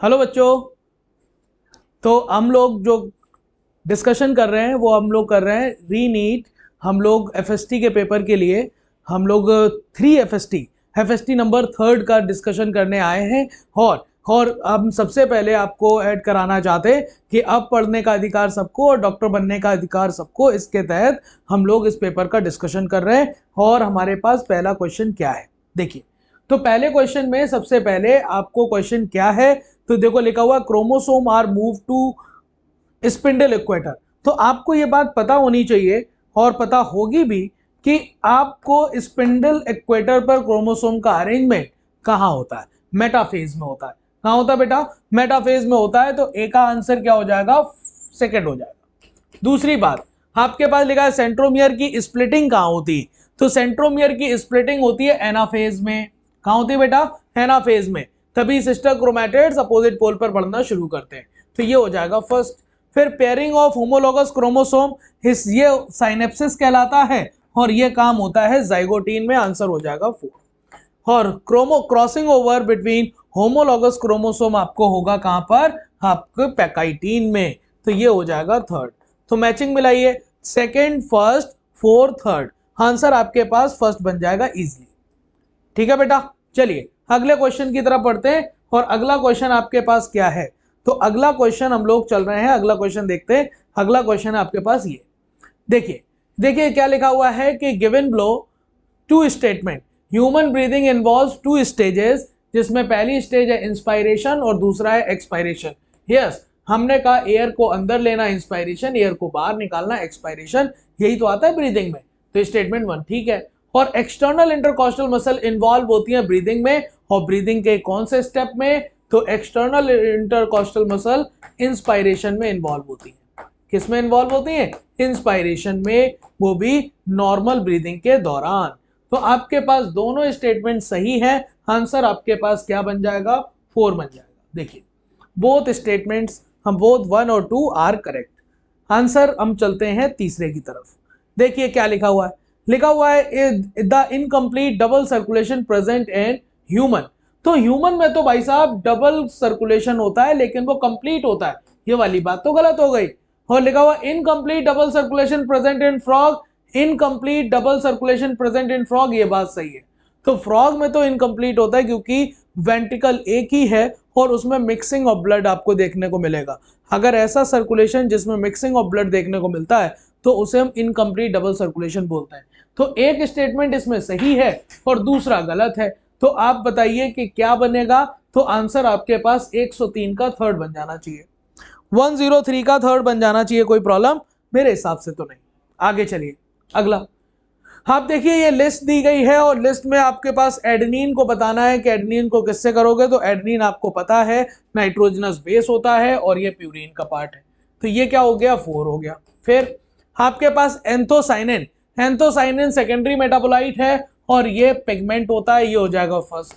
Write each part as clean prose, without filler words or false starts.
Hello बच्चों। तो हम लोग जो डिस्कशन कर रहे हैं वो हम लोग कर रहे हैं रीनीट। हम लोग एफएसटी के पेपर के लिए हम लोग 3 एफएसटी नंबर 3 का डिस्कशन करने आए हैं। और हम सबसे पहले आपको ऐड कराना चाहते हैं कि अब पढ़ने का अधिकार सबको और डॉक्टर बनने का अधिकार सबको, इसके तहत हम लोग इस पेपर का डिस्कशन कर रहे हैं। और हमारे पास पहला क्वेश्चन क्या है, देखिए। तो पहले क्वेश्चन में सबसे पहले आपको क्वेश्चन क्या है, तो देखो लिखा हुआ chromosome are move to spindle equator. तो आपको ये बात पता होनी चाहिए और पता होगी भी कि आपको स्पिंडल इक्वेटर पर क्रोमोसोम का अरेंजमेंट कहाँ होता है, मेटाफेज में होता है। कहाँ होता है बेटा, मेटाफेज में होता है। तो ए का आंसर क्या हो जाएगा, सेकंड हो जाएगा। दूसरी बात, आपके पास लिखा है सेंट्रोमियर की स्प्लिटिंग कहाँ होती है, तो सेंट्रोमियर की स्प्लिटिंग होती है एनाफेज में। कहाँ होती है बेटा, एनाफेज में। तभी सिस्टर क्रोमैटिड्स अपोजिट पोल पर बढ़ना शुरू करते हैं। तो ये हो जाएगा फर्स्ट। फिर पेयरिंग ऑफ होमोलॉगस क्रोमोसोम, ये साइनेप्सिस कहलाता है और ये काम होता है जाइगोटीन में। आंसर हो जाएगा 4। और chromo crossing over between homologous chromosome आपको होगा कहां पर, आपके पैकाइटीन में। तो ये हो जाएगा 3rd। तो मैचिंग मिलाइए, सेकंड फर्स्ट, 4 3rd। आंसर आपके पास फर्स्ट बन जाएगा इजीली। ठीक है बेटा, चलिए अगले क्वेश्चन की तरफ पढ़ते हैं। और अगला क्वेश्चन आपके पास क्या है, तो अगला क्वेश्चन हम लोग चल रहे हैं, अगला क्वेश्चन देखते हैं। अगला क्वेश्चन है आपके पास ये, देखिए देखिए क्या लिखा हुआ है कि given below two statement human breathing involves 2 stages, जिसमें पहली स्टेज है इंस्पायरेशन और दूसरा है एक्सपायरेशन। यस, हमने कहा एयर को अंदर लेना इंस्पायरेशन, एयर को बाहर निकालना एक्सपायरेशन, यही तो आता है ब्रीदिंग में। तो स्टेटमेंट 1 ठीक है। और एक्सटर्नल इंटरकॉस्टल मसल इन्वॉल्व होती है ब्रीदिंग में, और ब्रीदिंग के कौन से स्टेप में, तो एक्सटर्नल इंटरकॉस्टल मसल इंस्पायरेशन में इन्वॉल्व होती है। किस में इन्वॉल्व होती है, इंस्पायरेशन में, वो भी नॉर्मल ब्रीदिंग के दौरान। तो आपके पास दोनों स्टेटमेंट सही है। आंसर आपके पास क्या बन जाएगा, 4 बन जाएगा। देखिए बोथ स्टेटमेंट्स, हम बोथ 1 और 2 आर करेक्ट। आंसर हम चलते हैं तीसरे की तरफ। देखिए क्या लिखा हुआ है, लिखा हुआ है the incomplete double circulation present in human. तो ह्यूमन में तो भाई साहब डबल सर्कुलेशन होता है, लेकिन वो कंप्लीट होता है, ये वाली बात तो गलत हो गई। और लिखा हुआ incomplete double circulation present in frog, incomplete double circulation present in frog, ये बात सही है। तो फ्रॉग में तो इनकम्प्लीट होता है क्योंकि वेंट्रिकल एक ही है और उसमें मिक्सिंग ऑफ ब्लड आपको देखने को मिलेगा। अगर ऐसा सर्कुलेशन जिसमें मिक्सिंग ऑफ ब्लड देखने को मिलता है तो उसे हम इनकम्प्लीट डबल सर्कुलेशन बोलते हैं। तो एक स्टेटमेंट इसमें सही है और दूसरा गलत है। तो आप बताइए कि क्या बनेगा, तो आंसर आपके पास 103 का 3rd बन जाना चाहिए, 103 का 3rd बन जाना चाहिए। कोई प्रॉब्लम मेरे हिसाब से तो नहीं। आगे चलिए अगला। आप देखिए ये लिस्ट दी गई है और लिस्ट में आपके पास एडेनिन को बताना है कि एडेनिन को किससे करोगे। तो एडेनिन आपको पता है नाइट्रोजनस बेस होता है और ये प्यूरिन का पार्ट है। तो ये क्या हो गया, 4 हो गया। फिर आपके पास एंथोसाइनिन, एंथोसाइनिन सेकेंडरी मेटाबोलाइट है और ये पिगमेंट होता है, ये हो जाएगा फर्स्ट।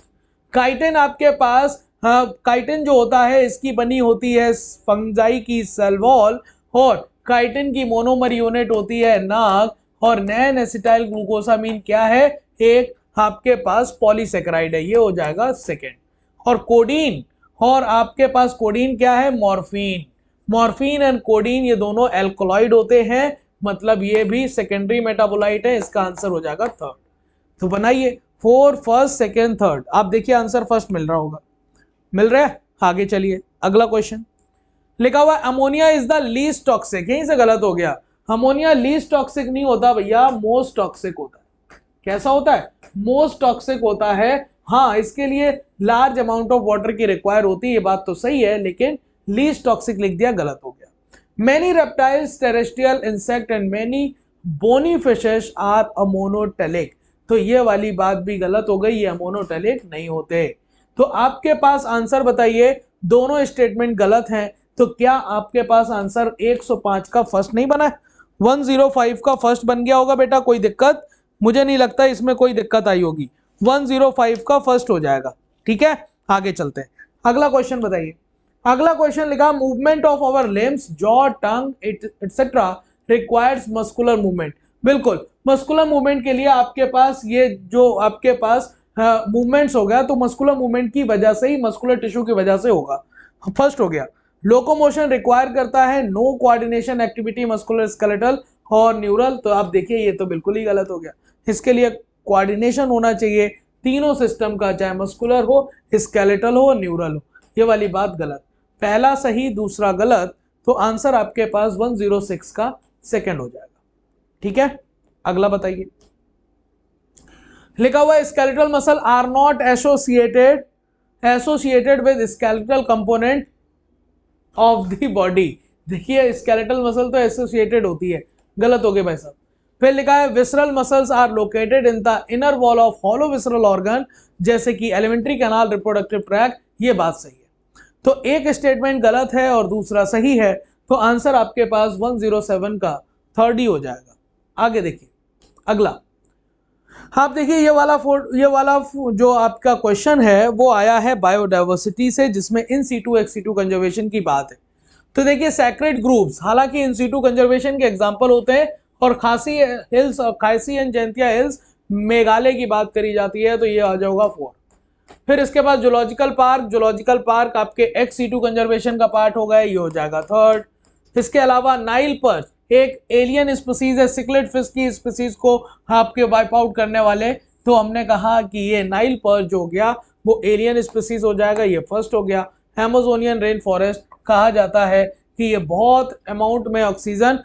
काइटिन आपके पास, काइटिन जो होता है इसकी बनी होती है फंजाई की सेल वॉल, और काइटिन की मोनोमर यूनिट होती है नाग, और नैन एसिटाइल ग्लूकोसामीन क्या है, एक आपके पास पॉलीसेकेराइड है, ये हो जाएगा सेकेंड। और कोडीन, और आपके पास कोडीन क्या है, मॉर्फिन। मॉर्फिन एंड कोडीन ये दोनों एल्कोलॉइड होते हैं, मतलब ये भी सेकेंडरी मेटाबोलाइट है। इसका आंसर हो जाएगा 3rd। तो बनाइए 4 फर्स्ट सेकेंड 3rd। आप देखिए आंसर फर्स्ट मिल रहा होगा, मिल रहा है। आगे चलिए अगला क्वेश्चन। लिखा हुआ ammonia is the least toxic, यहीं से गलत हो गया। अमोनिया लीस्ट टॉक्सिक नहीं होता भैया, मोस्ट टॉक्सिक होता है। कैसा होता है, मोस्ट टॉक्सिक होता है। हाँ, इसके लिए लार्ज अमाउंट ऑफ वाटर की रिक्वायर होती है, ये बात तो सही है, लेकिन लीस्ट टॉक्सिक लिख दिया, गलत हो गया। Many reptiles, terrestrial insect and many bony fishes are ammonotelic. तो ये वाली बात भी गलत हो गई, ये अमोनोटेलिक नहीं होते। तो आपके पास आंसर बताइए, दोनों स्टेटमेंट गलत हैं। तो क्या आपके पास आंसर 105 का फर्स्ट नहीं बना है, 105 का फर्स्ट बन गया होगा बेटा? कोई दिक्कत मुझे नहीं लगता इसमें कोई दिक्कत आई होगी, 105 का फर्स्ट हो जाएगा। ठीक है, आगे चलते हैं। अगला क्वेश्चन बताइए। अगला क्वेश्चन लिखा movement of our limbs, jaw, tongue etcetera requires muscular movement. बिल्कुल, मस्कुलर मूवमेंट के लिए आपके पास ये जो आपके पास मूवमेंट्स हो गया, तो मस्कुलर मूवमेंट की वजह से ही, मस्कुलर टिश्यू की वजह से होगा। फर्स्ट हो गया। लोकोमोशन रिक्वायर करता है no coordination activity muscular skeletal और न्यूरल, तो आप देखिए ये तो बिल्कुल ही गलत हो गया। इसके लिए कोऑर्डिनेशन होना चाहिए तीनों सिस्टम का, चाहे मस्कुलर हो, स्केलेटल हो, न्यूरल हो। ये वाली बात गलत। पहला सही दूसरा गलत, तो आंसर आपके पास 106 का सेकंड हो जाएगा। ठीक है, अगला बताइए। लिखा हुआ है skeletal muscle are not associated with skeletal component of the body. देखिए स्केलेटल मसल तो एसोसिएटेड होती है, गलत हो गए भाई साहब। फिर लिखा है visceral muscles are located in the inner wall of hollow visceral organ, जैसे कि एलिमेंट्री कैनाल, रिप्रोडक्टिव ट्रैक्ट। ये बात सही है, तो एक स्टेटमेंट गलत है और दूसरा सही है, तो आंसर आपके पास 107 का थर्ड ही हो जाएगा। आगे देखिए अगला। आप देखिए ये वाला जो आपका क्वेश्चन है वो आया है बायोडाइवर्सिटी से, जिसमें in situ ex situ conservation की बात है। तो देखिए सैक्रेड ग्रुप्स, हालांकि इन सीटू कंजर्वेशन के एग्जांपल होते हैं, और खासी हिल्स और खासी एंड जैंतिया हिल्स मेघालय की बात करी जाती है, तो ये आ जाएगा 4। फिर इसके बाद जूलॉजिकल पार्क आपके एक्स सीटू कंजर्वेशन का पार्ट हो गया, ये हो जाएगा 3rd। इसके अलावा नाइल पर्च एक एलियन स्पीसीज है, सिकलेट फिश की स्पीसीज को आपके वाइप आउट करने वाले, तो हमने कहा कि ये नाइल पर्च हो गया वो एलियन स्पीसीज हो जाएगा, ये फर्स्ट हो गया। अमेज़ोनियन रेन फॉरेस्ट कहा जाता है कि ये बहुत अमाउंट में ऑक्सीजन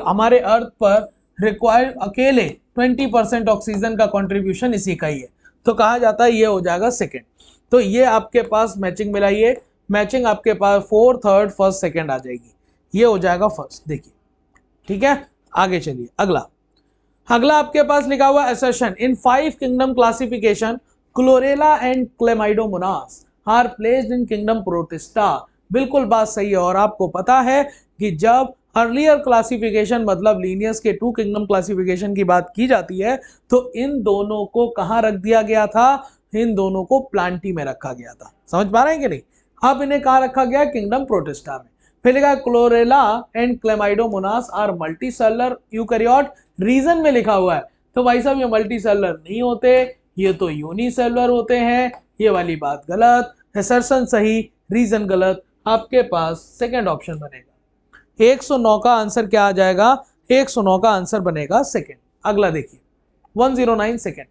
हमारे अर्थ पर रिक्वायर्ड, अकेले 20% ऑक्सीजन का कंट्रीब्यूशन इसी का ही है, तो कहा जाता है ये हो जाएगा सेकंड। तो ये आपके पास मैचिंग मिलाइए, मैचिंग आपके पास 4th 3rd 1st 2nd आ जाएगी, ये हो जाएगा फर्स्ट। देखिए ठीक है, आगे चलिए अगला। आपके पास लिखा हुआ assertion in 5 kingdom classification chlorella and chlamydomonas are placed in kingdom protista. बिल्कुल बात सही है, और आपको पता है कि जब अर्लियर क्लासिफिकेशन मतलब लीनियस के 2 किंगडम क्लासिफिकेशन की बात की जाती है, तो इन दोनों को कहां रख दिया गया था, इन दोनों को प्लांटी में रखा गया था। समझ पा रहे हैं कि नहीं? अब इन्हें कहां रखा गया, किंगडम प्रोटिस्टा में। फिर लिखा chlorella and chlamydomonas are multicellular eukaryote, reason में लिखा हुआ है, तो भाई साहब ये मल्टीसेलुलर नहीं होते, ये तो यूनिसेलुलर होते हैं, ये वाली बात गलत। असर्शन सही, रीजन गलत, आपके पास सेकंड ऑप्शन बनेगा। 109 का आंसर क्या आ जाएगा, 109 का आंसर बनेगा सेकंड। अगला देखिए 109 second.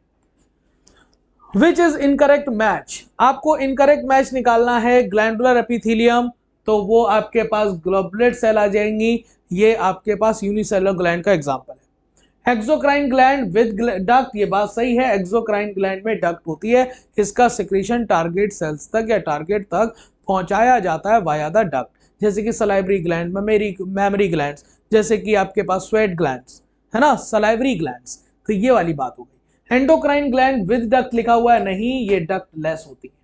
Which is incorrect match, आपको इनकरेक्ट मैच निकालना है ग्लैंडुलर एपिथेलियम, तो वो आपके पास ग्लोबुलेट सेल आ जाएंगी, ये आपके पास यूनिसेलुलर ग्लैंड का एग्जांपल है। एक्सोक्राइन ग्लैंड विद डक्ट, ये बात सही है, एक्सोक्राइन ग्लैंड में डक्ट होती है, इसका सिक्रीशन टारगेट सेल्स तक या टारगेट तक पहुंचाया जाता है वाया द डक्ट, जैसे कि सलाइवरी ग्लैंड, मेमरी ग्लैंड्स, जैसे कि आपके पास स्वेट ग्लैंड्स है ना, सलाइवरी ग्लैंड्स, तो ये वाली बात हो गई। एंडोक्राइन ग्लैंड विद डक्ट लिखा हुआ है, नहीं, ये डक्ट लेस होती है,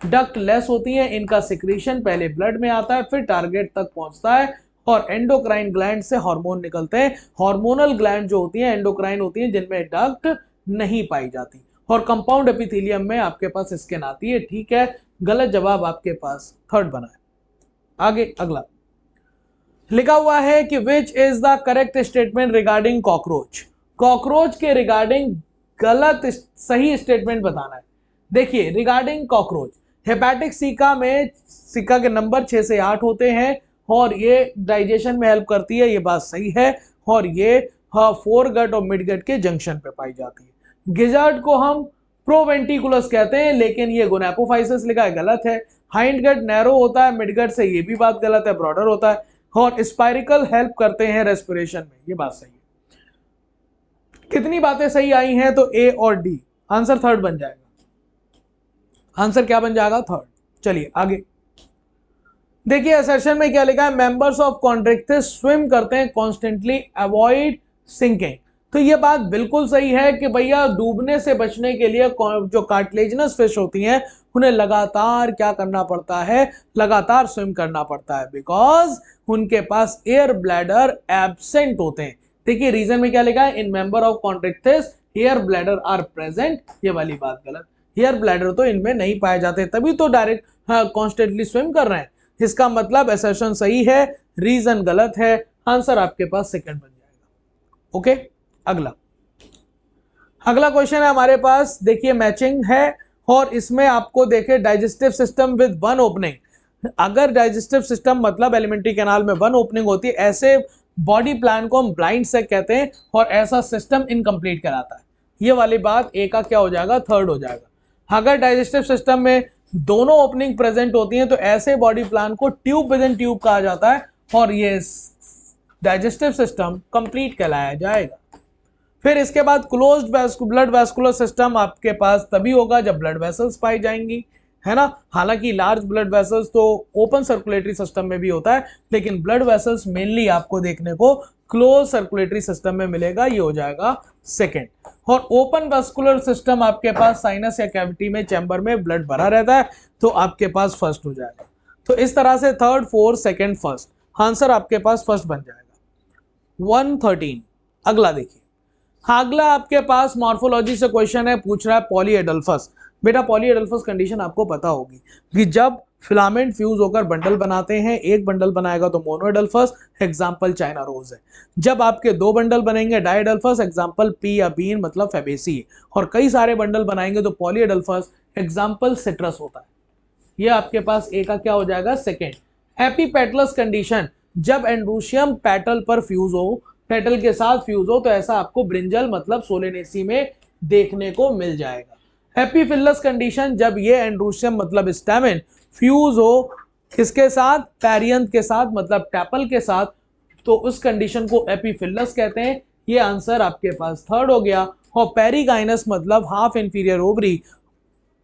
डक्ट लेस होती है, इनका सिक्रीशन पहले ब्लड में आता है फिर टारगेट तक पहुंचता है, और एंडोक्राइन ग्लैंड से हार्मोन निकलते हैं। हार्मोनल ग्लैंड जो होती हैं एंडोक्राइन होती हैं, जिनमें डक्ट नहीं पाई जाती, और कंपाउंड एपिथेलियम में आपके पास स्किन आती है। ठीक है, गलत जवाब आपके पास थर्ड बना है। आगे अगला लिखा हुआ है कि which is the correct statement regarding cockroach, cockroach के रिगार्डिंग गलत सही स्टेटमेंट बताना है। देखिए रिगार्डिंग कॉकरोच, हेपेटिक सिका में सिका के नंबर 6 से 8 होते हैं, और ये डाइजेशन में हेल्प करती है, ये बात सही है, और ये फोर गट और मिड गट के जंक्शन पे पाई जाती है। गिजर्ड को हम प्रोवेंटिकुलस कहते हैं, लेकिन ये गोनापोफाइसिस लिखा है, गलत है। हाइंड गट नैरो होता है मिड गट से, ये भी बात गलत है, ब्रॉडर होता है। और स्पाइरिकल हेल्प करते हैं रेस्पिरेशन में, ये बात सही है। कितनी बातें सही आई हैं, तो ए और डी, आंसर थर्ड बन जाएगा। आंसर क्या बन जाएगा, थर्ड। चलिए आगे देखिए असर्शन में क्या लिखा है, मेंबर्स ऑफ कॉन्ट्रिक्टिस स्विम करते हैं कॉन्स्टेंटली अवॉइड सिंकिंग, तो ये बात बिल्कुल सही है कि भैया डूबने से बचने के लिए जो कार्टिलेजिनस फिश होती हैं उन्हें लगातार क्या करना पड़ता है, लगातार स्विम करना पड़ता है, बिकॉज उनके पास एयर ब्लैडर एब्सेंट होते हैं। देखिए रीजन में क्या लिखा है, in member of contractile air bladder are present, ये वाली बात गलत, एयर ब्लैडर तो इनमें नहीं पाए जाते, तभी तो डायरेक्ट कॉन्स्टेंटली स्विम कर रहे हैं, इसका मतलब असर्शन सही है, रीजन गलत है, आंसर आपके पास सेकंड बन जाएगा। ओके अगला क्वेश्चन है हमारे पास, देखिए मैचिंग है, और इसमें आपको देखिए digestive system with one opening, अगर डाइजेस्टिव सिस्टम मतलब एलिमेंट्री कैनाल में 1 ओपनिंग होती है, ऐसे बॉडी प्लान को हम ब्लाइंड सेक कहते हैं और ऐसा सिस्टम इनकम्प्लीट कहलाता है। ये वाली बात ए का क्या हो जाएगा, थर्ड हो जाएगा। अगर डाइजेस्टिव सिस्टम में दोनों ओपनिंग प्रेजेंट होती हैं तो ऐसे बॉडी प्लान को ट्यूब विद इन ट्यूब कहा जाता है और ये डाइजेस्टिव सिस्टम कंप्लीट कहलाया जाएगा। फिर इसके बाद क्लोज्ड ब्लड वैस्कुलर सिस्टम आपके पास तभी होगा जब ब्लड वेसल्स पाई जाएंगी, है ना। हालांकि लार्ज ब्लड वेसल्स तो ओपन सर्कुलेटरी सिस्टम में भी होता है, लेकिन ब्लड वेसल्स मेनली आपको देखने को क्लोज सर्कुलेटरी सिस्टम में मिलेगा, ये हो जाएगा सेकेंड। और ओपन वेस्कुलर सिस्टम आपके पास साइनस या कैविटी में चैम्बर में ब्लड भरा रहता है, तो आपके पास फर्स्ट हो जाएगा। तो इस तरह से third, fourth, second, first, answer आपके पास फर्स्ट बन जाएगा। 113 अगला देखिए। अगला आपके पास मॉर्फोलॉजी से क्वेश्चन है, पूछ रहा है पॉलीएडल्फस। बेटा पॉलीएडल्फस कंडीशन आपको पता होगी कि जब फिलामेंट फ्यूज होकर बंडल बनाते हैं, एक बंडल बनाएगा तो मोनोएडल्फस, एग्जांपल चाइना रोज है। जब आपके दो बंडल बनेंगे डाइएडल्फस, एग्जांपल पी या बीन मतलब फेबेसी, और कई सारे बंडल बनाएंगे तो पॉलीएडल्फस, एग्जांपल सिट्रस होता है। ये आपके पास ए का क्या हो जाएगा, सेकेंड। एपीपेटलस कंडीशन, जब एंड्रोशियम पेटल पर फ्यूज हो, पेटल के साथ फ्यूज हो, तो ऐसा आपको ब्रिंजल मतलब सोलेनेसी में देखने को मिल जाएगा। एपीफिलस कंडीशन, जब ये एंड्रोशियम मतलब स्टैमेन फ्यूज हो किसके साथ, पैरियंथ के साथ मतलब टैपल के साथ, तो उस कंडीशन को एपीफिलस कहते हैं। ये आंसर आपके पास थर्ड हो गया। और पेरिगाइनस मतलब हाफ इंफीरियर ओवरी,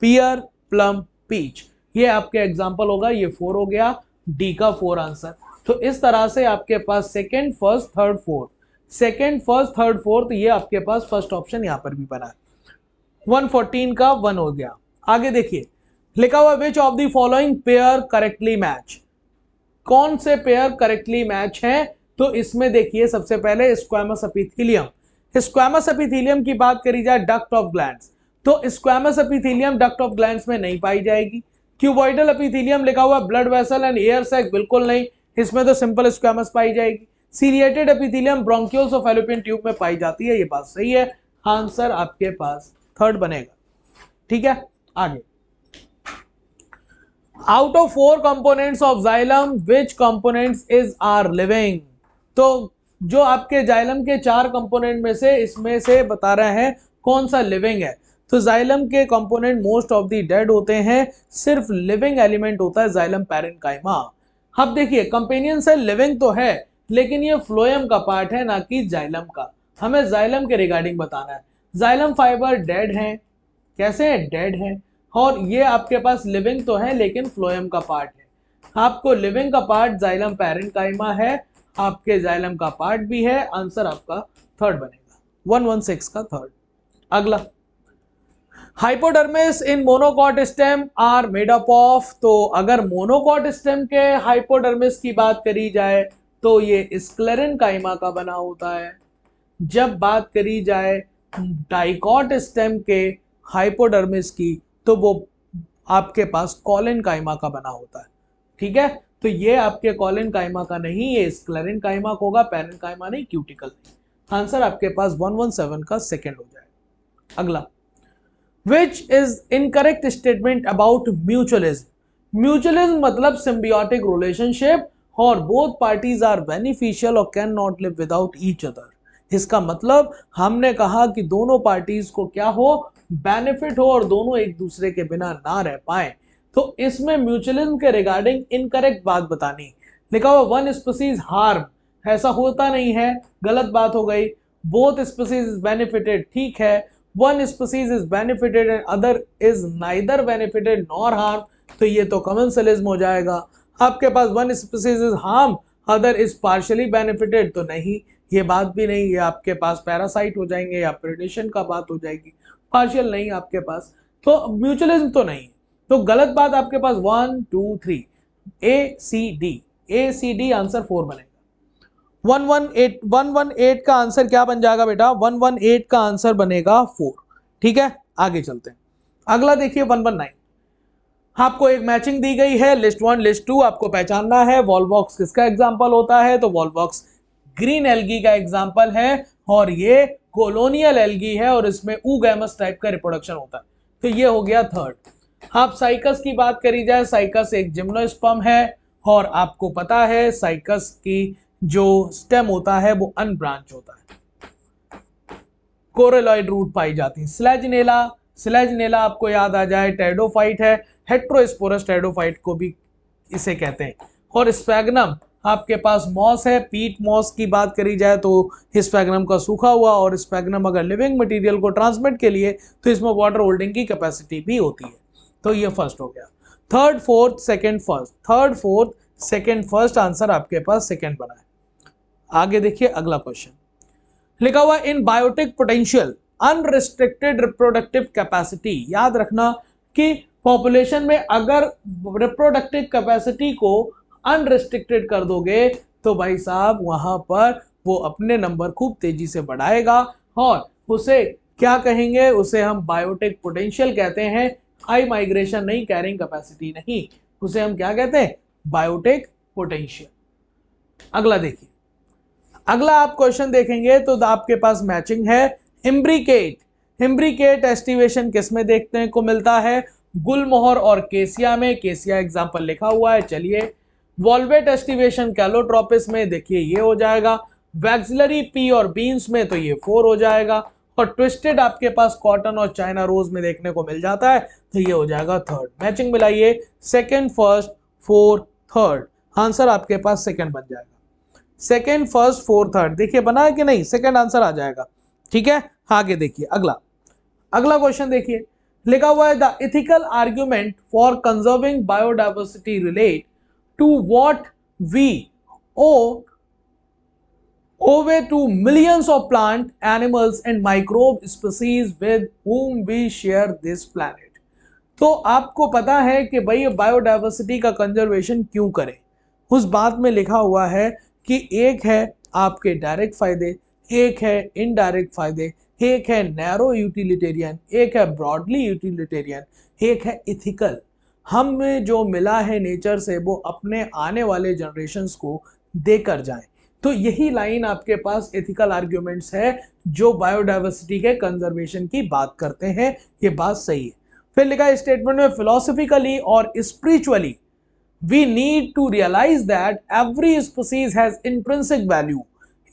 पियर, प्लम, पीच, ये आपके एग्जांपल होगा, ये 4 हो गया, डी का 4 आंसर। तो इस तरह से आपके पास second, first, third, fourth, second, first, third, fourth, ये आपके पास फर्स्ट ऑप्शन यहां पर भी बना है। 114 का 1 हो गया। आगे देखिए, लिखा हुआ विच of the following pair correctly match, कौन से पेयर करेक्टली मैच हैं। तो इसमें देखिए सबसे पहले स्क्वैमस एपिथेलियम। स्क्वैमस एपिथेलियम की बात करी जाए डक्ट ऑफ ग्लैंड्स, तो squamous epithelium duct of glands में नहीं पाई जाएगी। क्यूबॉइडल एपिथेलियम लिखा हुआ blood vessel and air sac, बिल्कुल नहीं, इसमें तो सिंपल स्क्वैमस पाई जाएगी। Ciliated epithelium bronchioles of Fallopian tube में पाई जाती है, ये बात सही है, आंसर आपके पास थर्ड बनेगा। ठीक है, आगे। Out of 4 components of xylem which components is are living, तो जो आपके जाइलम के 4 कंपोनेंट में से इसमें से बता रहे हैं कौन सा लिविंग है। तो जाइलम के component most of the dead होते हैं, सिर्फ लिविंग एलिमेंट होता है जाइलम पैरेन्काइमा। अब देखिए कंपेनियन सेल लिविंग तो है, लेकिन ये फ्लोएम का पार्ट है ना कि जाइलम का। हमें जाइलम के रिगार्डिंग बताना है। जाइलम फाइबर डेड है, कैसे है, डेड है, और ये आपके पास लिविंग तो है लेकिन फ्लोएम का पार्ट है। आपको लिविंग का पार्ट जाइलम पैरेन्काइमा है, आपके जाइलम का पार्ट भी है, आंसर आपका थर्ड बनेगा। 116 का थर्ड। अगला, hypodermis in monocot stem are made up of, तो अगर मोनोकॉट स्टेम के हाइपोडर्मिस की बात करी जाए तो ये स्क्लेरेन्काइमा का बना होता है। जब बात करी जाए डाइकॉट स्टेम के हाइपोडर्मिस की तो वो आपके पास कॉलेनकाइमा का बना होता है। ठीक है, तो ये आपके कॉलेनकाइमा का नहीं, ये स्क्लेरेन्काइमा का होगा, पैरेन्काइमा नहीं, क्यूटिकल नहीं। आंसर आपके पास 117 का सेकंड हो जाएगा। अगला, which is incorrect statement about mutualism, mutualism मतलब सिम्बियोटिक रिलेशनशिप और बोथ पार्टीज आर बेनिफिशियल और can not live without each other. इसका मतलब हमने कहा कि दोनों पार्टीज को क्या हो, बेनिफिट हो और दोनों एक दूसरे के बिना ना रह पाए। तो इसमें म्यूचुअलिज्म के रिगार्डिंग इनकरेक्ट बात बतानी। लिखा हुआ वन स्पीसीज हार्म, ऐसा होता नहीं है, गलत बात हो गई। बोथ स्पीसीज इज बेनिफिटेड, ठीक है। One species is benefited and other is neither benefited nor harm, तो ये तो कमेंसलिज्म हो जाएगा। आपके पास one species is harm, other is partially benefited, तो नहीं, ये बात भी नहीं, ये आपके पास पैरासाइट हो जाएंगे या प्रेडेशन का बात हो जाएगी, पार्शियल नहीं आपके पास, तो म्यूचुअलिज्म तो नहीं। तो गलत बात आपके पास 1 2 3 ए सी डी आंसर 4 बनेगा। 118 का आंसर क्या बन जाएगा बेटा, 118 का आंसर बनेगा 4। ठीक है, आगे चलते हैं। अगला देखिए 119, आपको एक मैचिंग दी गई है, लिस्ट 1 लिस्ट 2 आपको पहचानना है। वॉल्वॉक्स किसका एग्जांपल होता है, तो वॉल्वॉक्स ग्रीन एल्गी का एग्जांपल है और ये कॉलोनियल एल्गी है और इसमें ऊगैमस टाइप का रिप्रोडक्शन होता है। तो ये हो गया थर्ड। आप साइकस की बात करी जाए, साइकस एक जिम्नोस्पर्म है और आपको पता है साइकस की जो स्टेम होता है वो अनब्रांच होता है, कोरेलॉइड रूट पाई जाती है। स्लेजनेला, स्लेजनेला आपको याद आ जाए टेरिडोफाइट है, हेट्रोस्पोरस टेरिडोफाइट को भी इसे कहते हैं। और स्पैग्नम आपके पास मॉस है, पीट मॉस की बात करी जाए तो स्पैग्नम का सूखा हुआ, और स्पैग्नम अगर लिविंग मटेरियल को ट्रांसमिट के लिए तो इसमें वाटर होल्डिंग की कैपेसिटी भी होती है। तो ये फर्स्ट हो गया। Third fourth second first, third fourth second first, answer आपके पास सेकंड बना है। आगे देखिए अगला क्वेश्चन लिखा हुआ in biotic potential unrestricted reproductive capacity. याद रखना कि पॉपुलेशन में अगर रिप्रोडक्टिव कैपेसिटी को अनरिस्ट्रिक्टेड कर दोगे तो भाई साहब वहां पर वो अपने नंबर खूब तेजी से बढ़ाएगा, और उसे क्या कहेंगे, उसे हम बायोटिक पोटेंशियल कहते हैं। हाई माइग्रेशन नहीं, कैरिंग कैपेसिटी नहीं, उसे हम क्या कहते हैं, बायोटिक पोटेंशियल। अगला देखिए, अगला आप क्वेश्चन देखेंगे तो आपके पास मैचिंग है। इम्ब्रिकेट, इम्ब्रिकेट एस्टिवेशन किस में देखने को मिलता है, गुलमोहर और केसिया में, केसिया एग्जांपल लिखा हुआ है। चलिए, वॉल्वेट एस्टिवेशन कैलोट्रोपिस में, देखिए ये हो जाएगा। वैक्सिलरी पी और बीन्स में तो ये 4 हो जाएगा, और ट्विस्टेड आपके पास कॉटन और चाइना रोज में देखने को मिल जाता है, तो ये हो जाएगा थर्ड। मैचिंग मिलाइए, second first fourth third, answer आपके पास सेकेंड बन जाएगा। सेकेंड फर्स्ट फोर्थ थर्ड, देखिए बना है कि नहीं, सेकेंड आंसर आ जाएगा। ठीक है, आगे देखिए अगला, अगला क्वेश्चन देखिए, लिखा हुआ है the ethical argument for conserving biodiversity relate to what we owe to millions of plant, animals and microbe species with whom we share this planet। तो आपको पता है कि भाई बायोडाइवर्सिटी का कंजर्वेशन क्यों करें, उस बात में लिखा हुआ है कि एक है आपके डायरेक्ट फायदे, एक है इनडायरेक्ट फायदे, एक है नैरो यूटिलिटेरियन, एक है ब्रॉडली यूटिलिटेरियन, एक है इथिकल। हमें जो मिला है नेचर से वो अपने आने वाले जनरेशन्स को देकर जाएं। तो यही लाइन आपके पास एथिकल आर्ग्यूमेंट्स है जो बायोडाइवर्सिटी के कंजर्वेशन की बात करते हैं, ये बात सही है। फिर लिखा है स्टेटमेंट में, फिलोसफिकली और spiritually we need to realize that every species has intrinsic value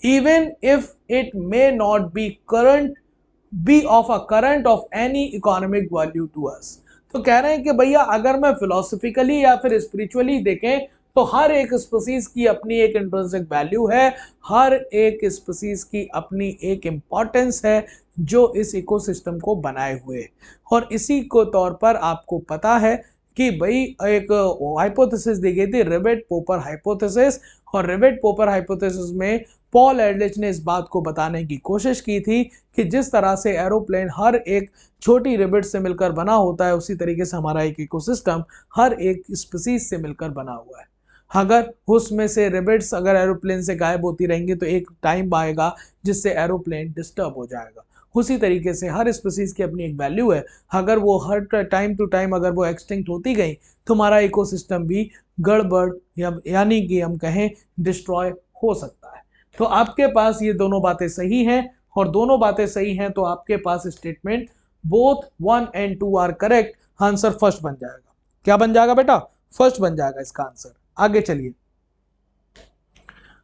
even if it may not be of a current of any economic value to us। तो कह रहे हैं कि भैया अगर मैं फिलोसफिकली या फिर स्पिरिचुअली देखें तो हर एक स्पीसीज की अपनी एक इंट्रिंसिक वैल्यू है, हर एक स्पीसीज की अपनी एक इंपॉर्टेंस है जो इस इकोसिस्टम को बनाए हुए। और इसी को तौर पर आपको पता है कि भाई एक हाइपोथेसिस दी गई थी, रिवेट पोपर हाइपोथेसिस, और रिवेट पोपर हाइपोथेसिस में पॉल एडलिच ने इस बात को बताने की कोशिश की थी कि जिस तरह से एरोप्लेन हर एक छोटी रिवेट से मिलकर बना होता है, उसी तरीके से हमारा एक इकोसिस्टम हर एक स्पीसीज से मिलकर बना हुआ है। अगर उसमें से रिवेट्स अगर एरोप्लेन से गायब होती रहेंगी तो एक टाइम आएगा जिससे एरोप्लेन डिस्टर्ब हो जाएगा। उसी तरीके से हर स्पीसीज की अपनी एक वैल्यू है, अगर वो हर टाइम टू टाइम अगर वो एक्सटिंक्ट होती गई तो हमारा इकोसिस्टम भी गड़बड़ यानी कि हम कहें डिस्ट्रॉय हो सकता है। तो आपके पास ये दोनों बातें सही हैं, और दोनों बातें सही हैं तो आपके पास statement both 1 and 2 are correct, answer first बन जाएगा। क्या बन जाएगा बेटा, फर्स्ट बन जाएगा इसका आंसर। आगे चलिए,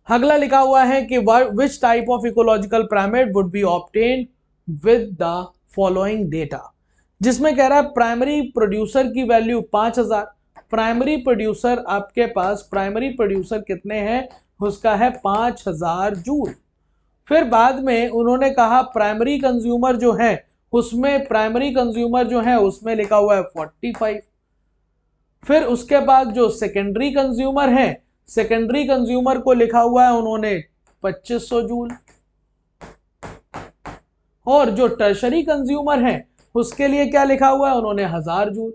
अगला लिखा हुआ है कि which type of ecological pyramid would be obtained with the following data, जिसमें कह रहा है प्राइमरी प्रोड्यूसर की वैल्यू 5000, प्राइमरी प्रोड्यूसर आपके पास प्राइमरी प्रोड्यूसर कितने हैं, उसका है 5000 जूल। फिर बाद में उन्होंने कहा प्राइमरी कंज्यूमर जो है उसमें, प्राइमरी कंज्यूमर जो है उसमें लिखा हुआ है 45। फिर उसके बाद जो सेकेंडरी कंज्यूमर है, सेकेंडरी कंज्यूमर को लिखा हुआ है उन्होंने 2500 जूल, और जो टर्शरी कंज्यूमर है उसके लिए क्या लिखा हुआ है उन्होंने 1000 जूल।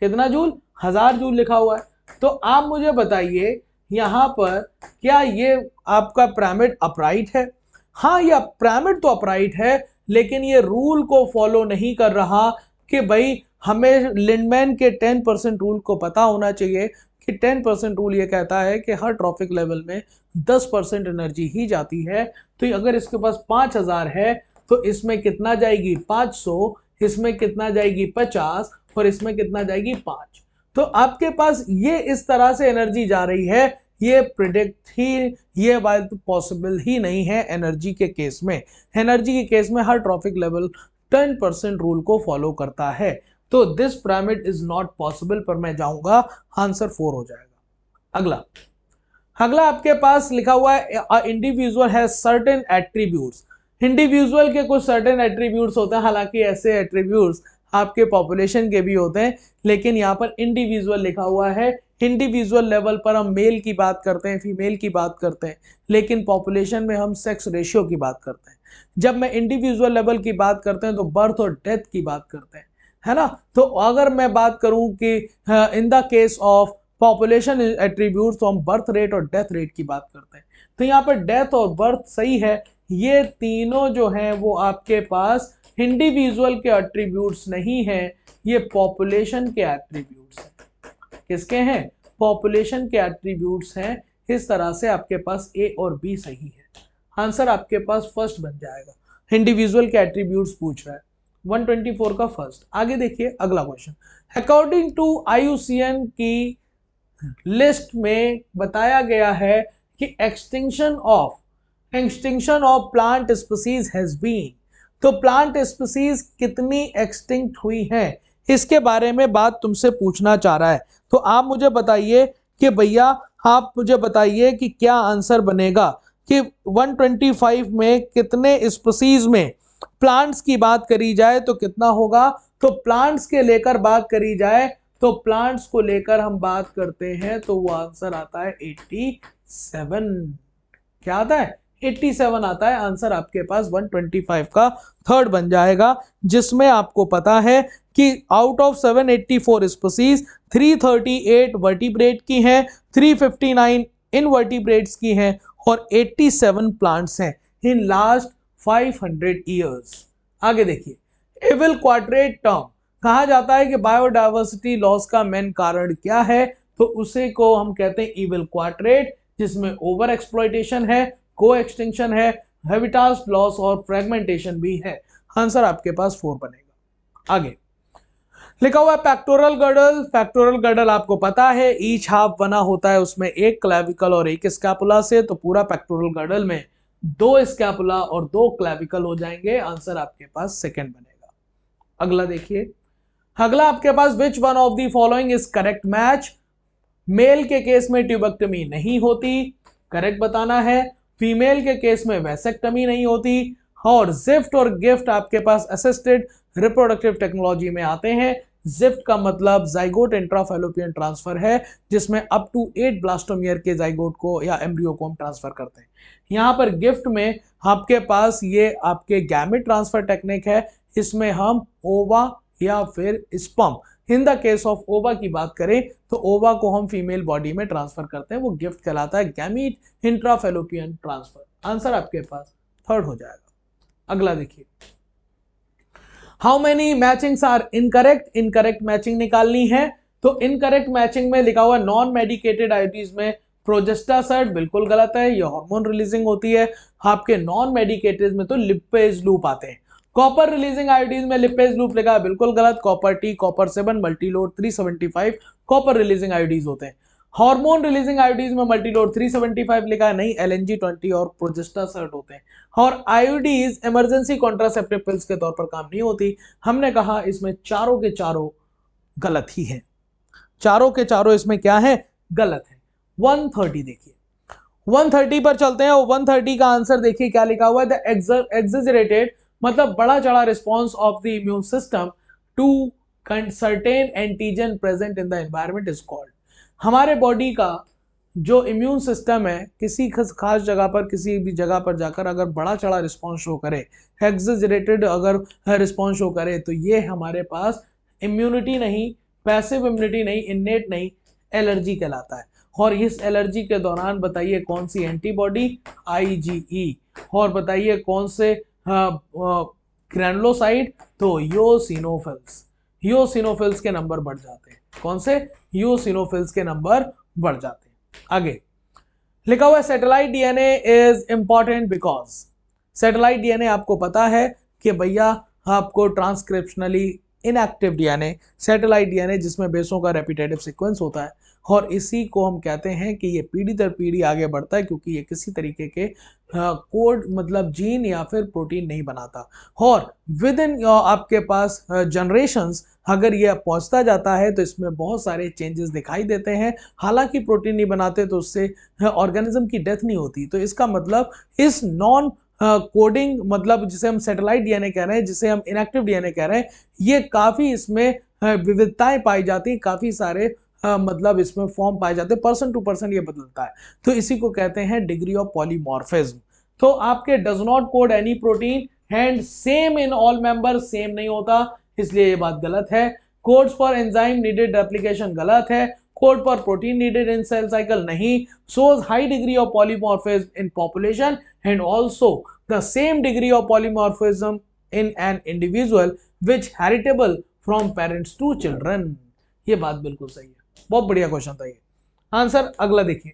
कितना जूल, 1000 जूल लिखा हुआ है। तो आप मुझे बताइए यहां पर क्या ये आपका पिरामिड अपराइट है? हाँ, ये पिरामिड तो अपराइट है, लेकिन ये रूल को फॉलो नहीं कर रहा कि भाई हमें लिंडमैन के 10% रूल को पता होना चाहिए कि 10% रूल ये कहता है कि हर ट्रॉफिक लेवल में 10% एनर्जी ही जाती है। तो अगर इसके पास 5000 है तो इसमें कितना जाएगी 500, इसमें कितना जाएगी 50, और इसमें कितना जाएगी 5। तो आपके पास ये इस तरह से एनर्जी जा रही है, ये प्रिडिक्ट ही, ये बात पॉसिबल ही नहीं है एनर्जी के केस में। एनर्जी के केस में हर ट्रॉफिक लेवल 10% रूल को फॉलो करता है, तो this pyramid is not possible पर मैं जाऊंगा आंसर 4 हो जाएगा। अगला आपके पास लिखा हुआ है individual has certain attributes. Individual के कुछ सर्टेन एट्रीब्यूट्स होते हैं, हालांकि ऐसे एट्रीब्यूट्स आपके पॉपुलेशन के भी होते हैं, लेकिन यहाँ पर इंडिविजुअल लिखा हुआ है। इंडिविजुअल लेवल पर हम मेल की बात करते हैं, फीमेल की बात करते हैं, लेकिन पॉपुलेशन में हम सेक्स रेशियो की बात करते हैं। जब मैं इंडिविजुअल लेवल की बात करते हैं तो बर्थ और डेथ की बात करते हैं, है ना। तो अगर मैं बात करूं कि in the case of population attributes तो हम बर्थ रेट और डेथ रेट की बात करते हैं। तो यहाँ पर डेथ और बर्थ सही है, ये तीनों जो हैं वो आपके पास इंडिविजुअल के एट्रीब्यूट्स नहीं है, ये पॉपुलेशन के एट्रीब्यूट्स हैं। किसके हैं? पॉपुलेशन के एट्रीब्यूट्स हैं। इस तरह से आपके पास ए और बी सही है, आंसर आपके पास फर्स्ट बन जाएगा। इंडिविजुअल के एट्रीब्यूट्स पूछ रहा है 124 का फर्स्ट। आगे देखिए अगला क्वेश्चन। अकॉर्डिंग टू IUCN की लिस्ट में बताया गया है कि extinction of plant species has been. तो प्लांट स्पीसीज कितनी एक्सटिंक्ट हुई हैं, इसके बारे में बात तुमसे पूछना चाह रहा है। तो आप मुझे बताइए कि भैया, आप मुझे बताइए कि क्या आंसर बनेगा कि 125 में कितने स्पीसीज में प्लांट्स की बात करी जाए तो कितना होगा। तो प्लांट्स के लेकर बात करी जाए तो प्लांट्स को लेकर हम बात करते हैं तो वो आंसर आता है 87। क्या आता है? 87 आता है। आंसर आपके पास 125 का थर्ड बन जाएगा, जिसमें आपको पता है कि आउट ऑफ 784 स्पीसीज 338 वर्टिब्रेट की हैं, 359 इनवर्टिब्रेट्स की हैं और 87 प्लांट्स हैं इन लास्ट 500 ईयर्स। आगे देखिए, एविल क्वाड्रेट टर्म कहा जाता है कि बायोडायवर्सिटी लॉस का मेन कारण क्या है, तो उसे को हम कहते हैं इविल क्वाड्रेट, जिसमें ओवर एक्सप्लॉइटेशन है, को एक्सटिंक्शन है, हैबिटाट लॉस और फ्रेगमेंटेशन भी है। आंसर आपके पास 4 बनेगा। आगे लिखा हुआ है पेक्टोरल गर्डल। पेक्टोरल गर्डल आपको पता है ईच हाफ बना होता है उसमें एक क्लेविकल और एक स्कैपुला से, तो पूरा पेक्टोरल गर्डल में 2 स्कैपुला और 2 क्लेविकल हो जाएंगे। आंसर आपके पास सेकंड बनेगा। अगला देखिए, अगला आपके पास which one of the following is correct match. Male के केस में ट्यूबेक्टमी नहीं होती, करेक्ट बताना है। फीमेल के केस में वैसेक्टमी नहीं होती, और जिफ्ट और गिफ्ट आपके पास असिस्टेड रिप्रोडक्टिव टेक्नोलॉजी में आते हैं। जिफ्ट का मतलब जाइगोट इंट्राफैलोपियन ट्रांसफर है, जिसमें अप टू 8 ब्लास्टोमियर के जाइगोट को या एम्ब्रियो को हम ट्रांसफर करते हैं। यहाँ पर गिफ्ट में आपके पास ये आपके गैमेट ट्रांसफर टेक्निक है, इसमें हम ओवा या फिर sperm, in the case of ओवा की बात करें तो ओवा को हम फीमेल बॉडी में ट्रांसफर करते हैं, वो गिफ्ट कहलाता है, गैमीट इंट्राफैलोपियन ट्रांसफर। आंसर आपके पास थर्ड हो जाएगा। अगला देखिए, how many matchings are incorrect. Incorrect matching निकालनी है, तो इनकरेक्ट मैचिंग में लिखा हुआ नॉन मेडिकेटेड आईडीज में प्रोजेस्टासाइड बिल्कुल गलत है, ये हार्मोन रिलीजिंग होती है। आपके नॉन मेडिकेटेड में तो लिपेज लूप आते हैं। कॉपर रिलीजिंग आयोडीज में लिपेज लूप लिखा है बिल्कुल गलत, copper T, copper 7, Multiload 375 copper releasing IUDs होते हैं। हार्मोन रिलीजिंग आयोडीज में मल्टीलोड 375 लिखा है, नहीं LNG20 और प्रोजेस्टासाइड होते हैं। और आयोडीज इमरजेंसी कॉन्ट्रासेप्टिव पिल्स के तौर पर काम नहीं होती। हमने कहा इसमें चारों के चारों गलत ही है, चारों के चारों इसमें क्या है? गलत है। 130 देखिए, 130 पर चलते हैं और 130 का आंसर देखिए क्या लिखा हुआ है, द एक्सेजरेटेड मतलब बड़ा चढ़ा response of the immune system to certain antigen present in the environment is called. हमारे बॉडी का जो इम्यून सिस्टम है किसी खास जगह पर, किसी भी जगह पर जाकर अगर बड़ा चढ़ा रिस्पॉन्स शो करे, एक्सेजरेटेड अगर रिस्पॉन्स शो करे, तो ये हमारे पास इम्यूनिटी नहीं, पैसिव इम्यूनिटी नहीं, इन्नेट नहीं, एलर्जी कहलाता है। और इस एलर्जी के दौरान बताइए कौन सी एंटीबॉडी? IgE। और बताइए कौन से ग्रैनुलोसाइड? तो योसिनोफिल्स। योसिनोफिल्स के नंबर बढ़ जाते हैं। कौन से? योसिनोफिल्स के नंबर बढ़ जाते हैं। आगे लिखा हुआ है satellite DNA is important because. Satellite DNA आपको पता है कि भैया आपको transcriptionally inactive DNA, satellite DNA जिसमें बेसों का रेपिटेटिव सीक्वेंस होता है, और इसी को हम कहते हैं कि ये पीढ़ी दर पीढ़ी आगे बढ़ता है, क्योंकि ये किसी तरीके के कोड मतलब जीन या फिर प्रोटीन नहीं बनाता। और विद इन आपके पास जनरेशंस अगर ये पहुंचता जाता है तो इसमें बहुत सारे चेंजेस दिखाई देते हैं। हालांकि प्रोटीन नहीं बनाते तो उससे ऑर्गेनिज्म की डेथ नहीं होती। तो इसका मतलब इस नॉन कोडिंग मतलब जिसे हम सैटेलाइट डीएनए कह रहे हैं, जिसे हम इनएक्टिव डीएनए कह रहे हैं, ये काफ़ी इसमें विविधताएं पाई जाती हैं, काफ़ी सारे मतलब इसमें फॉर्म पाए जाते हैं, पर्सन टू पर्सन ये बदलता है। तो इसी को कहते हैं डिग्री ऑफ पॉलीमॉर्फिज्म। तो आपके does not code any protein and same in all member, same नहीं होता, इसलिए ये बात गलत है। Codes for enzyme needed replication गलत है। Code for protein needed in cell cycle नहीं। Shows high degree of polymorphism in population and also the same degree of polymorphism in an individual which heritable from parents to children. ये बात बिल्कुल सही है, बहुत बढ़िया क्वेश्चन था ये। आंसर अगला देखिए,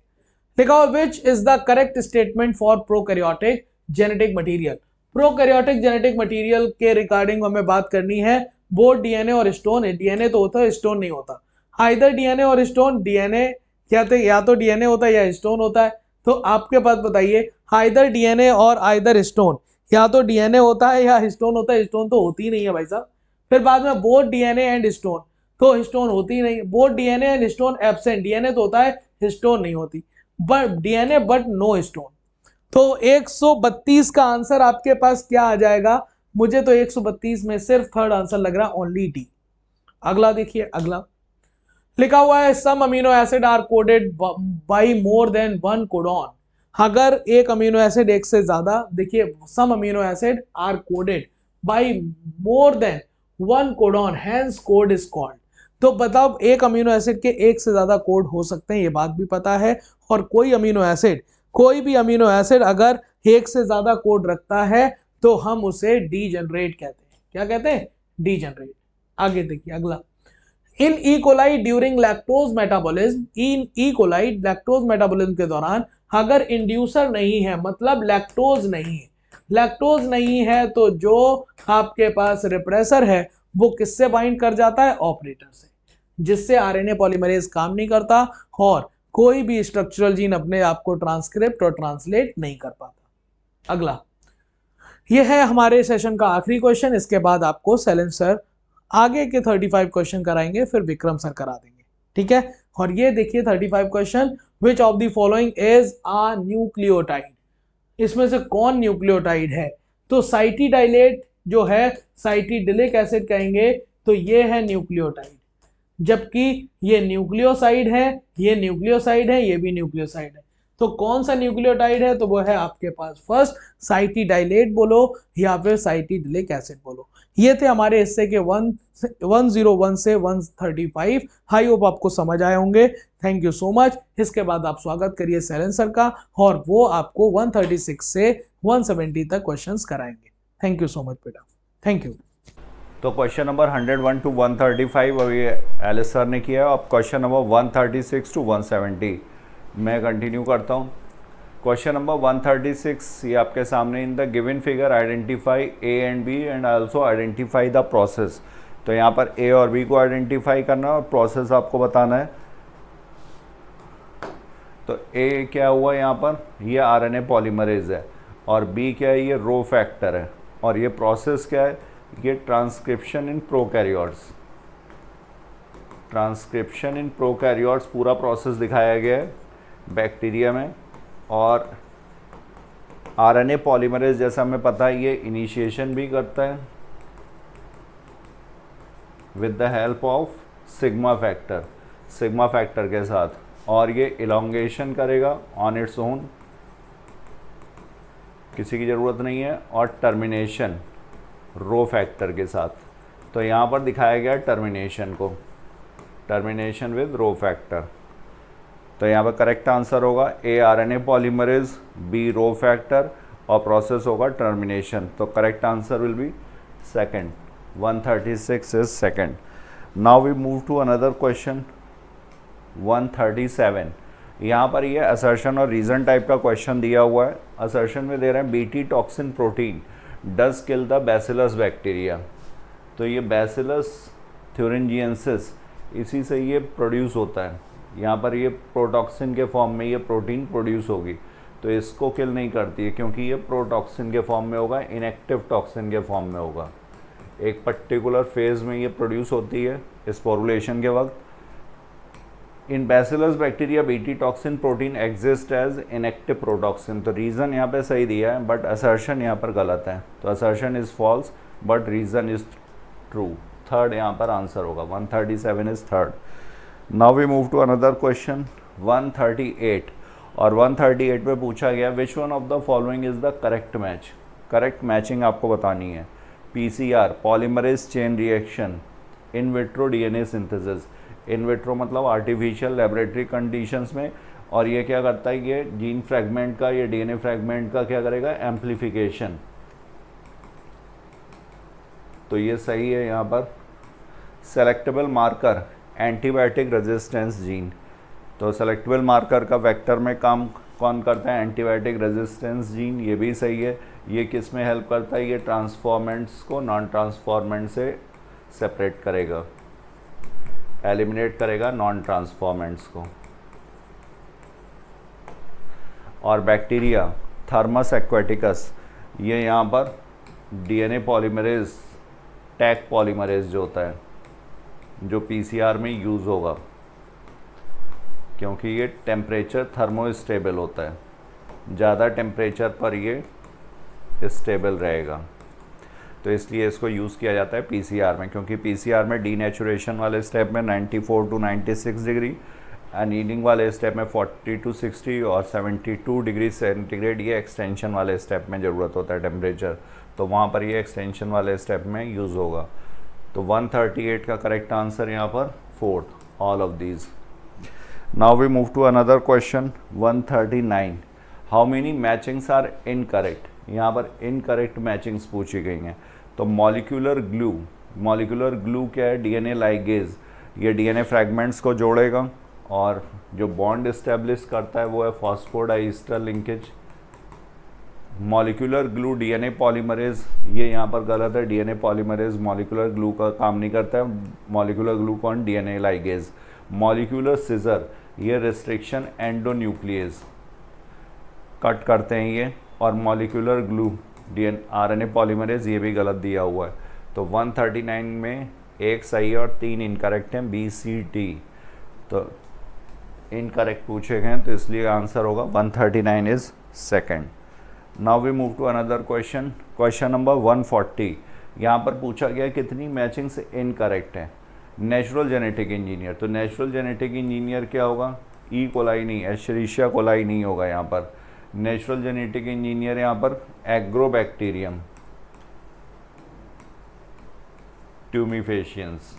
लिखा which is the correct statement for prokaryotic genetic material. Prokaryotic genetic material के रिगार्डिंग हमें बात करनी है। बोथ डीएनए और स्टोन है, डीएनए तो होता है, स्टोन नहीं होता। आइदर डीएनए और स्टोन, डीएनए क्या थे, या तो डीएनए होता है या स्टोन होता है। तो आपके पास बताइए, आइदर डीएनए और आइदर स्टोन, या तो डीएनए होता है या स्टोन होता है। स्टोन तो होती ही नहीं है भाई साहब। फिर बाद में बोथ डीएनए एंड स्टोन, तो स्टोन होती ही नहीं। Both DNA and stone absent, DNA तो होता है, स्टोन नहीं होती। But DNA but no stone. तो 132 का आंसर आपके पास क्या आ जाएगा? मुझे तो 132 में सिर्फ थर्ड आंसर लग रहा है, ओनली डी। अगला देखिए, अगला लिखा हुआ है some amino acid are coded by more than one codon. अगर एक अमीनो एसिड एक से ज्यादा, देखिए some amino acid are coded by more than one codon, hence code is called. तो बताओ, एक अमीनो एसिड के एक से ज्यादा कोड हो सकते हैं, ये बात भी पता है। और कोई अमीनो एसिड, कोई भी अमीनो एसिड अगर एक से ज्यादा कोड रखता है तो हम उसे डीजेनरेट कहते हैं। क्या कहते हैं? डीजेनरेट। आगे देखिए अगला, in E coli during lactose metabolism, in E coli lactose metabolism के दौरान अगर इंड्यूसर नहीं है, मतलब लैक्टोज नहीं है, लैक्टोज नहीं है, तो जो आपके पास रिप्रेसर है वो किससे बाइंड कर जाता है? ऑपरेटर से, जिससे आरएनए पॉलीमरेज काम नहीं करता और कोई भी स्ट्रक्चरल जीन अपने आप को ट्रांसक्रिप्ट और ट्रांसलेट नहीं कर पाता। अगला, यह है हमारे सेशन का आखिरी क्वेश्चन। इसके बाद आपको सैलेंज सर आगे के 35 क्वेश्चन कराएंगे, फिर विक्रम सर करा देंगे, ठीक है। और ये देखिए 35 question, which of the following is a nucleotide. इसमें से कौन न्यूक्लियोटाइड है? तो साइटिडाइलेट जो है, साइटिडिलिक एसिड कहेंगे, तो ये है न्यूक्लियोटाइड। जबकि ये न्यूक्लियोसाइड है, ये न्यूक्लियोसाइड है, ये भी न्यूक्लियोसाइड है। तो कौन सा न्यूक्लियोटाइड है? तो वो है आपके पास फर्स्ट साइटिडाइलेट बोलो या फिर साइटिडिलिक एसिड बोलो। ये थे हमारे हिस्से के 101 से 135। आई होप आपको समझ आए होंगे। Thank you so much. इसके बाद आप स्वागत करिए सैलेंज सर का, और वो आपको 136 से 170 तक क्वेश्चंस कराएंगे। थैंक यू सो मच बेटा, थैंक यू। तो क्वेश्चन नंबर 101 टू 135 अभी एलिस सर ने किया। अब क्वेश्चन नंबर 136 टू 170 मैं कंटिन्यू करता हूँ। क्वेश्चन नंबर 136, ये आपके सामने, in the given figure identify A and B and also identify the process. तो यहाँ पर ए और बी को आइडेंटिफाई करना और प्रोसेस आपको बताना है। तो ए क्या हुआ यहाँ पर? ये आरएनए पॉलीमरेज है, और बी क्या है? ये रो फैक्टर है, और ये प्रोसेस क्या है? ये transcription in prokaryotes. Transcription in prokaryotes पूरा प्रोसेस दिखाया गया है बैक्टीरिया में। और आरएनए पॉलीमरेज जैसा हमें पता है, ये इनिशिएशन भी करता है with the help of sigma factor, sigma factor के साथ, और ये इलोंगेशन करेगा ऑन इट्स ओन, किसी की ज़रूरत नहीं है, और टर्मिनेशन रो फैक्टर के साथ। तो यहाँ पर दिखाया गया टर्मिनेशन को, टर्मिनेशन विद रो फैक्टर। तो यहाँ पर करेक्ट आंसर होगा A RNA polymerase, B rho factor, और प्रोसेस होगा टर्मिनेशन। तो correct answer will be second, 136 is second. Now we move to another question 137। यहाँ पर ये असर्शन और रीज़न टाइप का क्वेश्चन दिया हुआ है। असर्शन में दे रहे हैं BT toxin protein does kill the bacillus bacteria. तो ये बैसिलस थ्यूरिंजिएंसिस इसी से ये प्रोड्यूस होता है। यहाँ पर ये प्रोटॉक्सिन के फॉर्म में ये प्रोटीन प्रोड्यूस होगी, तो इसको किल नहीं करती है क्योंकि ये प्रोटॉक्सिन के फॉर्म में होगा, इनएक्टिव टॉक्सिन के फॉर्म में होगा। एक पर्टिकुलर फेज में ये प्रोड्यूस होती है स्पोरुलेशन के वक्त। In Bacillus bacteria BT toxin protein exist as inactive protoxin. तो रीज़न यहाँ पे सही दिया है बट असर्शन यहाँ पर गलत है, तो assertion is false but reason is true. Third यहाँ पर आंसर होगा, 137 is third. Now we move to another question 138, और 138 में पूछा गया which one of the following is the correct match. Correct matching आपको बतानी है। PCR polymerase chain reaction, in vitro DNA synthesis. In vitro मतलब आर्टिफिशियल लेबोरेटरी कंडीशंस में, और ये क्या करता है, ये जीन फ्रैगमेंट का, ये DNA फ्रैगमेंट का क्या करेगा, एम्प्लीफिकेशन। तो ये सही है यहाँ पर। Selectable marker antibiotic resistance gene, तो सेलेक्टेबल मार्कर का वेक्टर में काम कौन करता है, एंटीबायोटिक रेजिस्टेंस जीन, ये भी सही है। ये किस में हेल्प करता है, ये ट्रांसफॉर्मेंट्स को नॉन ट्रांसफॉर्मेंट से सेपरेट करेगा, एलिमिनेट करेगा नॉन ट्रांसफॉर्मेंट्स को। और बैक्टीरिया थर्मस एक्वेटिकस, ये यहाँ पर DNA पॉलीमरेज, टैग पॉलीमरेज जो होता है, जो PCR में यूज़ होगा, क्योंकि ये टेम्परेचर थर्मोस्टेबल होता है, ज़्यादा टेम्परेचर पर ये स्टेबल रहेगा, तो इसलिए इसको यूज़ किया जाता है PCR में। क्योंकि PCR में डीनेचुरेशन वाले स्टेप में 94 to 96 डिग्री, एनीलिंग वाले स्टेप में 40 to 60 और 72 डिग्री सेंटीग्रेड ये एक्सटेंशन वाले स्टेप में ज़रूरत होता है टेम्परेचर, तो वहाँ पर ये एक्सटेंशन वाले स्टेप में यूज़ होगा। तो 138 का करेक्ट आंसर यहाँ पर fourth, all of these. Now we move to another question 139, how many matchings are incorrect. यहाँ पर इनकरेक्ट मैचिंग्स पूछी गई हैं। तो मॉलिक्यूलर ग्लू, मॉलिक्यूलर ग्लू क्या है, DNA लाइगेज, ये DNA फ्रैगमेंट्स को जोड़ेगा और जो बॉन्ड इस्टेब्लिश करता है वो है phosphodiester linkage. Molecular glue DNA polymerase, ये यहाँ पर गलत है, DNA पॉलीमरेज मॉलिक्यूलर ग्लू का काम नहीं करता है, मॉलिक्यूलर ग्लू कौन, DNA लाइगेज। मॉलिक्यूलर सिजर, ये रिस्ट्रिक्शन एंडोन्यूक्लियस कट करते हैं ये, और मॉलिक्यूलर ग्लू RNA पॉलीमरेज, ये भी गलत दिया हुआ है। तो 139 में एक सही है और 3 इनकरेक्ट हैं, B C D। तो इनकरेक्ट पूछे गए तो इसलिए आंसर होगा 139 is second. Now we move to another question, question number 140। यहाँ पर पूछा गया कितनी मैचिंग्स इनकरेक्ट हैं। नेचुरल जेनेटिक इंजीनियर, तो नेचुरल जेनेटिक इंजीनियर क्या होगा, ई कोलाई नहीं, एशरीशिया कोलाई नहीं होगा यहाँ पर। नेचुरल जेनेटिक इंजीनियर यहाँ पर एग्रोबैक्टीरियम ट्यूमिफेशियंस,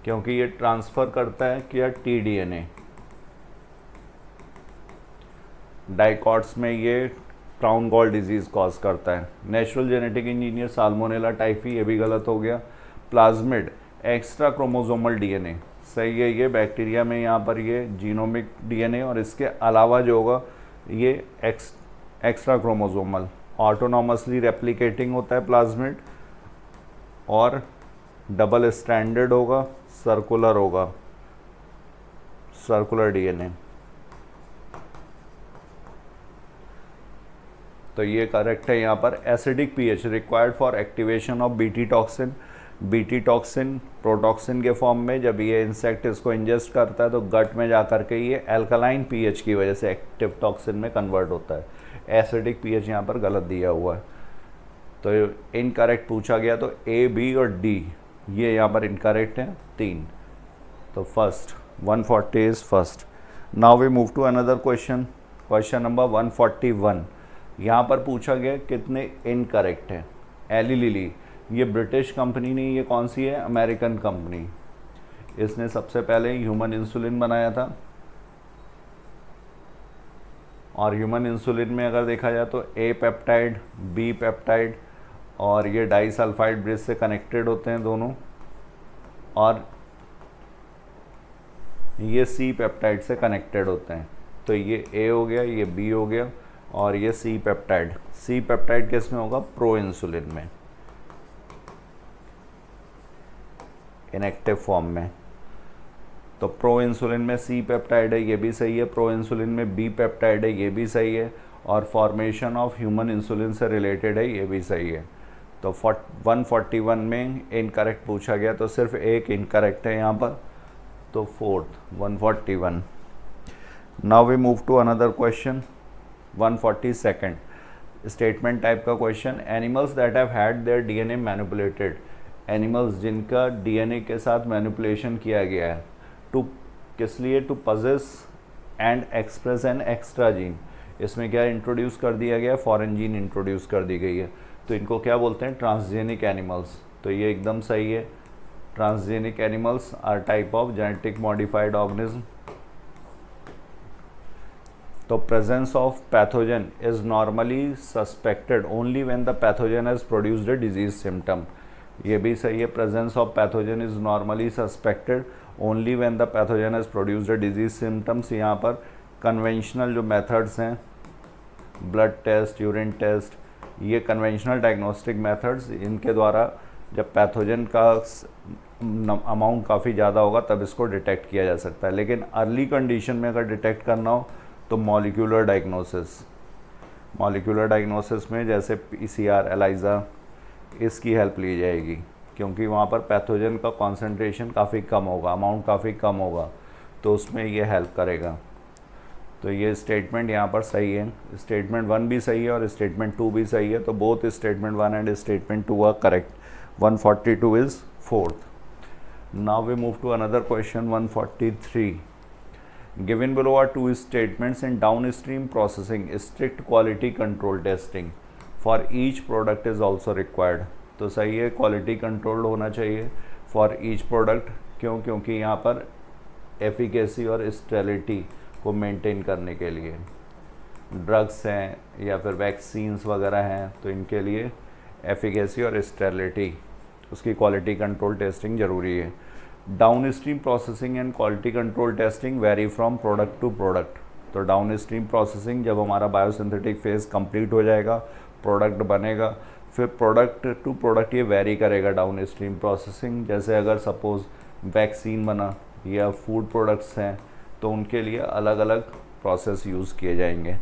क्योंकि ये ट्रांसफ़र करता है क्या, TDNA। डाइकॉट्स में ये क्राउन गॉल डिजीज़ कॉज करता है। Natural genetic engineer salmonella typhi, ये भी गलत हो गया। प्लाज्मिड एक्स्ट्रा क्रोमोसोमल DNA, सही है, ये बैक्टीरिया में यहाँ पर ये जीनोमिक DNA, और इसके अलावा जो होगा ये एक्स्ट्रा क्रोमोसोमल ऑटोनॉमसली रेप्लिकेटिंग होता है प्लाज्मिड, और डबल स्टैंडर्ड होगा, सर्कुलर होगा, सर्कुलर DNA। तो ये करेक्ट है यहाँ पर। Acidic pH required for activation of BT toxin, BT toxin protoxin के फॉर्म में जब ये इंसेक्ट इसको इंजेस्ट करता है तो गट में जा कर के ये एल्कलाइन pH की वजह से एक्टिव टॉक्सिन में कन्वर्ट होता है। एसिडिक pH यहाँ पर गलत दिया हुआ है, तो इनकरेक्ट पूछा गया, तो A, B और D ये यहाँ पर इनकरेक्ट हैं 3। तो first 140 is first. Now we move to another question, question number 141। यहाँ पर पूछा गया कितने इनकरेक्ट हैं। एली लिली, ये ब्रिटिश कंपनी नहीं, ये कौन सी है, अमेरिकन कंपनी। इसने सबसे पहले ह्यूमन इंसुलिन बनाया था, और ह्यूमन इंसुलिन में अगर देखा जाए तो A पेप्टाइड, B पेप्टाइड, और ये डाइसल्फाइड ब्रिज से कनेक्टेड होते हैं दोनों, और ये C पेप्टाइड से कनेक्टेड होते हैं। तो ये A हो गया, ये B हो गया, और ये C पेप्टाइड। C पेप्टाइड किस में होगा, प्रो इंसुलिन में। इनएक्टिव फॉर्म में। तो प्रो इंसुलिन में सी पेप्टाइड है, ये भी सही है। प्रो इंसुलिन में बी पेप्टाइड है, ये भी सही है। और फॉर्मेशन ऑफ ह्यूमन इंसुलिन से रिलेटेड है, ये भी सही है। तो 141 में इनकरेक्ट पूछा गया, तो सिर्फ एक इनकरेक्ट है यहाँ पर, तो fourth 141। Now we move to another question 142 statement type का question. Animals that have had their DNA manipulated, animals जिनका डीएनए के साथ मैनिपुलेशन किया गया है, टू किस लिए, to possess and express an extra gene. इसमें क्या इंट्रोड्यूस कर दिया गया, फॉरेन जीन इंट्रोड्यूस कर दी गई है, तो इनको क्या बोलते हैं, ट्रांसजेनिक एनिमल्स। तो ये एकदम सही है। Transgenic animals are type of genetic modified organism. तो presence of pathogen is normally suspected only when the pathogen has produced a disease symptom, ये भी सही है। Presence of pathogen is normally suspected only when the pathogen has produced a disease symptoms. यहाँ पर conventional जो methods हैं, blood test, urine test, ये conventional diagnostic methods, इनके द्वारा जब पैथोजन का अमाउंट काफ़ी ज़्यादा होगा तब इसको डिटेक्ट किया जा सकता है। लेकिन अर्ली कंडीशन में अगर डिटेक्ट करना हो तो मॉलिक्यूलर डायग्नोसिस में जैसे PCR, एलाइजा, इसकी हेल्प ली जाएगी, क्योंकि वहाँ पर पैथोजन का कॉन्सेंट्रेशन काफ़ी कम होगा, अमाउंट काफ़ी कम होगा, तो उसमें ये हेल्प करेगा। तो ये स्टेटमेंट यहाँ पर सही है। स्टेटमेंट 1 भी सही है और स्टेटमेंट 2 भी सही है, तो both statement 1 and statement 2 are correct. 142 is fourth. Now we move to another question 143। Given below are two statements in downstream processing, strict quality control testing for each product is also required। तो सही है, quality control होना चाहिए for each product. क्यों? क्योंकि यहाँ पर efficacy और स्टेरिलिटी को मेंटेन करने के लिए, ड्रग्स हैं या फिर वैक्सीन्स वगैरह हैं, तो इनके लिए एफिकेसी और स्टेरिलिटी, उसकी क्वालिटी कंट्रोल टेस्टिंग ज़रूरी है। Downstream processing and quality control testing vary from product to product. तो डाउनस्ट्रीम प्रोसेसिंग जब हमारा बायोसिंथेटिक फेज कंप्लीट हो जाएगा, प्रोडक्ट बनेगा, फिर प्रोडक्ट टू प्रोडक्ट ये वेरी करेगा डाउनस्ट्रीम प्रोसेसिंग। जैसे अगर सपोज़ वैक्सीन बना या फूड प्रोडक्ट्स हैं, तो उनके लिए अलग अलग प्रोसेस यूज़ किए जाएंगे।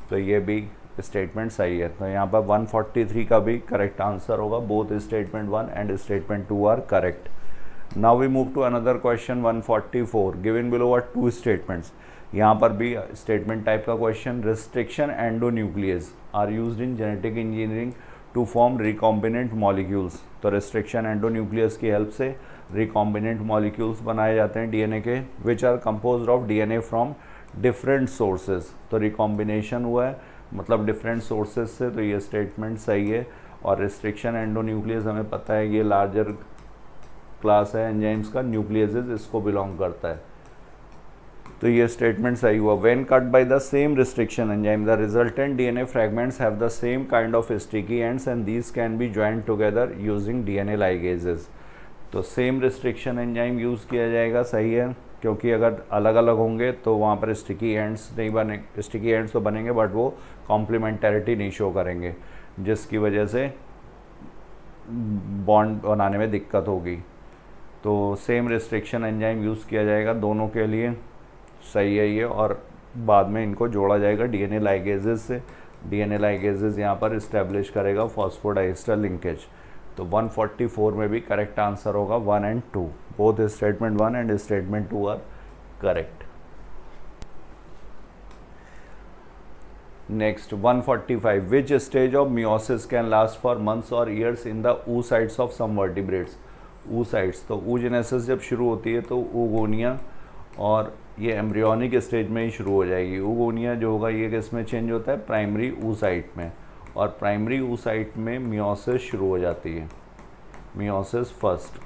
तो ये भी स्टेटमेंट सही है। तो यहाँ पर 143 का भी करेक्ट आंसर होगा। Both statement 1 and statement 2 are correct. Now we move to another question 144. Given below are two statements. यहाँ पर भी statement type का question, restriction endonuclease are used in genetic engineering to form recombinant molecules। तो restriction endonuclease की help से recombinant molecules बनाए जाते हैं DNA के, which are composed of DNA from different sources। तो recombination हुआ है मतलब different sources से, तो ये statement सही है। और restriction endonuclease हमें पता है ये larger क्लास है एंजाइम्स का, न्यूक्लियसेस इसको बिलोंग करता है, तो ये स्टेटमेंट सही हुआ। When cut by the same restriction enzyme the resultant DNA fragments have the same kind of sticky ends and these can be joint together using DNA ligases. तो same restriction enzyme use किया जाएगा, सही है, क्योंकि अगर अलग अलग होंगे तो वहाँ पर स्टिकी एंड्स नहीं बने, स्टिकी एंड्स तो बनेंगे बट वो कॉम्प्लीमेंटैरिटी नहीं शो करेंगे, जिसकी वजह से बॉन्ड बनाने में दिक्कत होगी। तो सेम रिस्ट्रिक्शन एंजाइम यूज़ किया जाएगा दोनों के लिए, सही है ये। और बाद में इनको जोड़ा जाएगा डीएनए लाइगेजेस से। डीएनए लाइगेजेस यहाँ पर इस्टेब्लिश करेगा फॉस्फोडाइस्टर लिंकेज। तो 144 में भी करेक्ट आंसर होगा 1 and 2। Both statement 1 and statement 2 are correct. Next 145। Which stage of meiosis can last for months और years in the oocytes of some vertebrates. oocytes, तो oogenesis जब शुरू होती है तो oogonia और ये एम्ब्रियोनिक स्टेज में ही शुरू हो जाएगी। oogonia जो होगा ये किस में चेंज होता है, प्राइमरी oocyte में, और प्राइमरी oocyte में मियोसिस शुरू हो जाती है, मियोसिस फर्स्ट।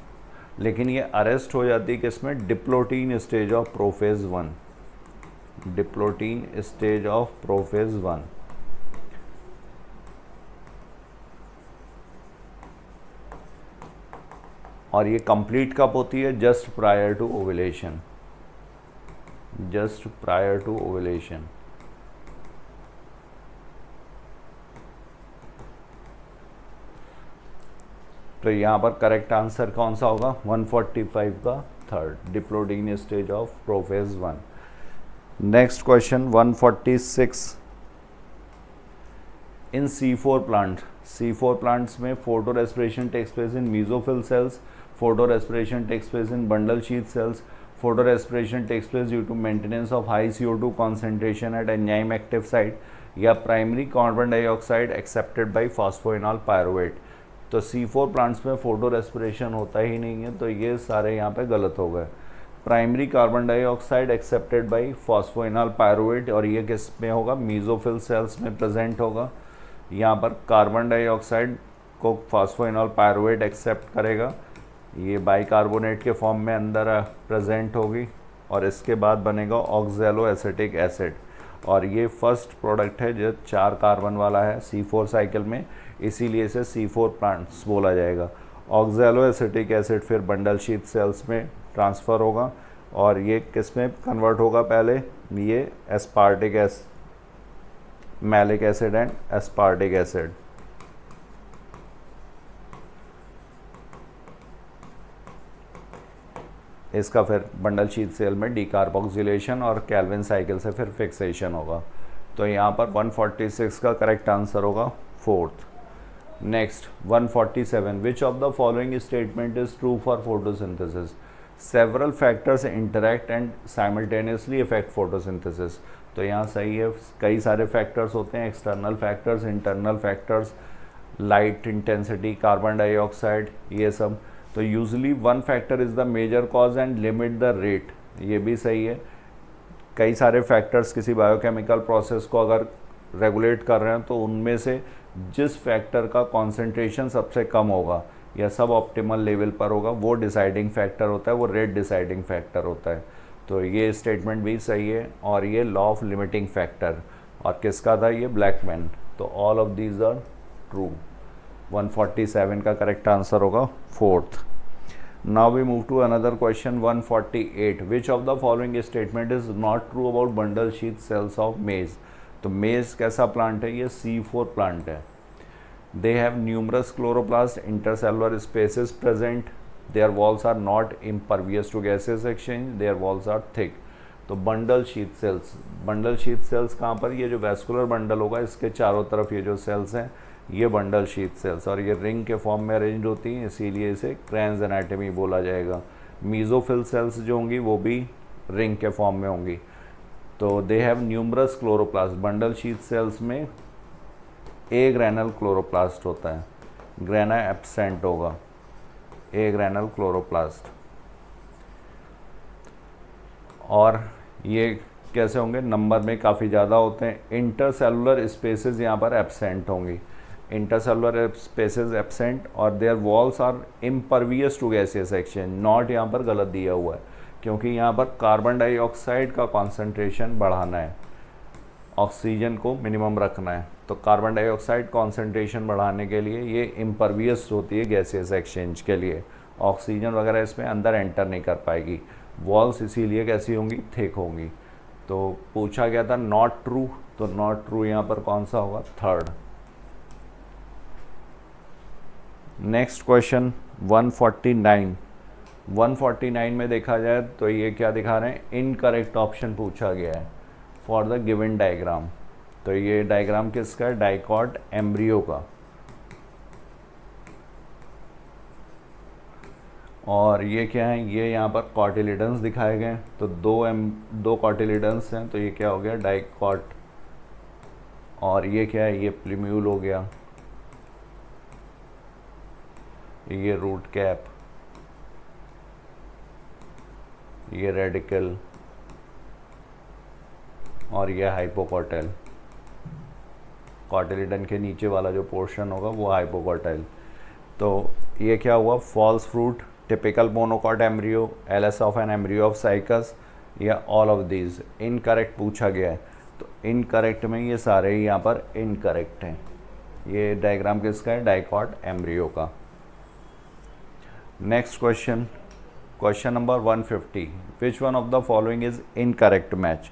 लेकिन ये अरेस्ट हो जाती है किसमें, diplotene stage of prophase 1, diplotene stage of prophase 1। और ये कंप्लीट कब होती है, just prior to ovulation, just prior to ovulation. तो यहाँ पर करेक्ट आंसर कौन सा होगा? 145 का third, diplotene stage of prophase 1। Next question 146। In C4 plant, C4 plants में photo respiration takes place in mesophyll cells, photo respiration takes place in bundle sheath cells, photo respiration takes place due to maintenance of high CO2 concentration at enzyme active site, या primary carbon dioxide accepted by phosphoenol pyruvate. तो C4 plants में photo respiration होता ही नहीं है, तो ये सारे यहाँ पे गलत हो गए। Primary carbon dioxide accepted by phosphoenol pyruvate, और ये किस में होगा? मीजोफिल सेल्स में प्रेजेंट होगा। यहाँ पर कार्बन डाइऑक्साइड को फॉस्फोइनॉल पायरुवेट एक्सेप्ट करेगा, ये बाइकार्बोनेट के फॉर्म में अंदर प्रेजेंट होगी, और इसके बाद बनेगा ऑक्सैलो एसिटिक एसिड, और ये फर्स्ट प्रोडक्ट है जो 4 कार्बन वाला है C4 साइकिल में, इसीलिए इसे C4 प्लांट्स बोला जाएगा। ऑक्सैलो एसिटिक एसिड फिर बंडल शीथ सेल्स में ट्रांसफ़र होगा, और ये किस में कन्वर्ट होगा? पहले ये aspartic malic acid and aspartic acid. इसका फिर बंडल शीथ सेल में डीकार्बोक्सिलेशन और कैल्विन साइकिल से फिर फिक्सेशन होगा। तो यहाँ पर 146 का करेक्ट आंसर होगा fourth. Next 147, which of the following statement is true for photosynthesis? Several factors interact and simultaneously effect photosynthesis. तो यहाँ सही है, कई सारे फैक्टर्स होते हैं, external factors, internal factors, light intensity, carbon dioxide, ये सब। तो usually one factor is the major cause and limit the rate, ये भी सही है। कई सारे फैक्टर्स किसी बायोकेमिकल प्रोसेस को अगर रेगुलेट कर रहे हैं तो उनमें से जिस फैक्टर का कॉन्सेंट्रेशन सबसे कम होगा या सब ऑप्टिमल लेवल पर होगा वो डिसाइडिंग फैक्टर होता है, वो रेट डिसाइडिंग फैक्टर होता है। तो ये स्टेटमेंट भी सही है, और ये लॉ ऑफ लिमिटिंग फैक्टर, और किसका था? ये ब्लैकमैन। तो all of these are true. 147 का करेक्ट आंसर होगा fourth. Now we move to another question 148, which of the following statement is not true about bundle sheath cells of maize? तो मेज कैसा प्लांट है? ये C4 प्लांट है। They have numerous chloroplast, intercellular spaces present, their walls are not impervious to gaseous exchange, their walls are thick। तो bundle sheath sales कहाँ पर? ये जो वैस्कुलर बंडल होगा इसके चारों तरफ ये जो सेल्स हैं ये बंडल शीथ सेल्स, और ये रिंग के फॉर्म में अरेंज होती हैं, इसीलिए इसे क्रेन्स एनाटमी बोला जाएगा। मीजोफिल सेल्स जो होंगी वो भी रिंग के फॉर्म में होंगी। तो they have numerous chloroplast, bundle sheath sales में ए ग्रैनल क्लोरोप्लास्ट होता है, ग्रेना एब्सेंट होगा, ए ग्रैनल क्लोरोप्लास्ट। और ये कैसे होंगे? नंबर में काफ़ी ज़्यादा होते हैं। इंटरसेलुलर स्पेसेस यहाँ पर एब्सेंट होंगी, इंटरसेलुलर स्पेसेस एब्सेंट, और their walls are impervious to gaseous exchange. Not यहाँ पर गलत दिया हुआ है क्योंकि यहाँ पर कार्बन डाइऑक्साइड का कॉन्सेंट्रेशन बढ़ाना है, ऑक्सीजन को मिनिमम रखना है। तो कार्बन डाइऑक्साइड कॉन्सेंट्रेशन बढ़ाने के लिए ये इम्परवियस होती है गैसियस एक्सचेंज के लिए, ऑक्सीजन वगैरह इसमें अंदर एंटर नहीं कर पाएगी। वॉल्स इसीलिए कैसी होंगी? थिक होंगी। तो पूछा गया था नॉट ट्रू, तो नॉट ट्रू यहाँ पर कौन सा होगा? थर्ड। नेक्स्ट क्वेश्चन 149 में देखा जाए तो ये क्या दिखा रहे हैं? इनकरेक्ट ऑप्शन पूछा गया है फॉर द गिवन डायग्राम। तो ये डायग्राम किसका है? डाइकॉट एम्ब्रियो का। और ये क्या है? ये यहाँ पर कॉटिलिडन्स दिखाए गए हैं, तो दो कॉटिलिडन्स हैं, तो ये क्या हो गया? डाइकॉट। और ये क्या है? ये प्लीम्यूल हो गया, ये रूट कैप, ये रेडिकल, और ये हाइपोकॉटाइल। कॉटिलिडन के नीचे वाला जो पोर्शन होगा वो हाइपोकॉटाइल। तो ये क्या हुआ? False fruit, typical monocot embryo, LS of an embryo of Cycas, या ऑल ऑफ दीज। इनकरेक्ट पूछा गया है, तो इनकरेक्ट में ये सारे ही यहाँ पर इनकरेक्ट हैं। ये डायग्राम किसका है? डाइकॉट एम्ब्रियो का। Next question, question number 150, which one of the following is incorrect match?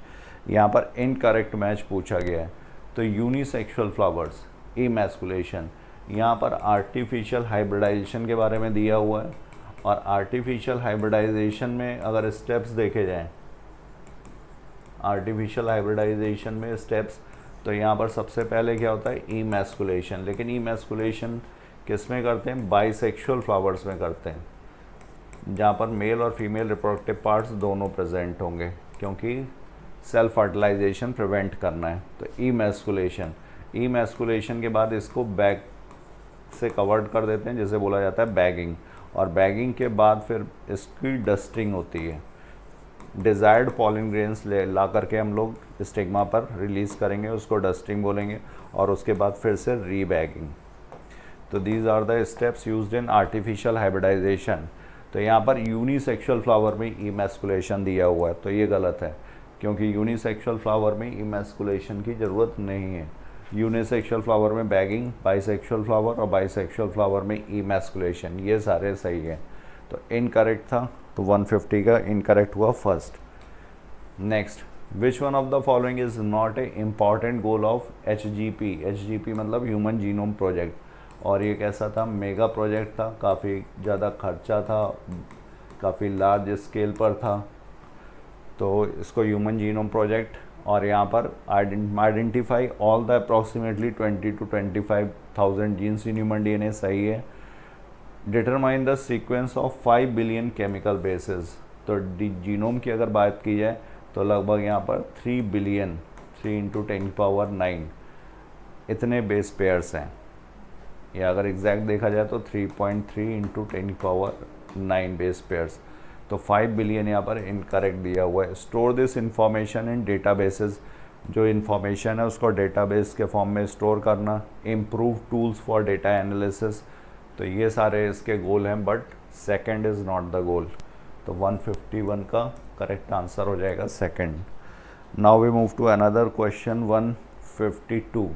यहाँ पर इनकरेक्ट मैच पूछा गया है। तो यूनिसेक्सुअल फ्लावर्स, इमैस्कुलेशन, यहाँ पर आर्टिफिशियल हाइब्रिडाइजेशन के बारे में दिया हुआ है, और आर्टिफिशियल हाइब्रिडाइजेशन में अगर स्टेप्स देखे जाएं, आर्टिफिशियल हाइब्रिडाइजेशन में स्टेप्स, तो यहाँ पर सबसे पहले क्या होता है, इमैस्कुलेशन। लेकिन इमैस्कुलेशन किस में करते हैं, बाइसेक्सुअल फ्लावर्स में करते हैं, जहाँ पर मेल और फीमेल रिप्रोडक्टिव पार्ट्स दोनों प्रेजेंट होंगे, क्योंकि सेल्फ फर्टिलाइजेशन प्रिवेंट करना है। तो इमैस्कुलेशन के बाद इसको बैग से कवर्ड कर देते हैं, जिसे बोला जाता है बैगिंग, और बैगिंग के बाद फिर इसकी डस्टिंग होती है। डिज़ायर्ड पॉलिन ग्रेन्स ला करके हम लोग स्टिग्मा पर रिलीज़ करेंगे, उसको डस्टिंग बोलेंगे, और उसके बाद फिर से रीबैगिंग। तो these are the steps used in artificial hybridization. तो यहाँ पर यूनिसेक्सुअल फ्लावर में इमैस्कुलेशन दिया हुआ है, तो ये गलत है, क्योंकि यूनिसेक्सुअल फ्लावर में इमैस्कुलेशन की ज़रूरत नहीं है। यूनिसेक्सुअल फ्लावर में बैगिंग, बाइसेक्सुअल फ्लावर और बाइसेक्सुअल फ्लावर में इमैस्कुलेशन, ये सारे सही है। तो इनकरेक्ट था, तो 150 का इनकरेक्ट हुआ first. Next, which one of the following is not a important goal of HGP। HGP मतलब ह्यूमन जीनोम प्रोजेक्ट, और ये कैसा था, मेगा प्रोजेक्ट था, काफ़ी ज़्यादा खर्चा था, काफ़ी लार्ज स्केल पर था, तो इसको ह्यूमन जीनोम प्रोजेक्ट। और यहाँ पर identify all the approximately 20 to 25,000 genes in human DNA, सही है। Determine the sequence of 5 billion chemical bases. तो जीनोम की अगर बात की जाए तो लगभग यहाँ पर 3 बिलियन, 3 × 10⁹ इतने बेस पेयर्स हैं, या अगर एग्जैक्ट देखा जाए तो 3.3 × 10⁹ बेस पेयर्स। तो 5 बिलियन यहाँ पर इनकरेक्ट दिया हुआ है। Store this information in databases, जो इन्फॉर्मेशन है उसको डेटाबेस के फॉर्म में स्टोर करना। Improve tools for data analysis, तो ये सारे इसके गोल हैं, but second is not the goal. तो 151 का करेक्ट आंसर हो जाएगा second. Now we move to another question 152।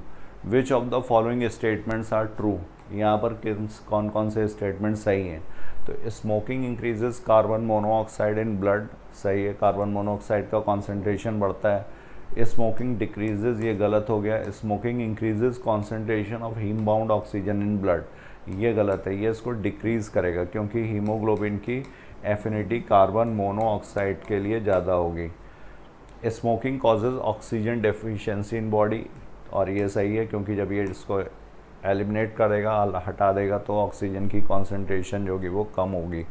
Which of the following statements are true. यहाँ पर कौन कौन से स्टेटमेंट सही हैं। तो smoking increases carbon monoxide in blood, सही है, कार्बन मोनोऑक्साइड का कॉन्सेंट्रेशन बढ़ता है। स्मोकिंग डिक्रीजेज, ये गलत हो गया। Smoking increases concentration of heme bound oxygen in blood, ये गलत है, ये इसको डिक्रीज़ करेगा, क्योंकि हीमोग्लोबिन की एफिनिटी कार्बन मोनोऑक्साइड के लिए ज़्यादा होगी। Smoking causes oxygen deficiency in body, और ये सही है, क्योंकि जब ये इसको एलिमिनेट करेगा, हटा देगा, तो ऑक्सीजन की कॉन्सेंट्रेशन जो होगी वो कम होगी,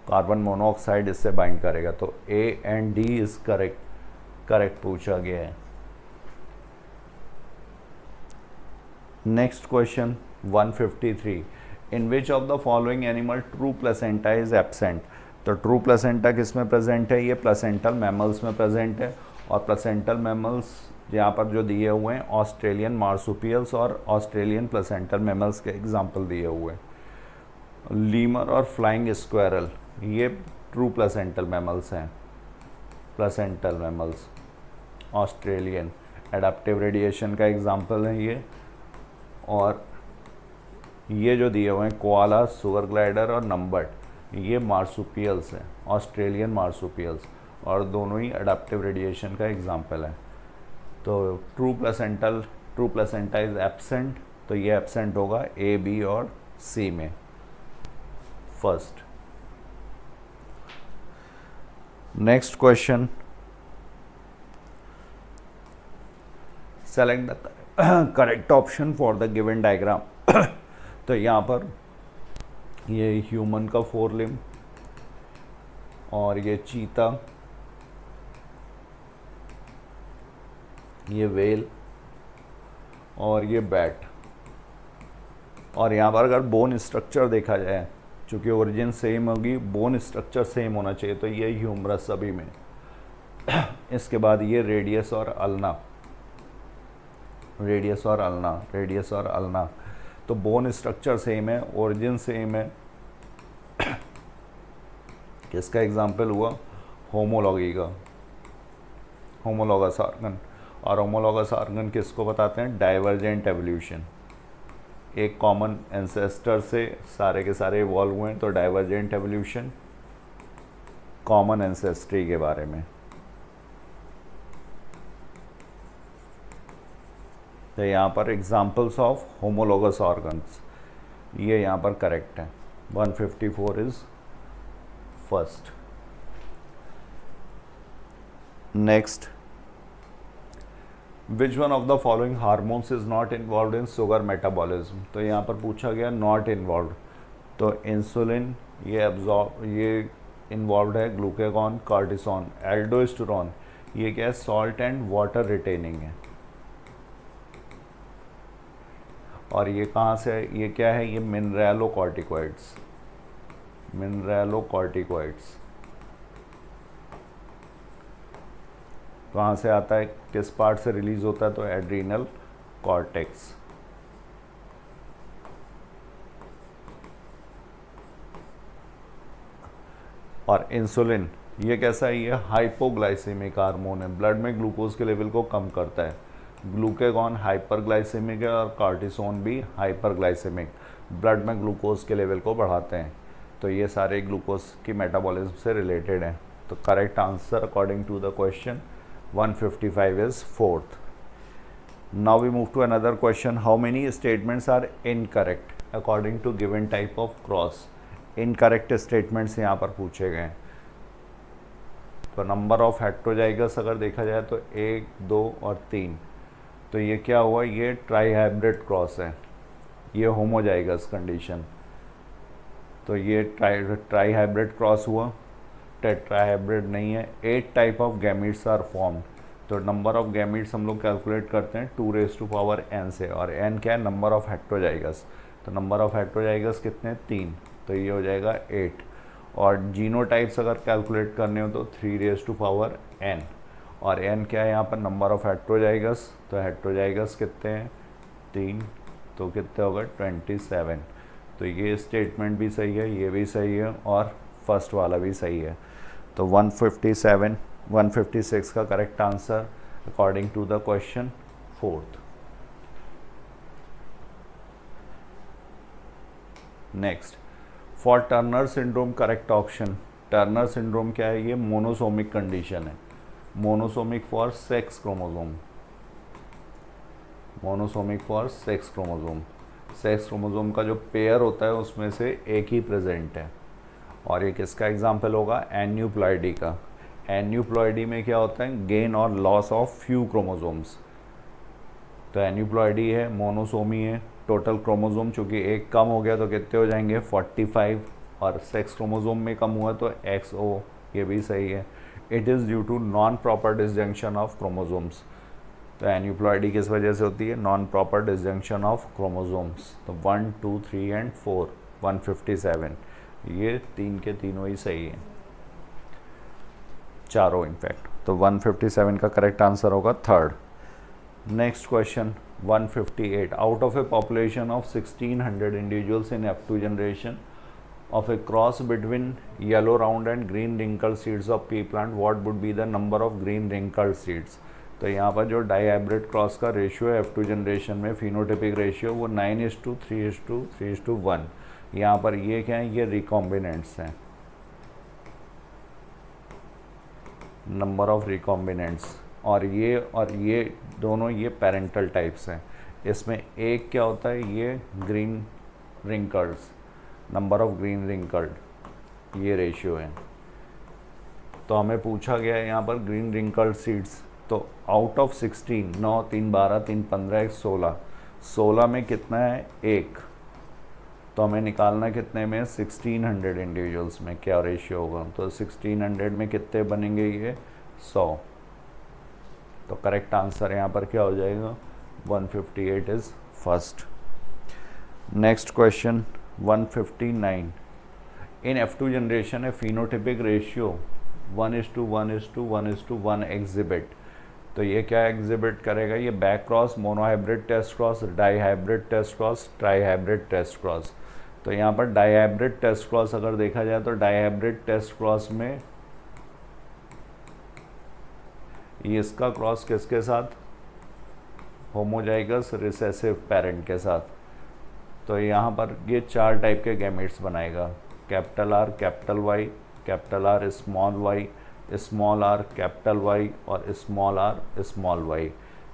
कार्बन मोनोऑक्साइड इससे बाइंड करेगा। तो A and D is correct पूछा गया है। Next question 153। In which of the following animal true placenta is absent. तो ट्रू प्लेसेंटा किस में प्रेजेंट है, ये प्लेसेंटल मैमल्स में प्रेजेंट है, और प्लेसेंटल मैमल्स यहाँ पर जो दिए हुए हैं ऑस्ट्रेलियन मार्सुपियल्स और ऑस्ट्रेलियन प्लेसेंटल मैमल्स के एग्जाम्पल दिए हुए हैं। लीमर और फ्लाइंग स्क्वायरल, ये ट्रू प्लेसेंटल मैमल्स हैं, placental mammals Australian. Adaptive radiation का एग्जाम्पल है ये। और ये जो दिए हुए हैं कोआला, सुगर ग्लाइडर और नंबर्ड, ये मार्सुपियल्स हैं, ऑस्ट्रेलियन मार्सुपियल्स, और दोनों ही एडाप्टिव रेडिएशन का एग्जाम्पल है। तो ट्रू प्लेसेंटा इज एब्सेंट, तो ये एब्सेंट होगा A, B और C में। First. Next question, select the correct option for the given diagram. तो यहाँ पर ये ह्यूमन का 4 लिम्ब, और ये चीता, ये वेल, और ये बैट। और यहाँ पर अगर बोन स्ट्रक्चर देखा जाए, चूँकि ओरिजिन सेम होगी, बोन स्ट्रक्चर सेम होना चाहिए, तो ये ह्यूमरस सभी में। इसके बाद ये रेडियस और अल्ना, रेडियस और अल्ना, तो बोन स्ट्रक्चर सेम है, ओरिजिन सेम है। किसका एग्जाम्पल हुआ, होमोलॉगी का, होमोलॉगस ऑर्गन। और होमोलॉगस ऑर्गन किसको बताते हैं, डाइवर्जेंट एवोल्यूशन। एक कॉमन एंसेस्टर से सारे के सारे इवॉल्व हुए हैं, तो डाइवर्जेंट एवोल्यूशन कॉमन एंसेस्ट्री के बारे में। तो यहाँ पर एग्जाम्पल्स ऑफ होमोलोगस ऑर्गन्स, ये यहाँ पर करेक्ट है। 154 is first. Next, which one of the following hormones is not involve in sugar metabolism. तो यहाँ पर पूछा गया नॉट इन्वॉल्व, तो इंसुलिन ये इन्वॉल्व है, ग्लूकागॉन, कार्टिसोन, एल्डोस्टेरोन ये क्या है, सॉल्ट एंड वाटर रिटेनिंग है। और ये कहाँ से है, ये क्या है, ये मिनरलोकॉर्टिकॉइड्स, मिनरलोकॉर्टिकॉइड्स कहाँ से आता है, किस पार्ट से रिलीज होता है, तो एड्रीनल कॉर्टेक्स। और इंसुलिन ये कैसा है, ये हाइपोग्लाइसेमिक हार्मोन है, ब्लड में ग्लूकोज के लेवल को कम करता है। ग्लूकागॉन हाइपरग्लाइसेमिक है और कार्टिसोन भी हाइपरग्लाइसेमिक, ब्लड में ग्लूकोज के लेवल को बढ़ाते हैं। तो ये सारे ग्लूकोज की मेटाबॉलिज्म से रिलेटेड हैं। तो correct answer according to the question 155 is fourth. Now we move to another question, how many statements are incorrect according to given type of cross. Incorrect statements यहाँ पर पूछे गए हैं। तो नंबर ऑफ हेट्रोजाइगस अगर देखा जाए तो 1, 2 और 3, तो ये क्या हुआ, ये ट्राईहाइब्रिड क्रॉस है, ये होमोजाइगस कंडीशन। तो ये ट्राईहाइब्रिड क्रॉस हुआ, टेट्राहाइब्रिड नहीं है। 8 type of gametes are formed. तो नंबर ऑफ गैमीट्स हम लोग कैलकुलेट करते हैं 2n से, और n क्या है, नंबर ऑफ हेट्रोजाइगस। तो नंबर ऑफ हेट्रोजाइगस कितने, 3, तो ये हो जाएगा 8। और जीनोटाइप्स अगर कैलकुलेट करने हो तो 3n, और n क्या है यहाँ पर, नंबर ऑफ हेट्रोजाइगस। तो हेट्रोजाइगस कितने हैं, 3, तो कितने होगा 27। तो ये स्टेटमेंट भी सही है, ये भी सही है, और फर्स्ट वाला भी सही है। तो 156 का correct answer according to the question fourth. Next, for Turner syndrome correct option. Turner syndrome क्या है, ये मोनोसोमिक कंडीशन है, monosomic for sex chromosome, monosomic for sex chromosome. Sex chromosome का जो पेयर होता है उसमें से एक ही प्रेजेंट है। और ये किसका एग्जाम्पल होगा, एन्यूप्लॉइडी का। एन्यूप्लॉइडी में क्या होता है, गेन और लॉस ऑफ फ्यू क्रोमोसोम्स। तो एन्यूप्लॉइडी है, मोनोसोमी है, टोटल क्रोमोसोम चूँकि एक कम हो गया तो कितने हो जाएंगे 45, और सेक्स क्रोमोसोम में कम हुआ तो XO, ये भी सही है। It is due to non proper disjunction of chromosomes. तो एन्यूप्लॉइडी किस वजह से होती है, non proper disjunction of chromosomes. तो 1, 2, 3 एंड 4, 157, ये 3 के तीनों ही सही है, चारों इनफैक्ट। तो 157 का करेक्ट आंसर होगा third. Next question 158, out of A population of 1600 individuals in F2 generation of a cross between yellow round and green wrinkled seeds of pea plant, what would be the number of green wrinkled seeds। तो यहाँ पर जो dihybrid cross का ratio है F2 generation में, phenotypic ratio, वो 9:3:3:1। यहाँ पर ये क्या है, ये रिकॉम्बिनेंट्स हैं, नंबर ऑफ रिकॉम्बिनेंट्स। और ये दोनों ये पेरेंटल टाइप्स हैं। इसमें एक क्या होता है, ये green wrinkles, number of green wrinkled, ये रेशियो है। तो हमें पूछा गया है यहाँ पर ग्रीन रिंकल्ड सीड्स, तो आउट ऑफ 16, 9, 3, 12, 3, 15, 16, 16 में कितना है, 1। तो हमें निकालना कितने में, 1600 इंडिविजुअल्स में क्या रेशियो होगा। तो 1600 में कितने बनेंगे, ये 100। तो करेक्ट आंसर यहाँ पर क्या हो जाएगा, 158 is first. Next question 159, in F2 generation है फिनोटिपिक रेशियो 1:1:1:1 एग्जिबिट। तो ये क्या एग्जिबिट करेगा, ये back cross, monohybrid test cross, dihybrid test cross, trihybrid test cross. तो यहाँ पर डाईहाइब्रिड टेस्ट क्रॉस अगर देखा जाए तो डाईहाइब्रिड टेस्ट क्रॉस में ये इसका क्रॉस किसके साथ, होमोजाइगस रिसेसिव पेरेंट के साथ। तो यहाँ पर ये 4 टाइप के गैमेट्स बनाएगा, capital R, capital Y, capital R small y, small r capital Y और स्मॉल r स्मॉल y।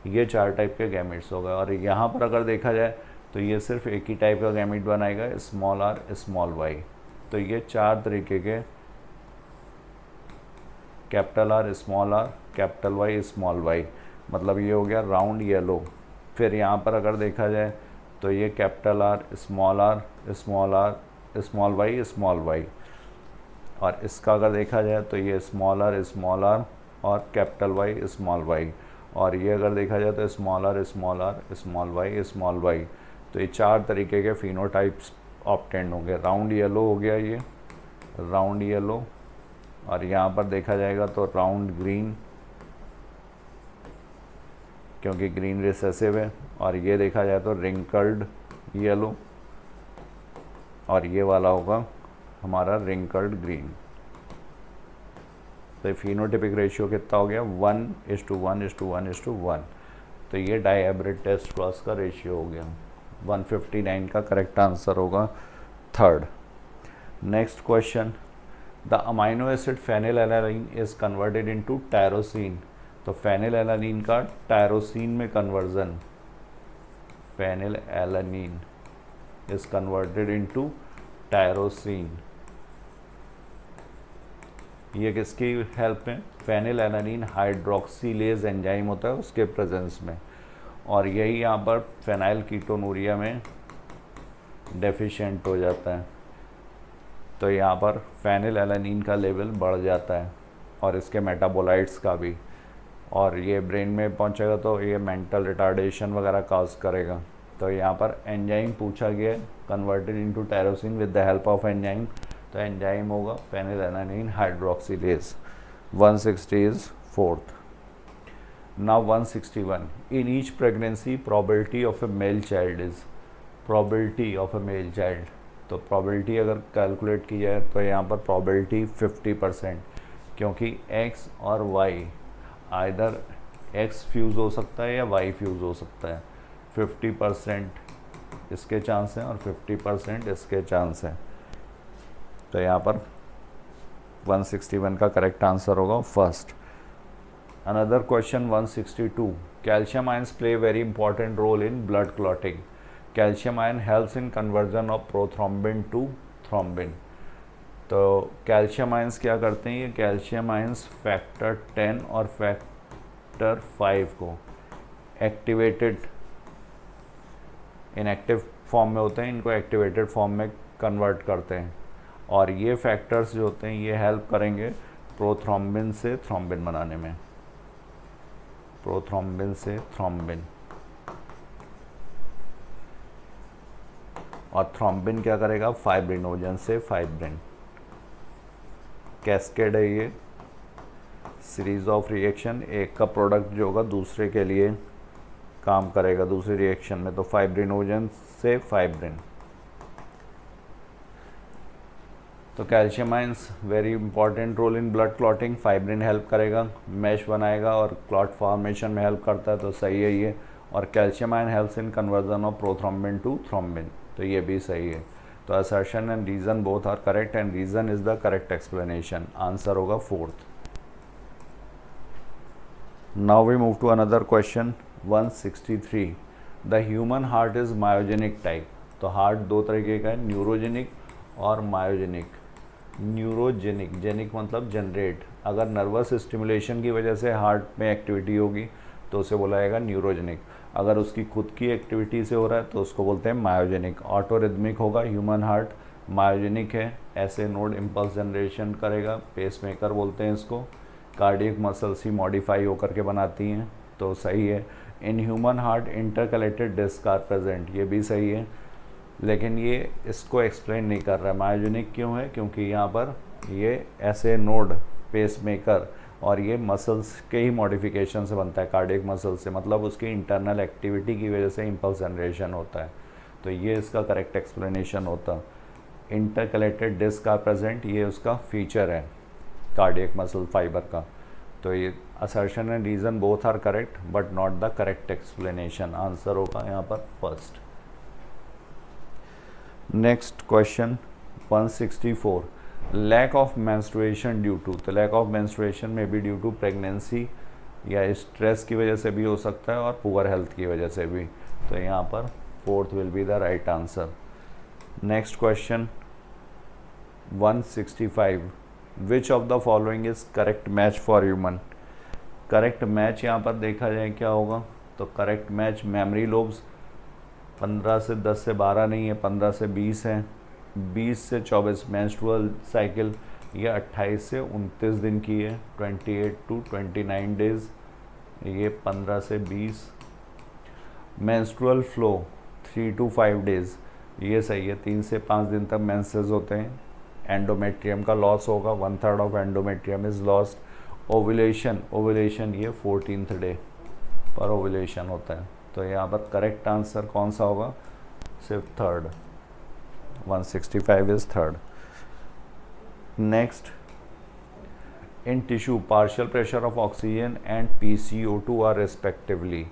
ये 4 टाइप के गैमेट्स हो गए। और यहाँ पर अगर देखा जाए तो ये सिर्फ एक ही टाइप का गैमेट बनाएगा, स्मॉल आर स्मॉल वाई। तो ये 4 तरीके के capital R capital Y small Y, मतलब ये हो गया राउंड येलो। फिर यहाँ पर अगर देखा जाए तो ये capital R small Y small Y. और इसका अगर देखा जाए तो ये स्मॉल आर और कैपिटल वाई स्मॉल वाई। और ये अगर देखा जाए तो स्मॉल आर स्मॉल वाई। तो ये 4 तरीके के फिनोटाइप्स ऑब्टेंड हो गए। राउंड येलो हो गया ये, राउंड येलो। और यहाँ पर देखा जाएगा तो राउंड ग्रीन, क्योंकि ग्रीन रिसेसिव है। और ये देखा जाए तो रिंकल्ड येलो, और ये वाला होगा हमारा रिंकल्ड ग्रीन। तो फिनोटिपिक रेशियो कितना हो गया, 1:1:1:1:1। तो ये डायहेब्रिड टेस्ट क्रॉस का रेशियो हो गया। 159 का करेक्ट आंसर होगा third. Next question, the amino acid phenylalanine is converted into tyrosine. तो फेनिलएलानाइन का टायरोसिन में conversion, phenylalanine is converted into tyrosine. ये किसकी हेल्प में, फेनिलएलानाइन हाइड्रोक्सीलेज एंजाइम होता है उसके प्रेजेंस में। और यही यहाँ पर फेनाइल कीटोनूरिया में डेफिशिएंट हो जाता है। तो यहाँ पर फेनिलएलानाइन का लेवल बढ़ जाता है और इसके मेटाबोलाइट्स का भी, और ये ब्रेन में पहुँचेगा तो ये मेंटल रिटार्डेशन वगैरह काज करेगा। तो यहाँ पर एंजाइम पूछा गया है, converted into tyrosine with the help of enzyme. तो एंजाइम होगा phenylalanine hydroxylase. 160 is fourth. Now 161, in each pregnancy probability of a male child is, probability of a male child. तो प्रोबेबिलिटी अगर कैलकुलेट की जाए तो यहाँ पर प्रोबेबिलिटी 50%, क्योंकि x और y आइदर x फ्यूज़ हो सकता है या y फ्यूज़ हो सकता है। 50% इसके चांस हैं और 50% इसके चांस हैं। तो यहाँ पर 161 का करेक्ट आंसर होगा first. Another question 162, calcium ions play very important role in blood clotting. Calcium ion helps in conversion of prothrombin to thrombin. तो कैल्शियम आयंस क्या करते हैं, ये कैल्शियम आयंस फैक्टर 10 और फैक्टर 5 को एक्टिवेटेड, इनएक्टिव फॉर्म में होते हैं, इनको एक्टिवेटेड फॉर्म में कन्वर्ट करते हैं। और ये फैक्टर्स जो होते हैं ये हेल्प करेंगे प्रोथ्रोम्बिन से थ्रोम्बिन बनाने में, प्रोथ्रोम्बिन से थ्रोम्बिन। और थ्रोम्बिन क्या करेगा, फाइब्रिनोजन से फाइब्रिन। कैस्केड है ये, सीरीज ऑफ रिएक्शन, एक का प्रोडक्ट जो होगा दूसरे के लिए काम करेगा दूसरी रिएक्शन में। तो फाइब्रिनोजन से फाइब्रिन। तो calcium ions very important role in blood clotting. Fibrin help करेगा, मैश बनाएगा और क्लॉट फॉर्मेशन में हेल्प करता है, तो सही है ये। और calcium ion helps in conversion of prothrombin to thrombin, तो ये भी सही है। तो assertion and reason both are correct and reason is the correct explanation. Answer होगा fourth. Now we move to another question 163, the human heart is myogenic type. तो heart दो तरीके का है, न्यूरोजेनिक और मायोजेनिक। न्यूरोजेनिक, जेनिक मतलब generate, अगर nervous stimulation की वजह से हार्ट में एक्टिविटी होगी तो उसे बोला जाएगा न्यूरोजेनिक। अगर उसकी खुद की एक्टिविटी से हो रहा है तो उसको बोलते हैं मायोजेनिक। ऑटोरिदमिक होगा ह्यूमन हार्ट, मायोजेनिक है, ऐसे नोड इम्पल्स जनरेशन करेगा, पेसमेकर बोलते हैं इसको। कार्डियक मसल्स ही मॉडिफाई होकर के बनाती हैं, तो सही है। In human heart intercalated disc are present, ये भी सही है, लेकिन ये इसको एक्सप्लेन नहीं कर रहा है मायोजेनिक क्यों है, क्योंकि यहाँ पर ये ऐसे नोड पेसमेकर और ये मसल्स के ही मॉडिफिकेशन से बनता है, कार्डियक मसल्स से, मतलब उसकी इंटरनल एक्टिविटी की वजह से इम्पल्स जनरेशन होता है। तो ये इसका करेक्ट एक्सप्लेनेशन होता। इंटरकलेक्टेड डिस्क आर प्रेजेंट, ये उसका फीचर है कार्डियक मसल फाइबर का। तो ये assertion and reason both are correct but not the correct explanation. Answer होगा यहाँ पर first. Next question 164, lack of menstruation due to. तो लैक ऑफ मेंस्ट्रुएशन में भी ड्यू टू प्रेगनेंसी, या स्ट्रेस की वजह से भी हो सकता है और पुअर हेल्थ की वजह से भी। तो यहाँ पर fourth will be the right answer. Next question 165, which of the following is correct match for human. Correct match यहाँ पर देखा जाए क्या होगा, तो करेक्ट मैच मेमोरी लोब्स 15 से 10 से 12 नहीं है, 15 से 20 है, 20 से 24 मेंस्ट्रुअल साइकिल ये 28 से 29 दिन की है, 28 टू 29 डेज, ये 15 से 20। मेंस्ट्रुअल फ्लो 3 टू 5 डेज, ये सही है, 3 से 5 दिन तक मेंसेस होते हैं। एंडोमेट्रियम का लॉस होगा, 1/3 of endometrium is lost. Ovulation ये 14th डे पर ओवुलेशन होता है। तो यहाँ पर करेक्ट आंसर कौन सा होगा, सिर्फ third, 165 is third. Next, in tissue partial pressure of oxygen and PCO2 are respectively.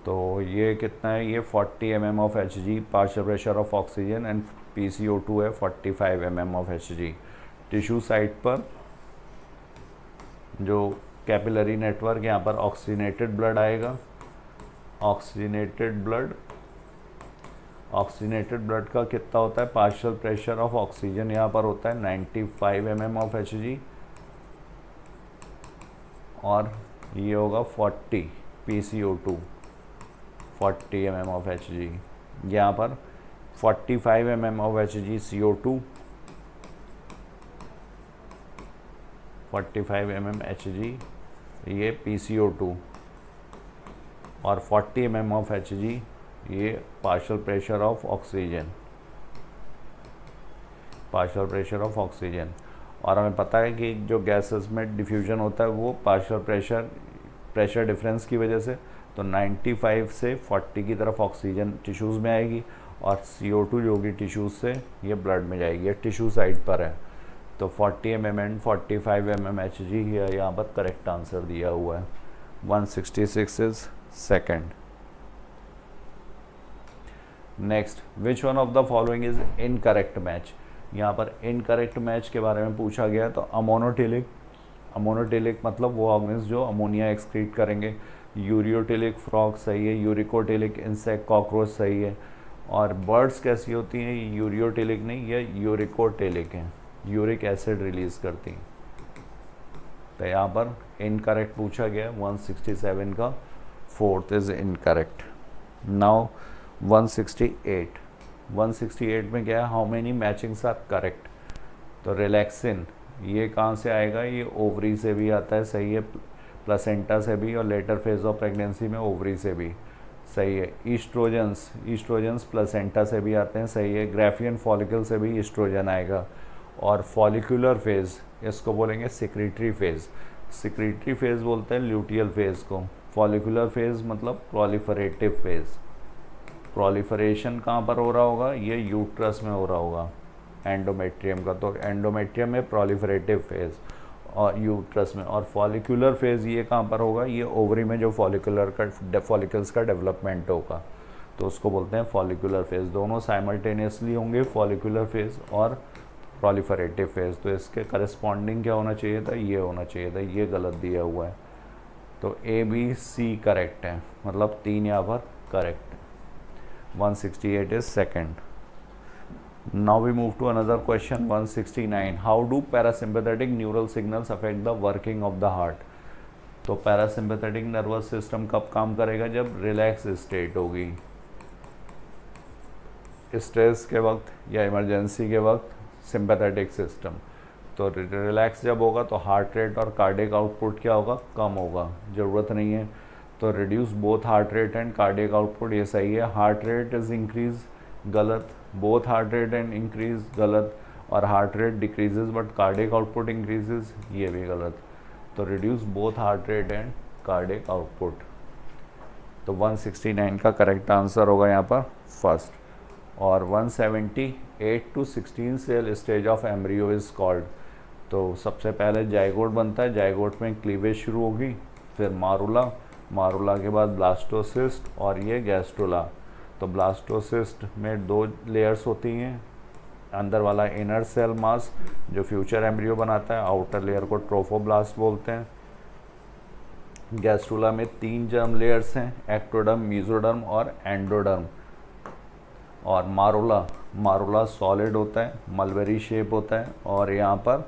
तो ये कितना है, ये 40 mm of Hg partial pressure of oxygen and PCO2 है 45 mm of Hg। Tissue site पर जो कैपिलरी नेटवर्क, यहाँ पर ऑक्सीनेटेड ब्लड आएगा, ऑक्सीनेटेड ब्लड का कितना होता है, पार्शियल प्रेशर ऑफ ऑक्सीजन यहाँ पर होता है 95 mm ऑफ Hg और ये होगा 40 PCO2 40 mm ऑफ Hg। यहाँ पर 45 mm of Hg CO2, 45 mm Hg ये PCO2 और 40 mm ऑफ Hg ये पार्शियल प्रेशर ऑफ ऑक्सीजन। और हमें पता है कि जो गैसेस में डिफ्यूजन होता है वो पार्शियल प्रेशर डिफरेंस की वजह से, तो 95 से 40 की तरफ ऑक्सीजन टिश्यूज़ में आएगी और CO2 जो होगी टिश्यूज़ से ये ब्लड में जाएगी, ये टिश्यू साइड पर है। तो 40 mm एंड 45 mm Hg यहाँ पर करेक्ट आंसर दिया हुआ है। 166 is second. Next, which one of the following is incorrect match. यहाँ पर इनकरेक्ट मैच के बारे में पूछा गया है। तो अमोनोटेलिक मतलब वो ऑर्गेनिज्म जो अमोनिया एक्सक्रीट करेंगे। यूरियोटेलिक फ्रॉग सही है, यूरिकोटेलिक इंसेक्ट कॉकरोच सही है। और बर्ड्स कैसी होती हैं, यूरियोटेलिक नहीं, ये यूरिकोटेलिक हैं, यूरिक एसिड रिलीज करती हैं। तो यहाँ पर इनकरेक्ट पूछा गया, 167 का फोर्थ इज इनकरेक्ट। नाउ 168 में क्या है, how many matchings are correct. तो रिलैक्सिन ये कहाँ से आएगा, ये ओवरी से भी आता है, सही है, प्लेसेंटा से भी, और लेटर फेज ऑफ प्रेगनेंसी में ओवरी से भी, सही है। ईस्ट्रोजन्स प्लेसेंटा से भी आते हैं, सही है। ग्राफियन फॉलिकल से भी ईस्ट्रोजन आएगा। और फॉलिकुलर फेज इसको बोलेंगे सिक्रीटरी फेज बोलते हैं ल्यूटियल फेज को। फॉलिकुलर फेज मतलब प्रोलिफरेटिव फेज। प्रोलिफरेशन कहाँ पर हो रहा होगा, ये यूट्रस में हो रहा होगा एंडोमेट्रियम का। तो एंडोमेट्रियम में प्रोलिफरेटिव फेज और यूट्रस में। और फॉलिकुलर फेज ये कहाँ पर होगा, ये ओवरी में जो फॉलिकल्स का डेवलपमेंट होगा, तो उसको बोलते हैं फॉलिकुलर फेज। दोनों साइमल्टेनियसली होंगे, फॉलिकुलर फेज और प्रोलिफरेटिव फेज। तो इसके करस्पॉन्डिंग क्या होना चाहिए था, ये होना चाहिए था, ये गलत दिया हुआ है। तो ABC करेक्ट है, मतलब 3 यहाँ पर करेक्ट है। 168 is second. Now we move to another question, 169. How do parasympathetic neural signals affect the working of the heart? तो पैरासिम्पैथेटिक नर्वस सिस्टम कब काम करेगा, जब रिलैक्स स्टेट होगी, स्ट्रेस के वक्त या इमरजेंसी के वक्त सिंपैथेटिक सिस्टम। तो रिलैक्स जब होगा तो हार्ट रेट और कार्डियक आउटपुट क्या होगा, कम होगा, ज़रूरत नहीं है। तो reduce both heart rate and cardiac output, ये सही है। हार्ट रेट इज इंक्रीज, गलत। Both heart rate and increase, गलत। और heart rate decreases but cardiac output increases, ये भी गलत। तो reduce both heart rate and cardiac output. तो 169 का करेक्ट आंसर होगा यहाँ पर फर्स्ट। और 178 to 16 cell stage of embryo is called. तो सबसे पहले जाइगोट बनता है, जाइगोट में क्लीवेज शुरू होगी, फिर मारुला के बाद ब्लास्टोसिस्ट और ये गैस्ट्रोला। तो ब्लास्टोसिस्ट में 2 लेयर्स होती हैं, अंदर वाला इनर सेल मास जो फ्यूचर एम्ब्रियो बनाता है, आउटर लेयर को ट्रोफोब्लास्ट बोलते हैं। गैस्ट्रुला में 3 जर्म लेयर्स हैं, एक्टोडर्म, मेसोडर्म और एंडोडर्म। और मारुला सॉलिड होता है, मलबेरी शेप होता है, और यहाँ पर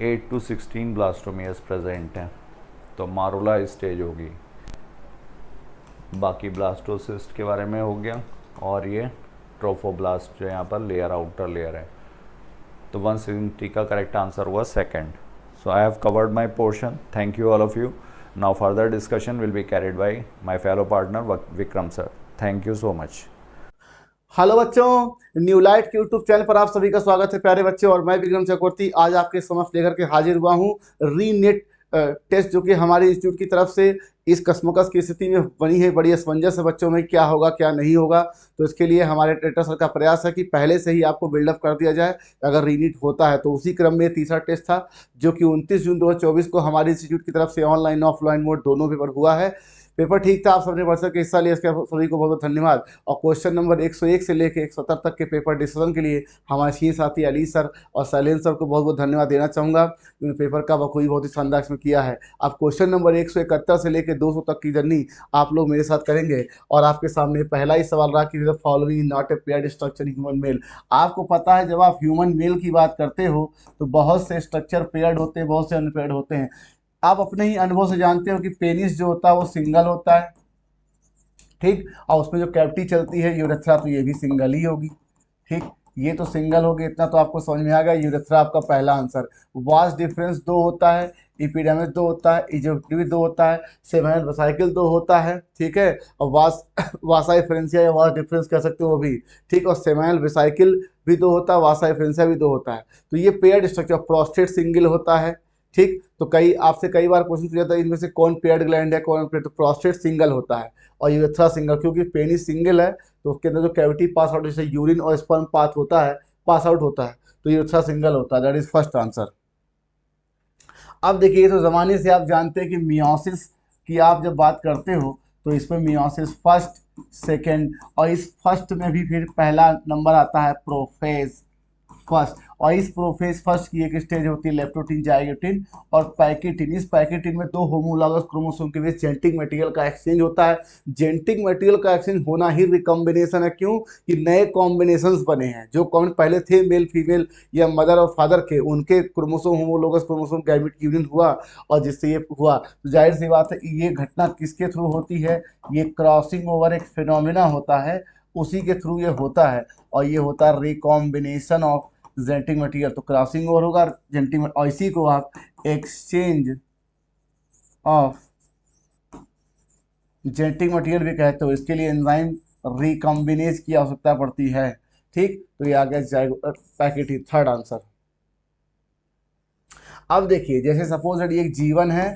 8 to 16 ब्लास्टोमियस प्रेजेंट हैं। तो मारुला स्टेज होगी। बाकी ब्लास्टोसिस्ट के बारे में हो गया, और ये ट्रोफोब्लास्ट जो यहाँ पर लेयर, आउटर लेयर है। तो 170 का करेक्ट आंसर हुआ second. So I have covered my portion. Thank you all of you. Now further discussion will be carried by my fellow partner Vikram sir. Thank you so much. Hello बच्चों, new light के YouTube channel पर आप सभी का स्वागत है प्यारे बच्चे। और मैं विक्रम चक्रवर्ती आज आपके समक्ष लेकर के हाजिर हुआ हूँ रीनेट टेस्ट, जो कि हमारे इंस्टीट्यूट की तरफ से इस कस्मकस की स्थिति में बनी है। बड़ी असमंजस है बच्चों में, क्या होगा क्या नहीं होगा। तो इसके लिए हमारे ट्रेटर सर का प्रयास है कि पहले से ही आपको बिल्डअप कर दिया जाए अगर रीनीट होता है। तो उसी क्रम में तीसरा टेस्ट था, जो कि 29 जून 2024 को हमारे इंस्टीट्यूट की तरफ से ऑनलाइन ऑफलाइन मोड दोनों पेपर हुआ है। पेपर ठीक था, आप सबने बढ़ के हिस्सा लिया, इसके सभी को बहुत बहुत धन्यवाद। और क्वेश्चन नंबर 101 से लेकर 170 तक के पेपर डिस्कशन के लिए हमारे शीन साथी अली सर और शैलेंद्र सर को बहुत बहुत धन्यवाद देना चाहूँगा। उन्होंने पेपर का बखूबी बहुत ही शानदार इसमें किया है। अब क्वेश्चन नंबर 171 से लेकर 200 तक की जर्नी आप लोग मेरे साथ करेंगे। और आपके सामने पहला ही सवाल रहा कि following not a paired structure human male. आपको पता है जब आप ह्यूमन मेल की बात करते हो तो बहुत से स्ट्रक्चर पेयर्ड होते हैं, बहुत से अनपेयर्ड होते हैं। आप अपने ही अनुभव से जानते हो कि पेनिस जो होता है वो सिंगल होता है, ठीक। और उसमें जो कैविटी चलती है यूरेथ्रा, तो ये भी सिंगल ही होगी, ठीक। ये तो सिंगल होगी, इतना तो आपको समझ में आ गया। यूरेथ्रा आपका पहला आंसर। वास डिफरेंस 2 होता है, इपिडेमिस 2 होता है, इजेक्टिव 2 होता है, सेमिनल वेसिकल 2 होता है, ठीक है। और वासाइफरेंसिया या वास डिफरेंस कह सकते हो वो भी, ठीक। और सेमिनल वेसिकल भी 2 होता है, वासाइफरेंसिया भी 2 होता है। तो ये पेयर्ड स्ट्रक्चर। प्रोस्टेट सिंगल होता है, ठीक। तो आपसे कई बार क्वेश्चन पूछा था इनमें से कौन पेयर्ड ग्लैंड है, कौन अनपेयर्ड। तो प्रोस्टेट सिंगल होता है और यूरेथ्रा सिंगल, क्योंकि पेनिस सिंगल है तो उसके अंदर जो कैविटी पास आउट, जैसे यूरिन और स्पर्म पास होता है, पास आउट होता है, तो यूरेथ्रा सिंगल होता है। That is first answer. अब देखिए, तो ज़माने से आप जानते हैं कि मियोसिस की आप जब बात करते हो तो इसमें मियोसिस फर्स्ट, सेकेंड, और इस फर्स्ट में भी फिर पहला नंबर आता है प्रोफेज फर्स्ट। और इस प्रोफेज फर्स्ट की एक स्टेज होती है लेप्टोटिन, जाइगोटिन और पैकेटिन। इस पैकेटिन में 2 होमोलॉगस क्रोमोसोम के बीच जेनेटिक मटेरियल का एक्सचेंज होता है। जेनेटिक मटेरियल का एक्सचेंज होना ही रिकॉम्बिनेशन है। क्यों? कि नए कॉम्बिनेशंस बने हैं। जो कौन पहले थे मेल फीमेल या मदर और फादर के, उनके chromosome homologous chromosome gamete union हुआ और जिससे ये हुआ। तो जाहिर सी बात है ये घटना किसके थ्रू होती है? ये क्रॉसिंग ओवर एक फिनोमिना होता है, उसी के थ्रू ये होता है। और ये होता है रिकॉम्बिनेशन ऑफ जेनेटिक मटेरियल। तो क्रॉसिंग ओवर होगा जेनेटिक, और इसी को आप एक्सचेंज ऑफ जेनेटिक मटेरियल भी कहते हो। इसके लिए एंजाइम रिकॉम्बिनेज की आवश्यकता पड़ती है, ठीक। तो ये आ गया पैकेटिन, थर्ड आंसर। अब देखिए, जैसे सपोज ये एक जीवन है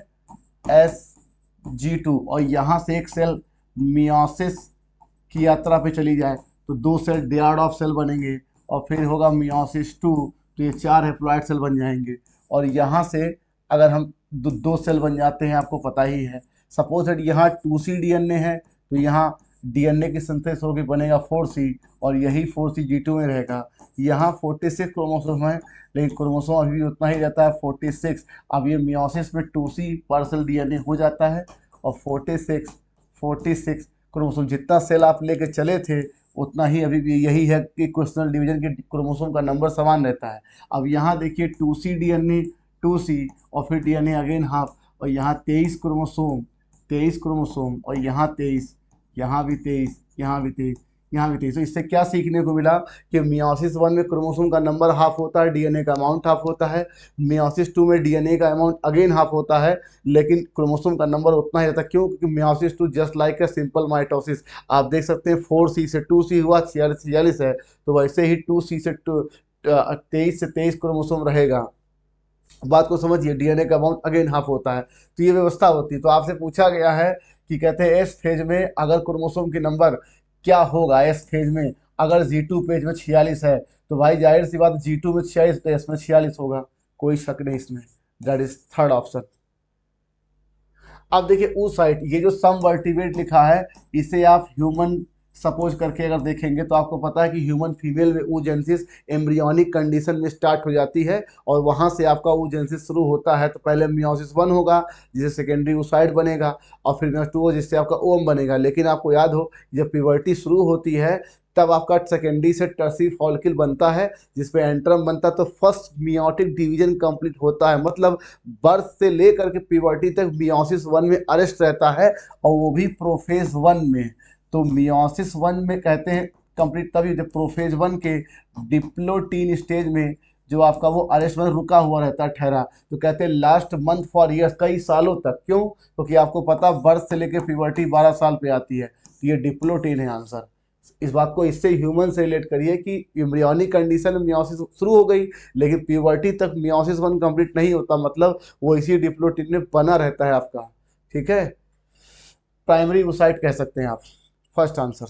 SG2 और यहाँ से एक सेल मियोसिस की यात्रा पे चली जाए तो 2 सेल डियाड ऑफ सेल बनेंगे और फिर होगा मियोसिस 2, तो ये 4 हैप्लॉइड सेल बन जाएंगे। और यहाँ से अगर हम 2 सेल बन जाते हैं, आपको पता ही है। सपोज यहाँ 2C DNA है तो यहाँ DNA की सिंथेसिस होगी, बनेगा 4C, और यही 4C G2 में रहेगा। यहाँ 46 क्रोमोसोम है, लेकिन क्रोमोसोम अभी भी उतना ही रहता है 46। अब ये मियोसिस में 2C पर सेल DNA हो जाता है और 46 क्रोमोसोम, जितना सेल आप लेके चले थे उतना ही अभी भी यही है कि क्वेश्चनल डिवीजन के क्रोमोसोम का नंबर समान रहता है। अब यहाँ देखिए 2C DNA 2C और फिर DNA अगेन हाफ, और यहाँ 23 क्रोमोसोम और यहाँ 23, यहाँ भी 23, यहाँ भी 23, यहाँ भी 23। तो इससे क्या सीखने को मिला कि मियोसिस 1 में क्रोमोसोम का नंबर हाफ होता है, DNA का अमाउंट हाफ होता है। मियोसिस 2 में DNA का अमाउंट अगेन हाफ होता है, लेकिन क्रोमोसोम का नंबर उतना ही रहता है। क्यों? क्योंकि meiosis 2 just like a simple mitosis. आप देख सकते हैं 4C से 2C हुआ, 46 है, तो वैसे ही 2C से 23 से 23 क्रोमोसोम रहेगा। बात को समझिए, DNA का अमाउंट अगेन हाफ होता है, तो ये व्यवस्था होती है। तो आपसे पूछा गया है कि कहते हैं एस फेज में अगर क्रोमोसोम के नंबर क्या होगा एस फेज में, अगर G2 पेज में 46 है तो भाई जाहिर सी बात G2 में 46 तो एस में 46 होगा, कोई शक नहीं इसमें। That is third option. अब देखिए उस साइड, ये जो सम वर्टिब्रेट लिखा है इसे आप ह्यूमन सपोज करके अगर देखेंगे तो आपको पता है कि ह्यूमन फीमेल में oogenesis एम्ब्रियोनिक कंडीशन में स्टार्ट हो जाती है और वहाँ से आपका oogenesis शुरू होता है। तो पहले मियोसिस 1 होगा जिससे सेकेंडरी oocyte बनेगा और फिर मियोसिस 2 जिससे आपका ओम बनेगा। लेकिन आपको याद हो जब प्यूबर्टी शुरू होती है तब आपका सेकेंडरी से टर्शियरी फॉलिकल बनता है जिसपे एंट्रम बनता है। तो फर्स्ट मियोटिक डिवीजन कंप्लीट होता है, मतलब बर्थ से लेकर के प्यूबर्टी तक मियोसिस 1 में अरेस्ट रहता है और वो भी प्रोफेज 1 में। तो मियोसिस 1 में कहते हैं कंप्लीट तभी जब प्रोफेज 1 के डिप्लोटीन स्टेज में जो आपका वो अरेस्ट में रुका हुआ रहता है ठहरा, तो कहते हैं लास्ट मंथ फॉर ईयर्स, कई सालों तक। क्यों? क्योंकि आपको पता बर्थ से लेकर प्यूबर्टी 12 साल पे आती है। तो ये डिप्लोटीन है आंसर। इस बात को इससे ह्यूमन से रिलेट करिए कि एम्ब्रियोनिक कंडीशन में मियोसिस शुरू हो गई लेकिन प्यूबर्टी तक मियोसिस 1 कंप्लीट नहीं होता, मतलब वो इसी डिप्लोटीन में बना रहता है आपका। ठीक है, प्राइमरी oocyte कह सकते हैं आप। First answer.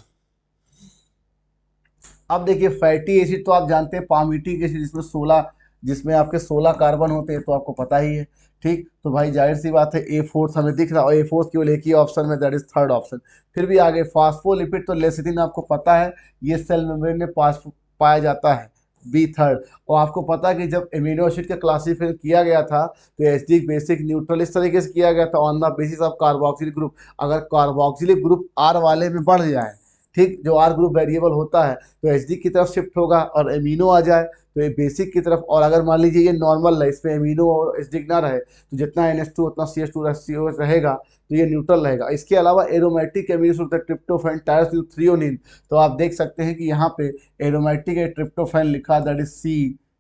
अब देखिए फैटी एसिड तो आप जानते हैं पामिटिक एसिड जिसमें आपके 16 कार्बन होते हैं, तो आपको पता ही है। ठीक, तो भाई जाहिर सी बात है A4 हमें दिख रहा है और A4 केवल एक ही ऑप्शन में, दैट इज थर्ड ऑप्शन। फिर भी आगे फास्फोलिपिड तो लेसिथिन आपको पता है ये सेल मेम्ब्रेन में पाया जाता है, बी थर्ड। और आपको पता है कि जब एमिनो एसिड का क्लासिफिकेशन किया गया था तो एसिडिक बेसिक न्यूट्रल इस तरीके से किया गया था on the basis of carboxylic group. अगर कार्बोक्सिलिक ग्रुप आर वाले में बढ़ जाए, ठीक, जो आर ग्रुप वेरिएबल होता है, तो एसिडिक की तरफ शिफ्ट होगा और एमिनो आ जाए तो ये बेसिक की तरफ। और अगर मान लीजिए ये नॉर्मल है, इसमें एमिनो और एसिडिक ना रहे तो जितना NH2 उतना CH2 रहेगा तो ये न्यूट्रल रहेगा। इसके अलावा एरोमेटिक एमिनो एसिड होता है ट्रिप्टोफैन टायरोसिन। तो आप देख सकते हैं कि यहाँ पे एरोमेटिक ट्रिप्टोफैन लिखा, दैट इज C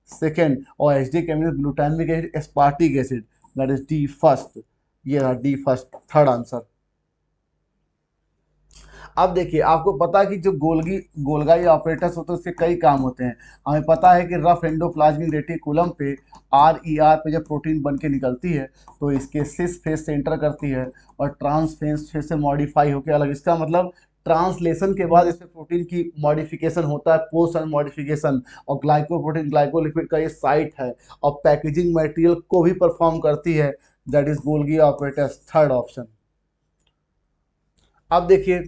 सेकेंड, और acidic amino glutamic acid aspartic acid, that is D first. ये रहा D फर्स्ट, थर्ड आंसर। अब देखिए आपको पता है कि जो गोल्गाई ऑपरेटर्स होते हैं उसके कई काम होते हैं। हमें पता है कि रफ एंडोप्लाज्मिक रेटिकुलम पे RER पे जब प्रोटीन बन के निकलती है तो इसके सिस फेज से एंटर करती है और ट्रांस फेज से मॉडिफाई होकर अलग। इसका मतलब ट्रांसलेशन के बाद इसमें प्रोटीन की मॉडिफिकेशन होता है, पोस्ट मॉडिफिकेशन, और ग्लाइकोप्रोटीन ग्लाइकोलिपिड का ये साइट है और पैकेजिंग मटेरियल को भी परफॉर्म करती है, that is Golgi operators, third option. अब देखिए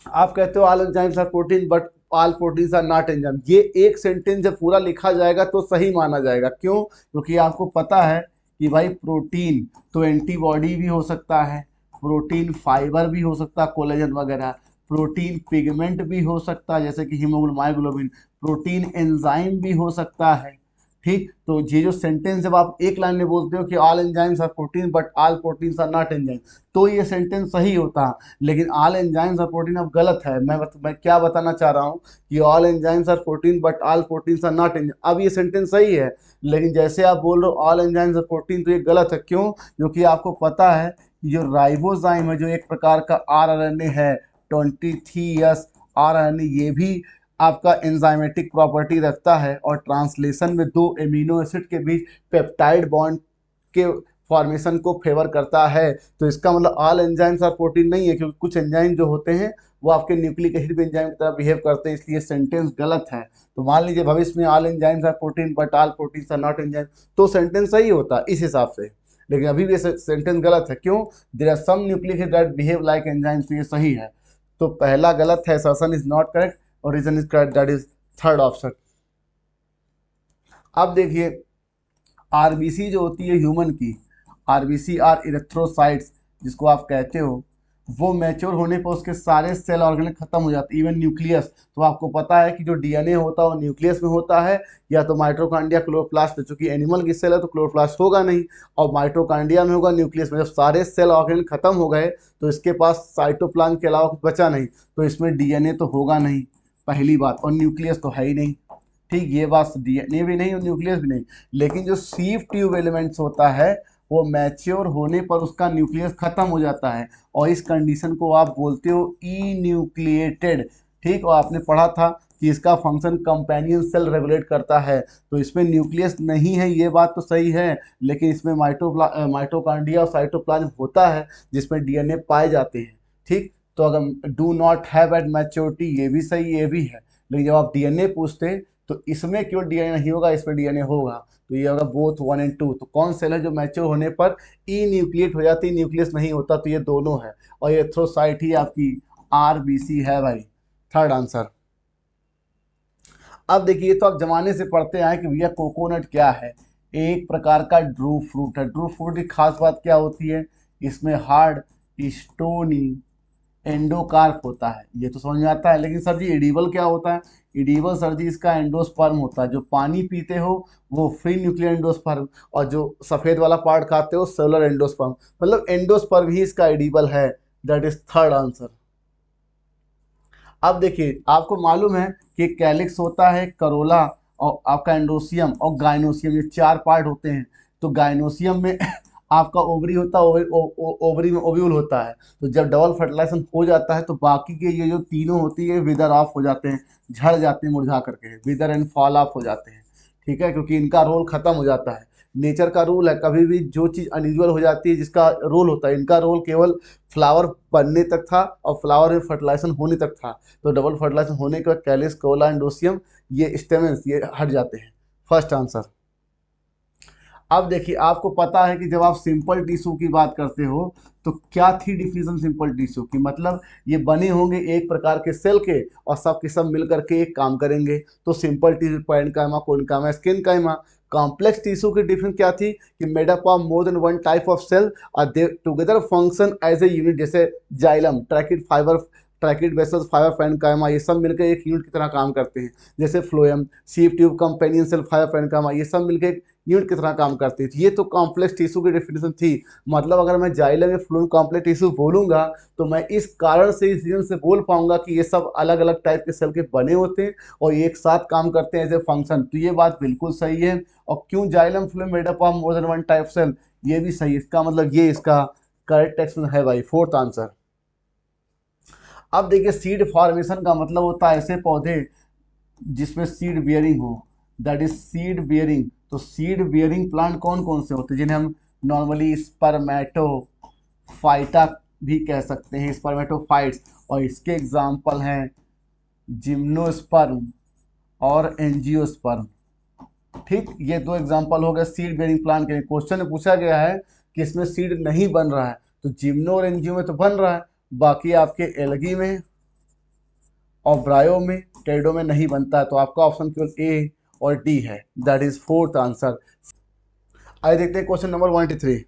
आप कहते हो all enzymes are protein but all proteins are not enzyme. ये एक सेंटेंस जब पूरा लिखा जाएगा तो सही माना जाएगा। क्यों? क्योंकि आपको पता है कि भाई प्रोटीन तो एंटीबॉडी भी हो सकता है, प्रोटीन फाइबर भी हो सकता है कोलेजन वगैरह, प्रोटीन पिगमेंट भी हो सकता है जैसे कि हीमोग्लोबिन, प्रोटीन एंजाइम भी हो सकता है। ठीक, तो ये जो सेंटेंस जब आप एक लाइन में बोलते हो कि all enzymes are protein but all proteins are not enzyme, तो ये सेंटेंस सही होता है। लेकिन ऑल एंजाइम्स आर प्रोटीन अब गलत है। मैं क्या बताना चाह रहा हूँ कि all enzymes are protein but all proteins are not enzyme, अब ये सेंटेंस सही है। लेकिन जैसे आप बोल रहे हो ऑल एंजाइम्स आर प्रोटीन, तो ये गलत है। क्यों? क्योंकि आपको पता है कि जो राइबोजाइम है जो एक प्रकार का RNA है 23S RNA, ये भी आपका एंजाइमेटिक प्रॉपर्टी रखता है और ट्रांसलेशन में दो एमिनो एसिड के बीच पेप्टाइड बॉन्ड के फॉर्मेशन को फेवर करता है। तो इसका मतलब ऑल एंजाइम्स आर प्रोटीन नहीं है, क्योंकि कुछ एंजाइम जो होते हैं वो आपके न्यूक्लिक एसिड एंजाइम की तरह बिहेव करते हैं, इसलिए सेंटेंस गलत है। तो मान लीजिए भविष्य में all enzymes are protein but all proteins are not enzyme, तो सेंटेंस सही होता इस हिसाब से। लेकिन अभी भी सेंटेंस गलत है। क्यों? There are some nucleic acid that behave like enzymes, तो ये सही है। तो पहला गलत है, असर्शन इज नॉट करेक्ट और reason is correct, that is third option. अब देखिए आरबीसी जो होती है ह्यूमन की, आरबीसी आर इरेथ्रोसाइट्स जिसको आप कहते हो, वो मैच्योर होने पर उसके सारे सेल ऑर्गेनल खत्म हो जाते हैं, इवन न्यूक्लियस। तो आपको पता है कि जो डीएनए होता है वो न्यूक्लियस में होता है या तो माइटोकॉन्ड्रिया क्लोरोप्लास्ट, चूंकि एनिमल की सेल है तो क्लोरोप्लास्ट होगा नहीं और माइटोकॉन्ड्रिया में होगा न्यूक्लियस में। जब सारे सेल ऑर्गेनल खत्म हो गए तो इसके पास साइटोप्लाज्म के अलावा कुछ बचा नहीं, तो इसमें डीएनए तो होगा नहीं पहली बात, और न्यूक्लियस तो है ही नहीं। ठीक, ये बात, डीएनए भी नहीं और न्यूक्लियस भी नहीं। लेकिन जो सीव ट्यूब एलिमेंट्स होता है वो मैच्योर होने पर उसका न्यूक्लियस खत्म हो जाता है और इस कंडीशन को आप बोलते हो इन्यूक्लिएटेड। ठीक, और आपने पढ़ा था कि इसका फंक्शन कंपेनियन सेल रेगुलेट करता है। तो इसमें न्यूक्लियस नहीं है, ये बात तो सही है, लेकिन इसमें माइटोकॉन्ड्रिया और साइटोप्लाज्म होता है जिसमें डीएनए पाए जाते हैं। ठीक, तो अगर do not have at maturity, ये भी सही ये भी है। लेकिन जब आप डीएनए पूछते तो इसमें क्यों डीएनए नहीं होगा, इसमें डीएनए होगा, तो ये होगा बोथ 1 और 2। तो कौन सेल है जो मैच्योर होने पर ई न्यूक्लिएट हो जाती है, न्यूक्लियस नहीं होता, तो ये दोनों है। और ये एरिथ्रोसाइट ही आपकी RBC है भाई, थर्ड आंसर। अब देखिए, तो आप जमाने से पढ़ते आए कि भैया कोकोनट क्या है, एक प्रकार का ड्रू फ्रूट है। ड्रू फ्रूट की खास बात क्या होती है, इसमें हार्ड स्टोनी एंडोकार्प होता है, ये तो समझ में आता है। लेकिन सर जी एडिबल क्या होता है, एडिबल सर जी इसका एंडोस्पर्म होता है, जो पानी पीते हो वो फ्री न्यूक्लियर एंडोस्पर्म, और जो सफ़ेद वाला पार्ट खाते हो सेलुलर एंडोस्पर्म, मतलब एंडोस्पर्म ही इसका एडिबल है, दैट इज थर्ड आंसर। अब देखिए, आपको मालूम है कि कैलिक्स होता है, करोला और आपका एंडोसियम और गाइनोसियम, ये चार पार्ट होते हैं। तो गाइनोसियम में आपका ओवरी होता है, ओवरी में ओव्यूल होता है। तो जब डबल फर्टिलाइजेशन हो जाता है तो बाकी के ये जो तीनों होती है विदर ऑफ हो जाते हैं, झड़ जाते हैं, मुरझा करके विदर एंड फॉल ऑफ हो जाते हैं, ठीक है, क्योंकि इनका रोल खत्म हो जाता है। नेचर का रूल है, कभी भी जो चीज़ अनयूजुअल हो जाती है जिसका रोल होता है, इनका रोल केवल फ्लावर बनने तक था और फ्लावर में फर्टिलाइजेशन होने तक था। तो डबल फर्टिलाइजेशन होने के बाद कैलिक्स, कोला, एंडोसियम, ये स्टेमेंस ये हट जाते हैं, फर्स्ट आंसर। अब देखिए, आपको पता है कि जब आप सिंपल टिश्यू की बात करते हो तो क्या थी डिफिनेशन सिंपल टिश्यू की, मतलब ये बने होंगे एक प्रकार के सेल के और सब के सब मिल करके एक काम करेंगे। तो simple tissue parenchyma, collenchyma, sclerenchyma. Complex tissue की डिफिनेशन क्या थी कि made up of more than one type of cell और they together function as a unit, जैसे xylem, tracheid fibre, tracheid vessels, fibre parenchyma, ये सब मिलकर एक यूनिट की तरह काम करते हैं। जैसे phloem, sieve tube, companion cell, fibre parenchyma, ये सब मिलकर एक यूनिट की तरह काम करती थी। ये तो कॉम्प्लेक्स टिश्यू की डेफिनेशन थी। मतलब अगर मैं जाइलम या फ्लूइड कॉम्प्लेक्स टिश्यू बोलूंगा तो मैं इस कारण से, इस रीजन से बोल पाऊंगा कि ये सब अलग अलग टाइप के सेल के बने होते हैं और एक साथ काम करते हैं एज ए फंक्शन। तो ये बात बिल्कुल सही है। और क्यों xylem fluid made up of more than one type cell, ये भी सही है। इसका मतलब ये इसका करेक्ट एक्सप्लेनेशन है भाई, फोर्थ आंसर। अब देखिए, सीड फॉर्मेशन का मतलब होता है ऐसे पौधे जिसमें सीड बियरिंग हो, दैट इज सीड बियरिंग। तो सीड बियरिंग प्लांट कौन कौन से होते हैं, जिन्हें हम नॉर्मली स्पर्मेटोफाइटा भी कह सकते हैं, स्पर्मेटोफाइट्स। और इसके एग्जाम्पल हैं जिम्नोस्पर्म और एंजियोस्पर्म। ठीक, ये दो एग्जाम्पल हो गए सीड बियरिंग प्लांट के। क्वेश्चन में पूछा गया है कि इसमें सीड नहीं बन रहा है, तो जिम्नो और एंजियो में तो बन रहा है, बाकी आपके एल्गी में और ब्रायो में, टेडो में नहीं बनता है। तो आपका ऑप्शन केवल ए और डी है, दैट इज फोर्थ आंसर। आइए देखते हैं question number 183।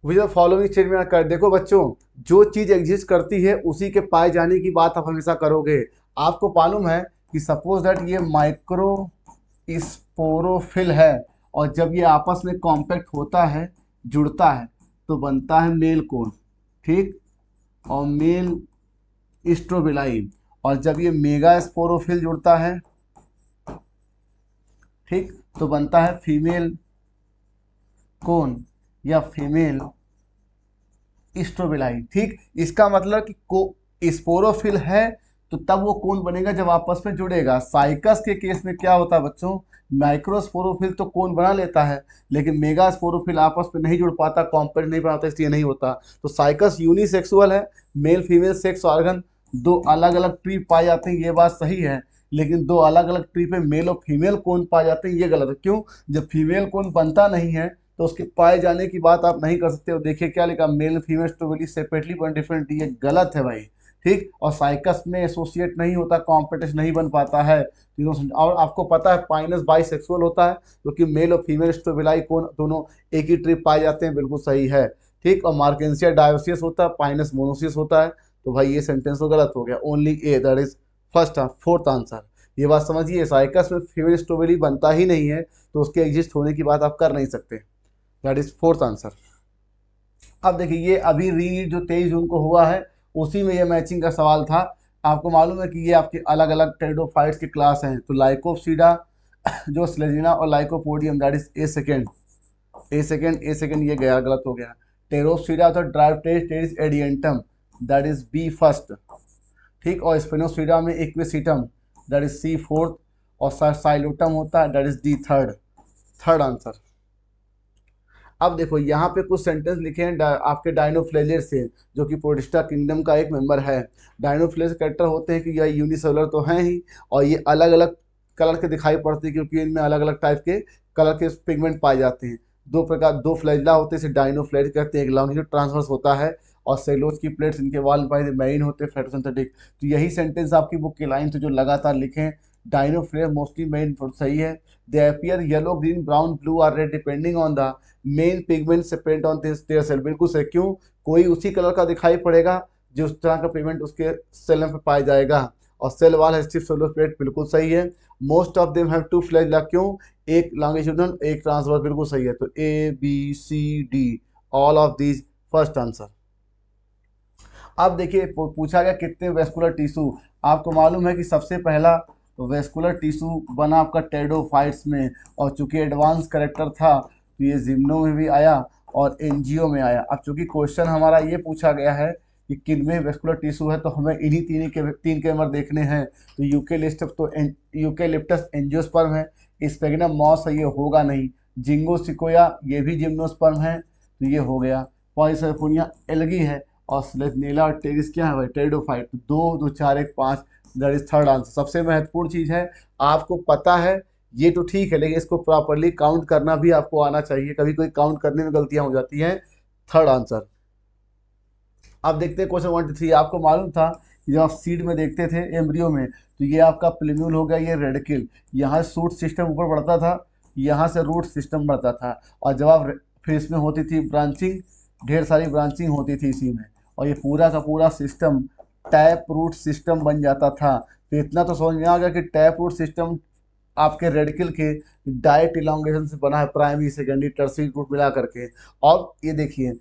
With the following statement कर, देखो बच्चों, जो चीज एग्जिस्ट करती है उसी के पाए जाने की बात आप हमेशा करोगे। आपको मालूम है कि सपोज दैट ये माइक्रो स्पोरोफिल है और जब ये आपस में कॉम्पैक्ट होता है, जुड़ता है, तो बनता है मेल कोन, ठीक, और मेल स्ट्रोबिलाई। और जब ये मेगा स्पोरोफिल जुड़ता है, ठीक, तो बनता है फीमेल कोन या फीमेल स्ट्रोबिलाई। ठीक, इसका मतलब कि स्पोरोफिल है तो तब वो कोन बनेगा जब आपस में जुड़ेगा। साइकस के केस में क्या होता है बच्चों, माइक्रोस्पोरोफिल तो कोन बना लेता है लेकिन मेगा स्पोरोफिल आपस में नहीं जुड़ पाता, कॉम्पैक्ट नहीं बनाता, इसलिए नहीं होता। तो साइकस यूनिसेक्सुअल है, मेल फीमेल सेक्स ऑर्गन दो अलग अलग ट्री पाए जाते हैं, ये बात सही है। लेकिन दो अलग अलग ट्री पे मेल और फीमेल कोन पाए जाते हैं, ये गलत है। क्यों, जब फीमेल कोन बनता नहीं है तो उसके पाए जाने की बात आप नहीं कर सकते हो। देखिए क्या लिखा, male female strobili separately but different, ये गलत है भाई, ठीक। और साइकस में एसोसिएट नहीं होता, कॉम्पिटिशन नहीं बन पाता है। और आपको पता है पाइनस बाइसेक्सुअल होता है क्योंकि मेल और फीमेल स्ट्रोबिलाई कोन दोनों एक ही ट्री पाए जाते हैं, बिल्कुल सही है, ठीक। और मार्केंसिया डायोसियस होता है, पाइनस मोनोसियस होता है। तो भाई ये सेंटेंस तो गलत हो गया, only A, that is first fourth answer. ये बात समझिए, साइकस में फीमेल स्ट्रोबेरी बनता ही नहीं है तो उसके एग्जिस्ट होने की बात आप कर नहीं सकते, दैट इज फोर्थ आंसर। अब देखिए, ये अभी रीड जो 23 जून को हुआ है उसी में ये मैचिंग का सवाल था। आपको मालूम है कि ये आपके अलग अलग टेरिडोफाइट्स की क्लास हैं। तो लाइकोप्सिडा जो स्लेजिना और Lycopodium, that is a second, ये गया, गलत हो गया। टेरोप्सिडा तो Dryopteris Adiantum, that is B first, ठीक। और स्पिनोसिडा में Equisetum, that is C fourth. और साइलोटम होता है, that is D third answer. अब देखो यहाँ पे कुछ सेंटेंस लिखे हैं आपके डायनोफ्लेजियर से, जो कि प्रोटिस्टा किंगडम का एक मेंबर है। डायनोफ्लेजियर कैरेक्टर होते हैं कि यह यूनिसेलुलर तो हैं ही और ये अलग अलग कलर के दिखाई पड़ते हैं क्योंकि इनमें अलग अलग टाइप के कलर के पिगमेंट पाए जाते हैं। दो फ्लैजिला होते हैं, इसे डायनोफ्लेजियर कहते हैं। एक लॉन्गिट्यूड ट्रांसवर्स होता है और सेलोज की प्लेट्स इनके वाल में पाए जाते मैरीन होते हैं फेटोसिंथेटिक। तो यही सेंटेंस आपकी बुक की लाइन थे जो लगातार लिखें। डायनोफ्लेयर मोस्टली मेन सही है। They appear yellow green brown blue or red depending on the main pigment separate on this their cell. बिल्कुल सही। क्यों? कोई उसी कलर का दिखाई पड़ेगा जो उस तरह का पिगमेंट उसके सेल में पाया जाएगा। और सेल वाल है स्टिफ सोलर प्लेट, बिल्कुल सही है। Most of them have two flagella, क्यों? एक लॉन्गिट्यूडनल एक ट्रांसवर्स, बिल्कुल सही है। तो ABCD all of these first answer. अब देखिए पूछा गया कितने वेस्कुलर टिश्यू। आपको मालूम है कि सबसे पहला वेस्कुलर टिश्यू बना आपका टेरिडोफाइट्स में, और चूंकि एडवांस करेक्टर था तो ये जिम्नो में भी आया और एंजियो में आया। अब चूंकि क्वेश्चन हमारा ये पूछा गया है कि किनमें वेस्कुलर टिश्यू है, तो हमें इन्हीं तीन के नंबर देखने हैं। तो यूकेलिप्टस एंजियोस्पर्म है, स्पेगनम मॉस है, ये होगा नहीं। जिंगोसिकोया ये भी जिम्नोस्पर्म है, तो ये हो गया। पॉलीसल्फोनिया एल्गी है, और स्लेजनेला और टेरिस क्या है भाई? Pteridophyte. 2 2 4 1 5 that is third answer. सबसे महत्वपूर्ण चीज़ है आपको पता है ये तो ठीक है, लेकिन इसको प्रॉपरली काउंट करना भी आपको आना चाहिए। कभी कोई काउंट करने में गलतियां हो जाती हैं। Third answer. अब देखते हैं क्वेश्चन 1 to 3। आपको मालूम था कि जब आप सीड में देखते थे एम्ब्रियो में, तो ये आपका प्लेम्यूल हो गया, ये रेडिकल, यहाँ शूट सिस्टम ऊपर बढ़ता था, यहाँ से रूट सिस्टम बढ़ता था। और जब आप फिर इसमें होती थी ब्रांचिंग, ढेर सारी ब्रांचिंग होती थी इसी में, और ये पूरा का पूरा सिस्टम टैप रूट सिस्टम बन जाता था। तो इतना तो समझ में आ गया कि टैप रूट सिस्टम आपके रेडिकल के डायरेक्ट इलांगेशन से बना है, प्राइमरी सेकेंडरी टर्सरी रूट मिला करके। और ये देखिए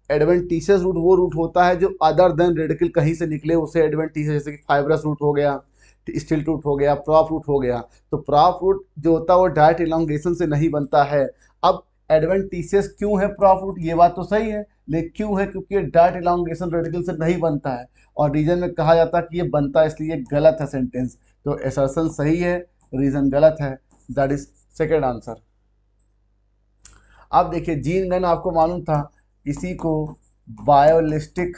एडवेंटिशियस रूट वो रूट होता है जो अदर देन रेडिकल कहीं से निकले, उसे एडवेंटिशियस, जैसे कि फाइब्रस रूट हो गया, स्टिल्ट रूट हो गया, प्रॉप रूट हो गया। तो प्रॉप रूट जो होता है वो डायरेक्ट इलांगेशन से नहीं बनता है। अब एडवेंटिशियस क्यों है प्रॉप रूट? ये बात तो सही है, लेकिन क्यों है? क्योंकि ये डायरेक्ट इलांगेशन रेडिकल से नहीं बनता है, और रीजन में कहा जाता है कि ये बनता है, इसलिए गलत है सेंटेंस। तो असर्शन सही है, रीजन गलत है, दैट इज सेकेंड आंसर। अब देखिए जीन गन आपको मालूम था, इसी को बायोलिस्टिक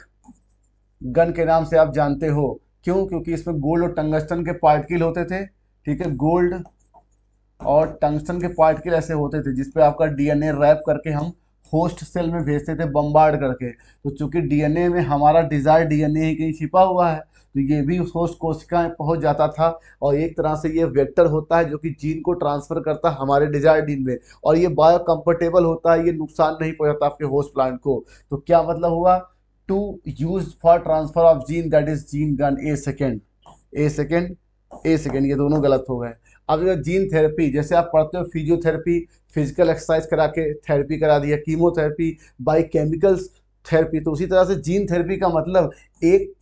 गन के नाम से आप जानते हो। क्यों? क्योंकि इसमें गोल्ड और टंगस्टन के पार्टिकल होते थे। ठीक है, गोल्ड और टंगस्टन के पार्टिकल ऐसे होते थे जिसपे आपका डीएनए रैप करके हम होस्ट सेल में भेजते थे बम्बार्ड करके। तो चूंकि डीएनए में हमारा डिजायर डीएनए ही कहीं छिपा हुआ है, तो ये भी उस होस्ट कोशिका में पहुंच जाता था, और एक तरह से ये वेक्टर होता है जो कि जीन को ट्रांसफर करता है हमारे डिजायर जीन में, और ये बायो कंफर्टेबल होता है, ये नुकसान नहीं पहुंचाता आपके होस्ट प्लांट को। तो क्या मतलब हुआ? To use for transfer of gene, that is gene gun. A second ये दोनों गलत हो गए। अब जो जीन थेरेपी, जैसे आप पढ़ते हो फिजियोथेरेपी, फिजिकल एक्सरसाइज करा के थेरेपी करा दिया, कीमोथेरेपी, बाई केमिकल्स थेरेपी, तो उसी तरह से जीन थेरेपी का मतलब एक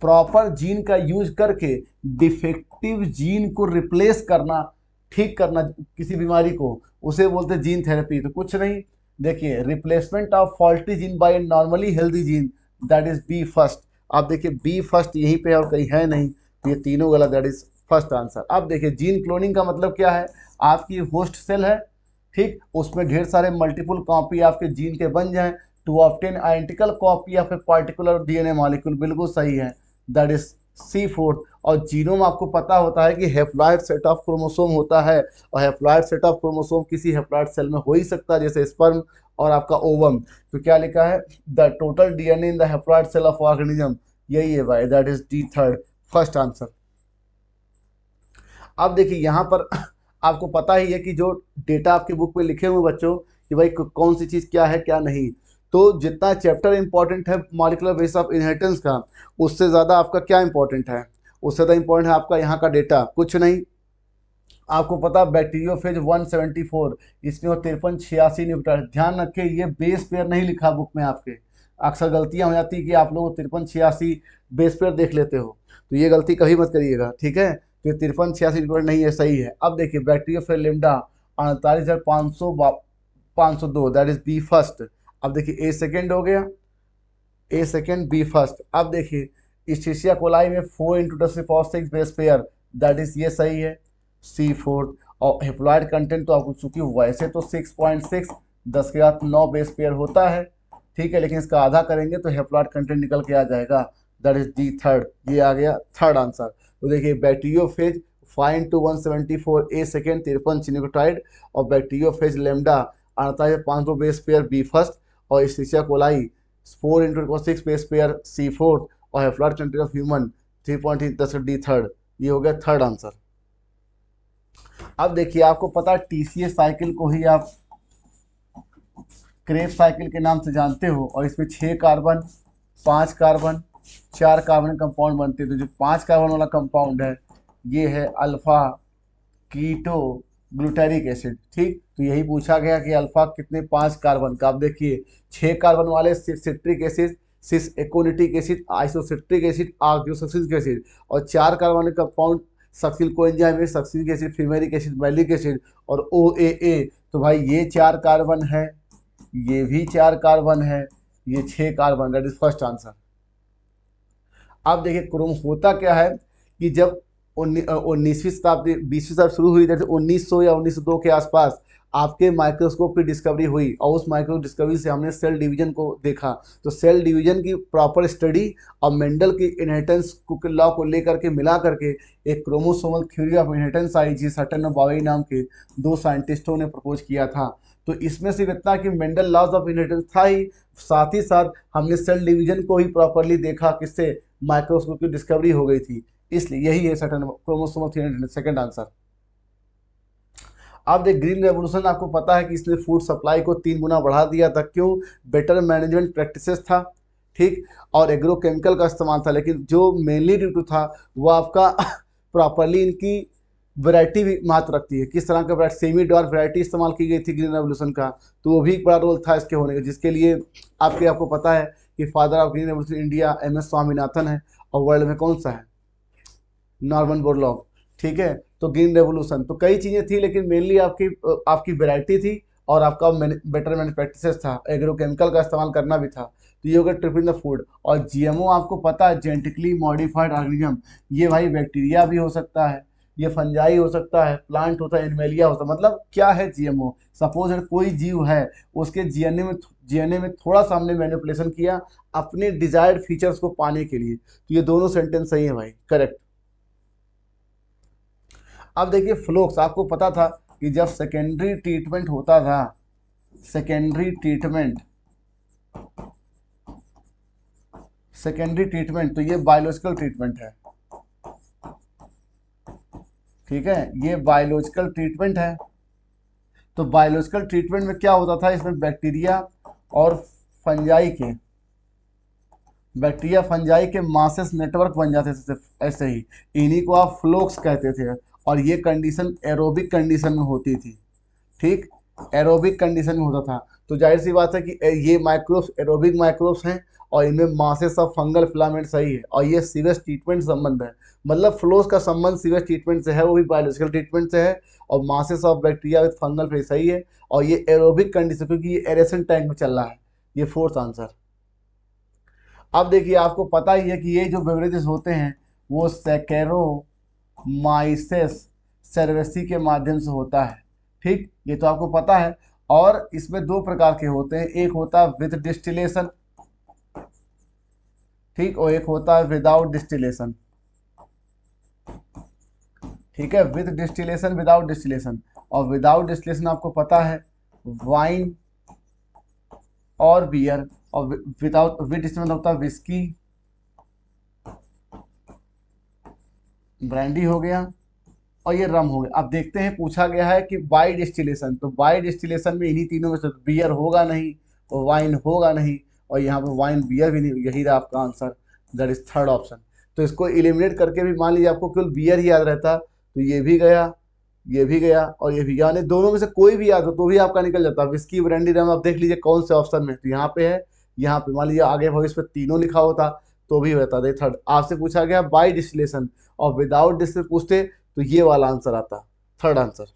प्रॉपर जीन का यूज करके डिफेक्टिव जीन को रिप्लेस करना, ठीक करना किसी बीमारी को, उसे बोलते हैं जीन थेरेपी। तो कुछ नहीं, देखिए replacement of faulty gene by normally healthy gene, that is B first. आप देखिए बी फर्स्ट यहीं पे और कहीं है नहीं, तो ये तीनों गलत, दैट इज फर्स्ट आंसर। अब देखिए जीन क्लोनिंग का मतलब क्या है? आपकी होस्ट सेल है, ठीक, उसमें ढेर सारे मल्टीपल कॉपी आपके जीन के बन जाएं to obtain identical copy of a particular DNA molecule, बिल्कुल सही है, दैट इज C4। और जीनोम आपको पता होता है कि हैप्लॉइड सेट ऑफ क्रोमोसोम होता है, और हैप्लॉइड सेट ऑफ क्रोमोसोम किसी हैप्लॉइड सेल में हो ही सकता है, जैसे स्पर्म और आपका ओवम। तो क्या लिखा है? The total DNA in the haploid cell of organism, यही है भाई, that is D third, first answer. अब देखिए यहाँ पर आपको पता ही है कि जो डेटा आपकी बुक में लिखे हुए बच्चों कि भाई कौन सी चीज़ क्या है क्या नहीं, तो जितना चैप्टर इंपॉर्टेंट है मॉलिक्यूलर बेसिस ऑफ इनहेरिटेंस का, उससे ज़्यादा आपका क्या इंपॉर्टेंट है? उससे ज़्यादा इंपॉर्टेंट है आपका यहाँ का डेटा, कुछ नहीं। आपको पता बैक्टीरियोफेज 174, इसमें 5386 न्यूक्लियोटाइड। ध्यान रखें ये बेस पेयर नहीं लिखा बुक में आपके, अक्सर गलतियाँ हो जाती है कि आप लोग 5386 बेस पेयर देख लेते हो, तो ये गलती कभी मत करिएगा, ठीक है। तो ये 5386 नहीं है, सही है। अब देखिए bacteriophage lambda 48,502, that is B first. अब देखिए ए सेकेंड हो गया, ए सेकेंड बी फर्स्ट। अब देखिए इस्टीशिया कोलाई में 4 × 10⁶ बेस पेयर, दैट इज ये सही है, C4। और हेप्लॉइड कंटेंट तो आपको चूंकि वैसे तो 6.6 10⁻9 बेस पेयर होता है, ठीक है, लेकिन इसका आधा करेंगे तो हेप्लॉइड कंटेंट निकल के आ जाएगा, दैट इज D थर्ड, ये आ गया थर्ड आंसर। तो देखिए बैक्टीरियोफेज 5 × 174 ए सेकेंड 53 न्यूक्लियोटाइड, और bacteriophage lambda 48,502 base pair B first, और Escherichia coli 4 × 6 base pair C4 और haploid country of human 3.3 D3। ये हो गया थर्ड आंसर। अब देखिए आपको पता है TCA साइकिल को ही आप क्रेब साइकिल के नाम से जानते हो, और इसमें 6 कार्बन 5 कार्बन 4 कार्बन कंपाउंड बनते हैं। तो जो 5 कार्बन वाला कंपाउंड है ये है अल्फा कीटो ग्लूटारिक एसिड। ठीक, तो यही पूछा गया कि अल्फा कितने 5 कार्बन का। आप देखिए 6 कार्बन वाले citric acid, cis aconitic acid, isocitric acid, oxalosuccinic acid, और 4 कार्बन वाले compound succinyl coenzyme, succinic acid, fumaric acid, malic acid और OAA। तो भाई ये 4 कार्बन है, ये भी 4 कार्बन है, ये 6 carbon. That is first answer. अब देखिए क्रोम होता क्या है कि जब 19वीं शताब्दी 20वीं शताब्दी शुरू हुई, जैसे 1900 या 1902 के आसपास आपके माइक्रोस्कोप की डिस्कवरी हुई, और उस माइक्रोस्कोप डिस्कवरी से हमने सेल डिवीजन को देखा। तो सेल डिवीजन की प्रॉपर स्टडी और मेंडल की इनहेरिटेंस लॉ को लेकर के मिला करके एक क्रोमोसोमल थ्योरी ऑफ इनहेरिटेंस आई, जी सटन और बावेई नाम के 2 साइंटिस्टों ने प्रपोज किया था। तो इसमें सिर्फ इतना कि मेंडल लॉज ऑफ इनहेरिटेंस था ही, साथ ही साथ हमने सेल डिवीजन को ही प्रॉपरली देखा, किससे माइक्रोस्कोप की डिस्कवरी हो गई थी। इसलिए यही है Sutton chromosomal theory. Second answer. अब देख ग्रीन रेवोल्यूशन, आपको पता है कि इसने फूड सप्लाई को 3 गुना बढ़ा दिया था। क्यों? बेटर मैनेजमेंट प्रैक्टिसेस था, ठीक, और एग्रोकेमिकल का इस्तेमाल था। लेकिन जो मेनली ड्यू टू था वो आपका प्रॉपरली इनकी वैरायटी भी महत्व रखती है। किस तरह का सेमी डॉर्फ वैरायटी इस्तेमाल की गई थी ग्रीन रेवोल्यूशन का, तो वो भी एक बड़ा रोल था इसके होने का, जिसके लिए आपको पता है कि father of green revolution India MS Swaminathan है, और वर्ल्ड में कौन सा है? Norman Borlaug. ठीक है, तो ग्रीन रेवोल्यूशन तो कई चीज़ें थी, लेकिन मेनली आपकी वैरायटी थी और आपका बेटर मैनेज प्रैक्टिसेस था, एग्रोकेमिकल का इस्तेमाल करना भी था। तो ये हो गया ट्रिप इन द फूड। और GMO आपको पता है जेनेटिकली मॉडिफाइड ऑर्गेनिज्म, ये भाई बैक्टीरिया भी हो सकता है, ये फंजाई हो सकता है, प्लांट होता है, एनिमेलिया होता है। मतलब क्या है GMO? सपोज अगर कोई जीव है, उसके DNA में थोड़ा सा हमने मैनिपुलेशन किया अपने डिजायर्ड फीचर्स को पाने के लिए। तो ये दोनों सेंटेंस सही है भाई, करेक्ट। अब देखिए फ्लोक्स, आपको पता था कि जब सेकेंडरी ट्रीटमेंट होता था, सेकेंडरी ट्रीटमेंट तो ये बायोलॉजिकल ट्रीटमेंट है, ठीक है, ये बायोलॉजिकल ट्रीटमेंट है। तो बायोलॉजिकल ट्रीटमेंट में क्या होता था, इसमें बैक्टीरिया और फंजाई के मासेस नेटवर्क बन जाते थे ऐसे ही, इन्हीं को आप फ्लोक्स कहते थे। और ये कंडीशन एरोबिक कंडीशन में होती थी, ठीक, एरोबिक कंडीशन में होता था। तो जाहिर सी बात है कि ये माइक्रोब्स एरोबिक माइक्रोब्स हैं, और इनमें मासेस ऑफ फंगल फिलामेंट सही है, और ये सीवेज ट्रीटमेंट संबंध है। मतलब फ्लोस का संबंध सीवेज ट्रीटमेंट से है, वो भी बायोलॉजिकल ट्रीटमेंट से है, और masses of bacteria with fungal फिर सही है, और ये एरोबिक कंडीशन क्योंकि ये एरेशन टैंक में चल रहा है। ये फोर्थ आंसर। अब देखिए आपको पता ही है कि ये जो बेवरेजेस होते हैं वो सैकेरोमाइसेस सेरेसी के माध्यम से होता है, ठीक, ये तो आपको पता है। और इसमें 2 प्रकार के होते हैं, एक होता है विद डिस्टिलेशन, ठीक, और एक होता है विदाउट डिस्टिलेशन, ठीक है, विद डिस्टिलेशन विदाउट डिस्टिलेशन। और विदाउट डिस्टिलेशन आपको पता है वाइन और बियर, और विदाउट विद डिस्टिलेशन होता है विस्की, ब्रांडी हो गया, और ये रम हो गया। अब देखते हैं पूछा गया है कि बाई डिस्टिलेशन, तो बाई डिस्टिलेशन में इन्हीं तीनों में से बियर होगा नहीं और वाइन होगा नहीं, और यहाँ पे वाइन बियर भी नहीं, यही रहा आपका answer, that is third option. तो इसको एलिमिनेट करके भी मान लीजिए आपको केवल बियर ही याद रहता, तो ये भी गया, ये भी गया, और ये भी गया, यानी दोनों में से कोई भी याद हो तो भी आपका निकल जाता। विस्की ब्रांडी रम, आप देख लीजिए कौन से ऑप्शन में, तो यहाँ पे है, यहाँ पे मान लीजिए आगे भविष्य में तीनों लिखा होता तो भी होता। देखिए थर्ड आपसे पूछा गया बाई डिस्टिलेशन, और विदाउट डिस्टिलेशन पूछते तो ये वाला आंसर आता, थर्ड आंसर।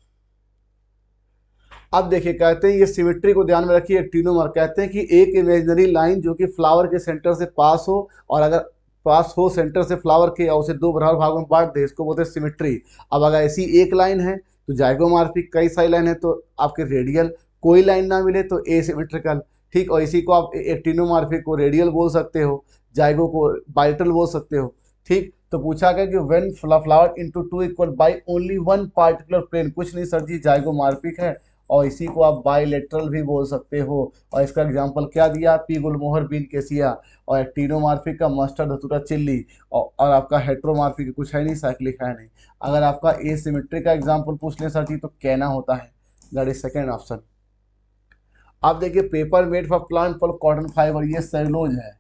अब देखिए कहते हैं ये सिमेट्री को ध्यान में रखिए, टीनोमर कहते हैं कि एक इमेजिनरी लाइन जो कि फ्लावर के सेंटर से पास हो, और अगर पास हो सेंटर से फ्लावर के, और उसे 2 बराबर भागों में बांट दे, इसको बोलते हैं सिमेट्री। अब अगर ऐसी एक लाइन है तो जाइगोमॉर्फिक, कई सारी लाइन है तो आपके रेडियल, कोई लाइन ना मिले तो एसिमेट्रिकल, ठीक, और इसी को आप एक्टिनोमॉर्फिक को रेडियल बोल सकते हो, जाइगो को बाइलेटरल बोल सकते हो, ठीक। तो पूछा गया कि when flower into 2 equal by only 1 particular plane, कुछ नहीं सर जी जाइगोमॉर्फिक है, और इसी को आप बाइलेटरल भी बोल सकते हो। और इसका एग्जांपल क्या दिया, पी गुलमोहर बीन केसिया, और एक्टिनोमॉर्फिक का मस्टर्ड धतूरा चिल्ली, और आपका हेट्रोमॉर्फिक कुछ है नहीं, साइक्लिक है नहीं। अगर आपका एसिमेट्रिक का एग्जांपल पूछ ले सर जी तो कहना होता है, दैट इज सेकेंड ऑप्शन। आप देखिए paper made for plant for cotton fibre, ये सेलुलोज है,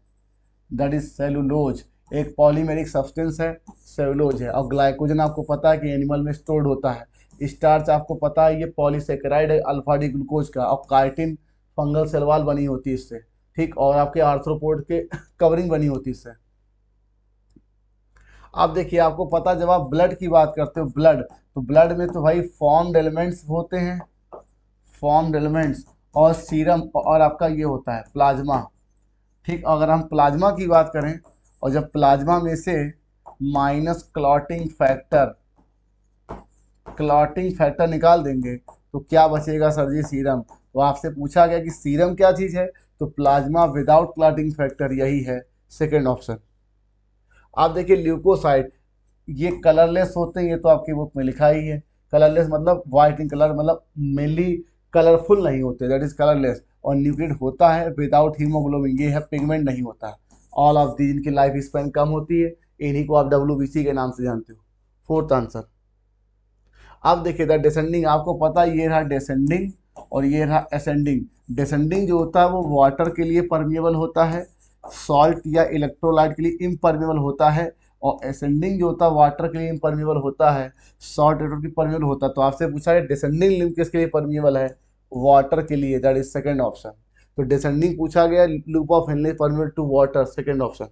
दैट इज सेलुलोज, एक पॉलीमेरिक सब्सटेंस है, सेलुलोज है। और ग्लाइकोजन आपको पता है कि एनिमल में स्टोर्ड होता है। स्टार्च आपको पता है ये पॉलीसेकेराइड है अल्फा डी ग्लूकोज का, और काइटिन फंगल सेल वॉल बनी होती है इससे, ठीक, और आपके आर्थ्रोपोड के कवरिंग बनी होती है इससे। आप देखिए आपको पता जब आप ब्लड की बात करते हो, ब्लड, तो ब्लड में तो भाई फॉर्म्ड एलिमेंट्स होते हैं, फॉर्म्ड एलिमेंट्स, और सीरम, और आपका ये होता है प्लाज्मा, ठीक। अगर हम प्लाज्मा की बात करें और जब प्लाज्मा में से माइनस क्लॉटिंग फैक्टर निकाल देंगे तो क्या बचेगा सर जी, सीरम। तो आपसे पूछा गया कि सीरम क्या चीज़ है, तो प्लाज्मा विदाउट क्लॉटिंग फैक्टर, यही है सेकेंड ऑप्शन। आप देखिए ल्यूकोसाइट, ये कलरलेस होते हैं, ये तो आपकी बुक में लिखा ही है। कलरलेस मतलब वाइट इन कलर, मतलब मेनली कलरफुल नहीं होते, दैट इज कलरलेस। और न्यूक्लिड होता है विदाउट हीमोग्लोबिन, ये है पिगमेंट नहीं होता है। ऑल ऑफ दी, इनकी लाइफ स्पैन कम होती है, इन्हीं को आप WBC के नाम से जानते हो। Fourth answer. अब देखिए द डिसेंडिंग, आपको पता है ये रहा डिसेंडिंग और ये रहा असेंडिंग। डिसेंडिंग जो होता है वो वाटर के लिए परमिएबल होता है, सॉल्ट या इलेक्ट्रोलाइट के लिए इम्परमिएबल होता है, और असेंडिंग जो होता है वाटर के लिए इम्परमिएबल होता है, सॉल्ट वाटर की परमिएबल होता है। तो आपसे पूछा है डिसेंडिंग लिम्फ किसके लिए परमिएबल है, वाटर के लिए, दैट इज सेकंड ऑप्शन। तो डिसेंडिंग पूछा गया, loop of Henle permeable to water, second option.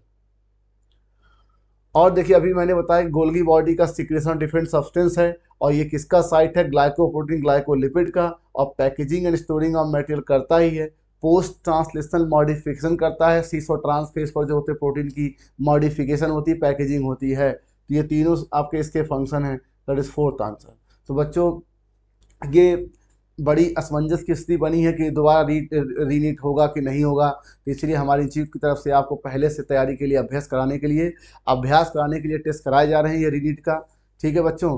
और देखिए अभी मैंने बताया गोल्गी बॉडी का सिक्रेशन डिफरेंट सब्सटेंस है, और ये किसका साइट है, ग्लाइकोप्रोटीन ग्लाइकोलिपिड का, और packaging and storing of material करता ही है, पोस्ट ट्रांसलेशनल मॉडिफिकेशन करता है, सीसो ट्रांसफेज पर जो होते प्रोटीन की मॉडिफिकेशन होती है, पैकेजिंग होती है। तो ये तीनों आपके इसके फंक्शन हैं, दैट इज फोर्थ आंसर। तो बच्चों ये बड़ी असमंजस की स्थिति बनी है कि दोबारा रीनीट होगा कि नहीं होगा, तो इसलिए हमारी इंस्टीट्यूट की तरफ से आपको पहले से तैयारी के लिए अभ्यास कराने के लिए टेस्ट कराए जा रहे हैं ये रीनीट का, ठीक है बच्चों।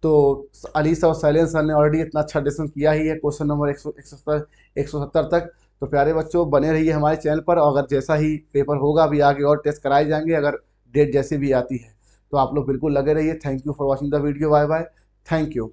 तो अली सर और शैलेंद्र सर ने ऑलरेडी इतना अच्छा डिस्कशन किया ही है क्वेश्चन नंबर 170 तक। तो प्यारे बच्चों बने रहिए हमारे चैनल पर, और अगर जैसा ही पेपर होगा अभी आगे और टेस्ट कराए जाएंगे, अगर डेट जैसी भी आती है तो आप लोग बिल्कुल लगे रहिए। Thank you for watching the video, bye bye, thank you.